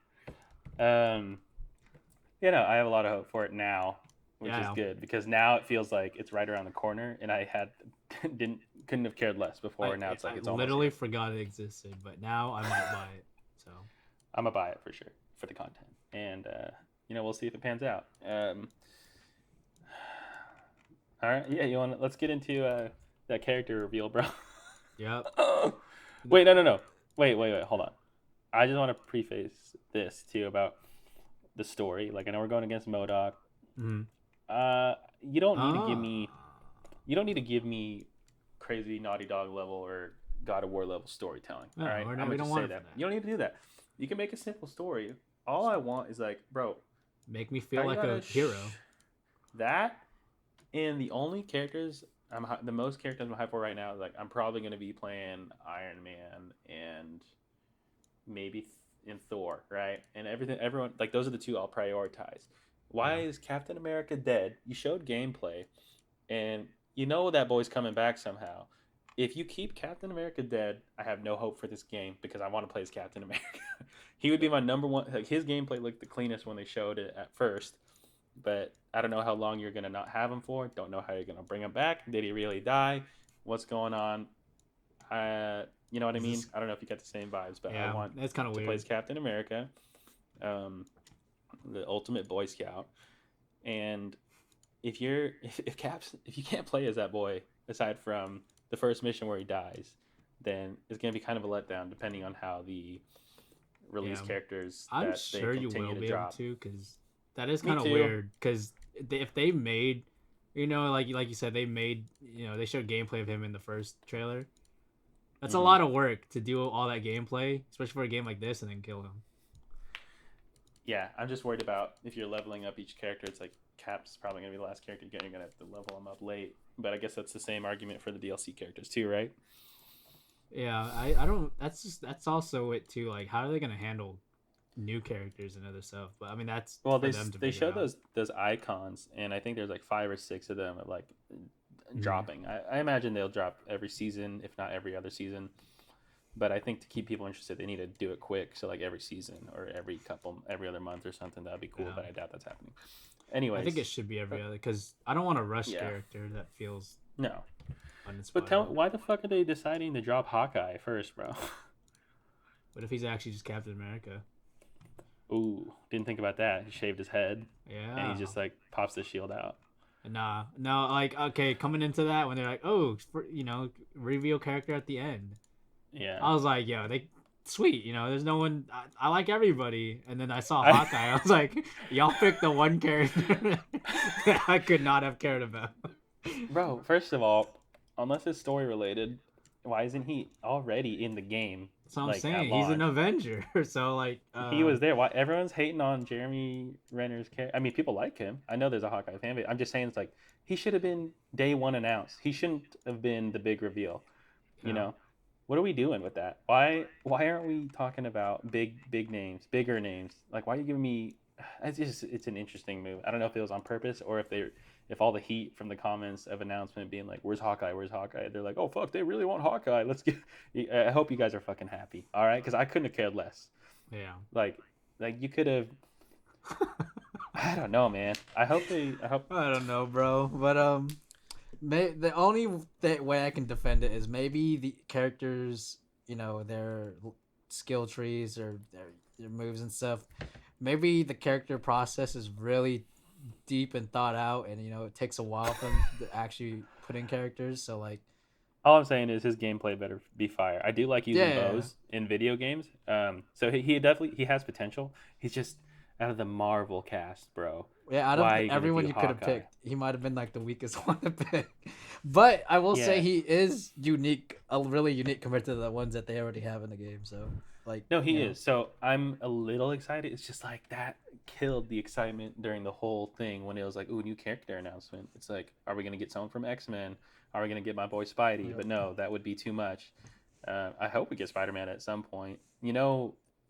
You know, I have a lot of hope for it now, which is good because now it feels like it's right around the corner, and I couldn't have cared less before. Now it's like it's literally forgot it existed, but now I might buy it. So I'm gonna buy it for sure for the content, and you know, we'll see if it pans out. All right, yeah, let's get into that character reveal, bro. Yep. Wait, no. Wait, hold on. I just want to preface this too about the story. Like, I know we're going against MODOK. Mm-hmm. You don't need to give me. You don't need to give me crazy Naughty Dog level or God of War level storytelling. No, all right, I'm gonna just say that. You don't need to do that. You can make a simple story. All I want is like, bro, make me feel like a hero. That, and the only characters the most characters I'm hyped for right now is like I'm probably gonna be playing Iron Man and maybe in Thor, right? And everyone like those are the two I'll prioritize. Why is Captain America dead? You showed gameplay, and you know that boy's coming back somehow. If you keep Captain America dead, I have no hope for this game because I want to play as Captain America. He would be my number one. Like, his gameplay looked the cleanest when they showed it at first, but I don't know how long you're gonna not have him for. Don't know how you're gonna bring him back. Did he really die? What's going on? You know what I mean? I don't know if you get the same vibes, but I want that's kind of weird. Play as Captain America, the ultimate Boy Scout, and if you can't play as that boy aside from the first mission where he dies, then it's gonna be kind of a letdown depending on how the release characters. I'm sure you will be able to, because that is kind of weird. Because if they made, you know, like you said, they made, you know, they showed gameplay of him in the first trailer. That's a lot of work to do all that gameplay, especially for a game like this, and then kill him. Yeah, I'm just worried about if you're leveling up each character. It's like Cap's probably gonna be the last character. You're gonna have to level him up late. But I guess that's the same argument for the DLC characters too, right? Yeah, I don't. That's also it too. Like, how are they gonna handle new characters and other stuff? But I mean, that's they show those icons, and I think there's like 5 or 6 of them like dropping. I imagine they'll drop every season, if not every other season. But I think to keep people interested, they need to do it quick. So like every season or every other month or something. That'd be cool. Yeah. But I doubt that's happening. Anyways, I think it should be every other, because I don't want a rush character that feels uninspired. But why the fuck are they deciding to drop Hawkeye first, bro? What if he's actually just Captain America? Ooh, didn't think about that. He shaved his head. Yeah. And he just like pops the shield out. No, like, okay, coming into that when they're like, oh, reveal character at the end. Yeah. I was like, yo, sweet, there's no one. I like everybody. And then I saw Hawkeye. I was like, y'all picked the one character that I could not have cared about. Bro, first of all, unless it's story related, why isn't he already in the game? That's what I'm saying. He's an Avenger. So, like. He was there. Why everyone's hating on Jeremy Renner's character? I mean, people like him. I know there's a Hawkeye fan, but I'm just saying it's like, he should have been day one announced. He shouldn't have been the big reveal. You know? What are we doing with that? Why aren't we talking about big names, bigger names? Like, why are you giving me? It's an interesting move. I don't know if it was on purpose or if all the heat from the comments of announcement being like, "Where's Hawkeye? Where's Hawkeye?" They're like, "Oh fuck, they really want Hawkeye. Let's get." I hope you guys are fucking happy. All right, because I couldn't have cared less. Yeah. Like you could have. I don't know, man. I hope. I don't know, bro. But the only way I can defend it is maybe the characters, they're skill trees or their moves and stuff. Maybe the character process is really deep and thought out, and it takes a while for them to actually put in characters. So like, All I'm saying is his gameplay better be fire. I do like using yeah, bows in video games. So he definitely he has potential. He's just out of the Marvel cast, bro. yeah. Out of Why are you gonna everyone do you could have Hawkeye? picked, he might have been like the weakest one to pick. But I will say Yeah. he is unique, a really unique compared to the ones that they already have in the game. So like, No, he is. So I'm a little excited. It's just like that killed the excitement during the whole thing when it was like, ooh, new character announcement. It's like, are we gonna get someone from X-Men? Are we gonna get my boy Spidey? Yeah. But no, that would be too much. I hope we get Spider-Man at some point. I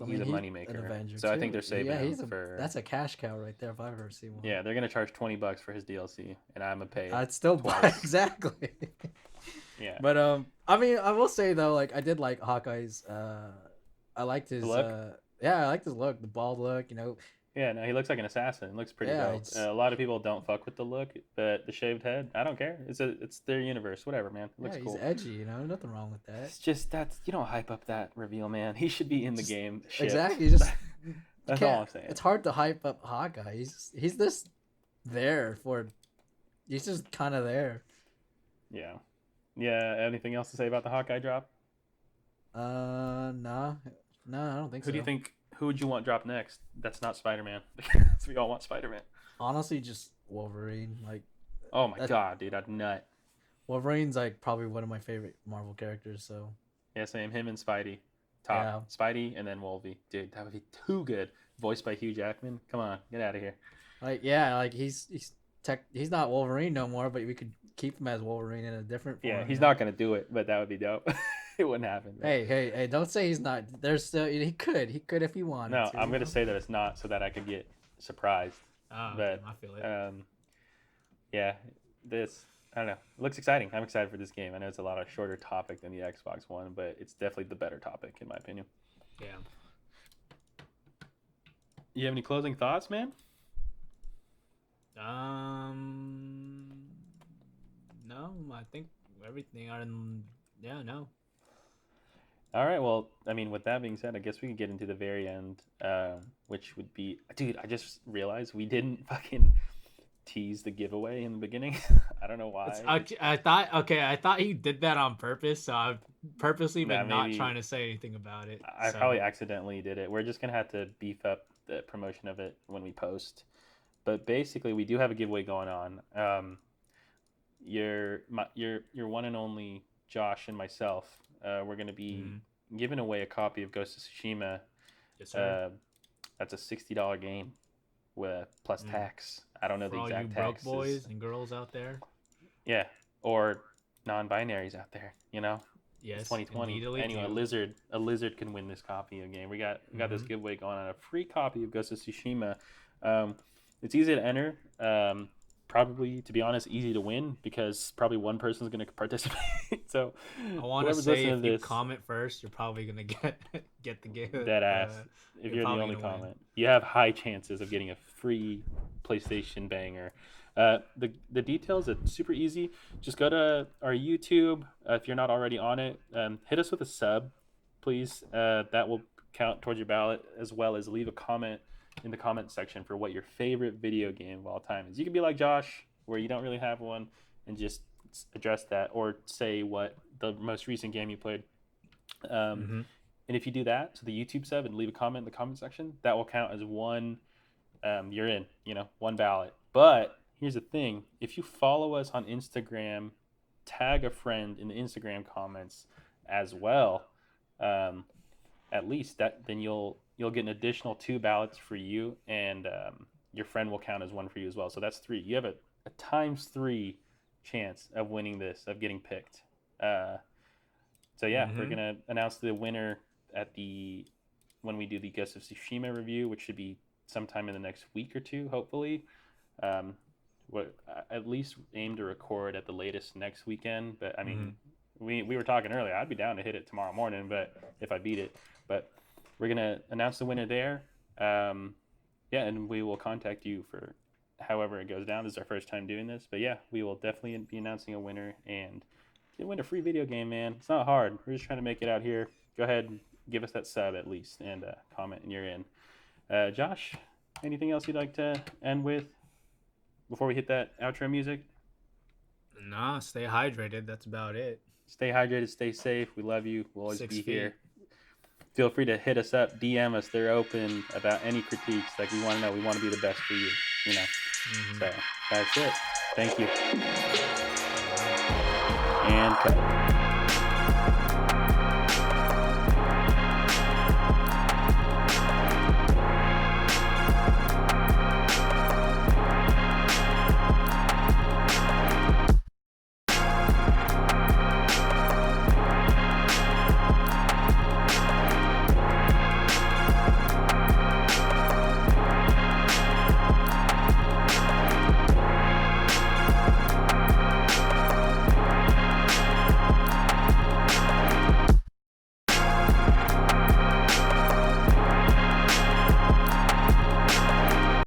He's mean, a he's moneymaker. an Avenger So I think too. they're saving Yeah, him for. that's a cash cow right there if I've ever seen one. Yeah, they're gonna charge $20 for his DLC, and I'm gonna pay. I'd still buy twice. exactly. Yeah. But I mean, I will say though, like I did like Hawkeye's. I liked his look? yeah, I liked his look, the bald look. Yeah, no, he looks like an assassin. It looks pretty Yeah, dope. it's- A lot of people don't fuck with the look, but the shaved head, I don't care. It's their universe, whatever, man. It Yeah, looks he's cool. edgy. Nothing wrong with that. It's just that's you don't hype up that reveal, man. He should be in the Just- game. Shit. Exactly. Just That's can't- all I'm saying. It's hard to hype up Hawkeye. He's just there for. He's just kind of there. Yeah. Yeah. Anything else to say about the Hawkeye drop? No, I don't think so. Who do you think? Who would you want drop next? That's not Spider-Man. Because we all want Spider-Man. Honestly, just Wolverine. Like Oh my That- god, dude, I'd nut. Wolverine's like probably one of my favorite Marvel characters. So Yeah, same. Him and Spidey. Top. Yeah. Spidey and then Wolvie. Dude, that would be too good. Voiced by Hugh Jackman. Come on, get out of here. like he's not Wolverine no more, but we could keep him as Wolverine in a different form. Yeah, he's not gonna do it, but that would be dope. It wouldn't happen. But... Hey! Don't say he's not. There's still he could if he wanted. No, to, I'm gonna say that it's not, so that I could get surprised. Oh, But, I feel it. Yeah, I don't know. It looks exciting. I'm excited for this game. I know it's a lot of shorter topic than the Xbox One, but it's definitely the better topic in my opinion. Yeah. You have any closing thoughts, man? No, I think everything are in. Yeah, no. All right. Well, I mean, with that being said, I guess we could get into the very end, which would be, dude. I just realized we didn't fucking tease the giveaway in the beginning. I don't know why. I thought he did that on purpose, so I've purposely been not maybe- trying to say anything about it. I so. probably accidentally did it. We're just gonna have to beef up the promotion of it when we post. But basically, we do have a giveaway going on. Your one and only Josh and myself, we're gonna be giving away a copy of Ghost of Tsushima. Yes, sir. That's a $60 game with plus tax. I don't know For the all you exact broke taxes. boys and girls out there. Yeah, or non-binaries out there. Yes. It's 2020. indeedly Anyway, do. a lizard can win this copy of game. We got this giveaway going on, a free copy of Ghost of Tsushima. It's easy to enter. Probably, to be honest, easy to win because probably one person is going to participate. So I want to whoever's say listening if to you this, comment first, you're probably gonna get the game. dead ass. If you're you're the probably only gonna win. comment, you have high chances of getting a free PlayStation banger. The details are super easy. Just go to our YouTube if you're not already on it. Hit us with a sub, please. That will count towards your ballot, as well as leave a comment in the comment section for what your favorite video game of all time is. You can be like Josh, where you don't really have one, and just address that, or say what the most recent game you played. And if you do that, so the YouTube sub, and leave a comment in the comment section, that will count as one. You're in, one ballot. But here's the thing: if you follow us on Instagram, tag a friend in the Instagram comments as well. At least that, then you'll get an additional 2 ballots for you, and your friend will count as one for you as well. So that's 3. You have a times 3 chance of winning this, of getting picked. So yeah, we're gonna announce the winner when we do the Ghost of Tsushima review, which should be sometime in the next week or 2, hopefully. At least aim to record at the latest next weekend. But I mean, we were talking earlier. I'd be down to hit it tomorrow morning, but if I beat it. But we're gonna announce the winner there. And we will contact you for however it goes down. This is our first time doing this, but yeah, we will definitely be announcing a winner, and you win a free video game, man. It's not hard. We're just trying to make it out here. Go ahead, give us that sub at least and comment, and you're in. Josh, anything else you'd like to end with before we hit that outro music? Nah, stay hydrated. That's about it. Stay hydrated, stay safe. We love you. We'll always 6 be feet. here. Feel free to hit us up, DM us. They're open about any critiques. Like, we want to know. We want to be the best for you, you know. Mm-hmm. So that's it. Thank you. And cut.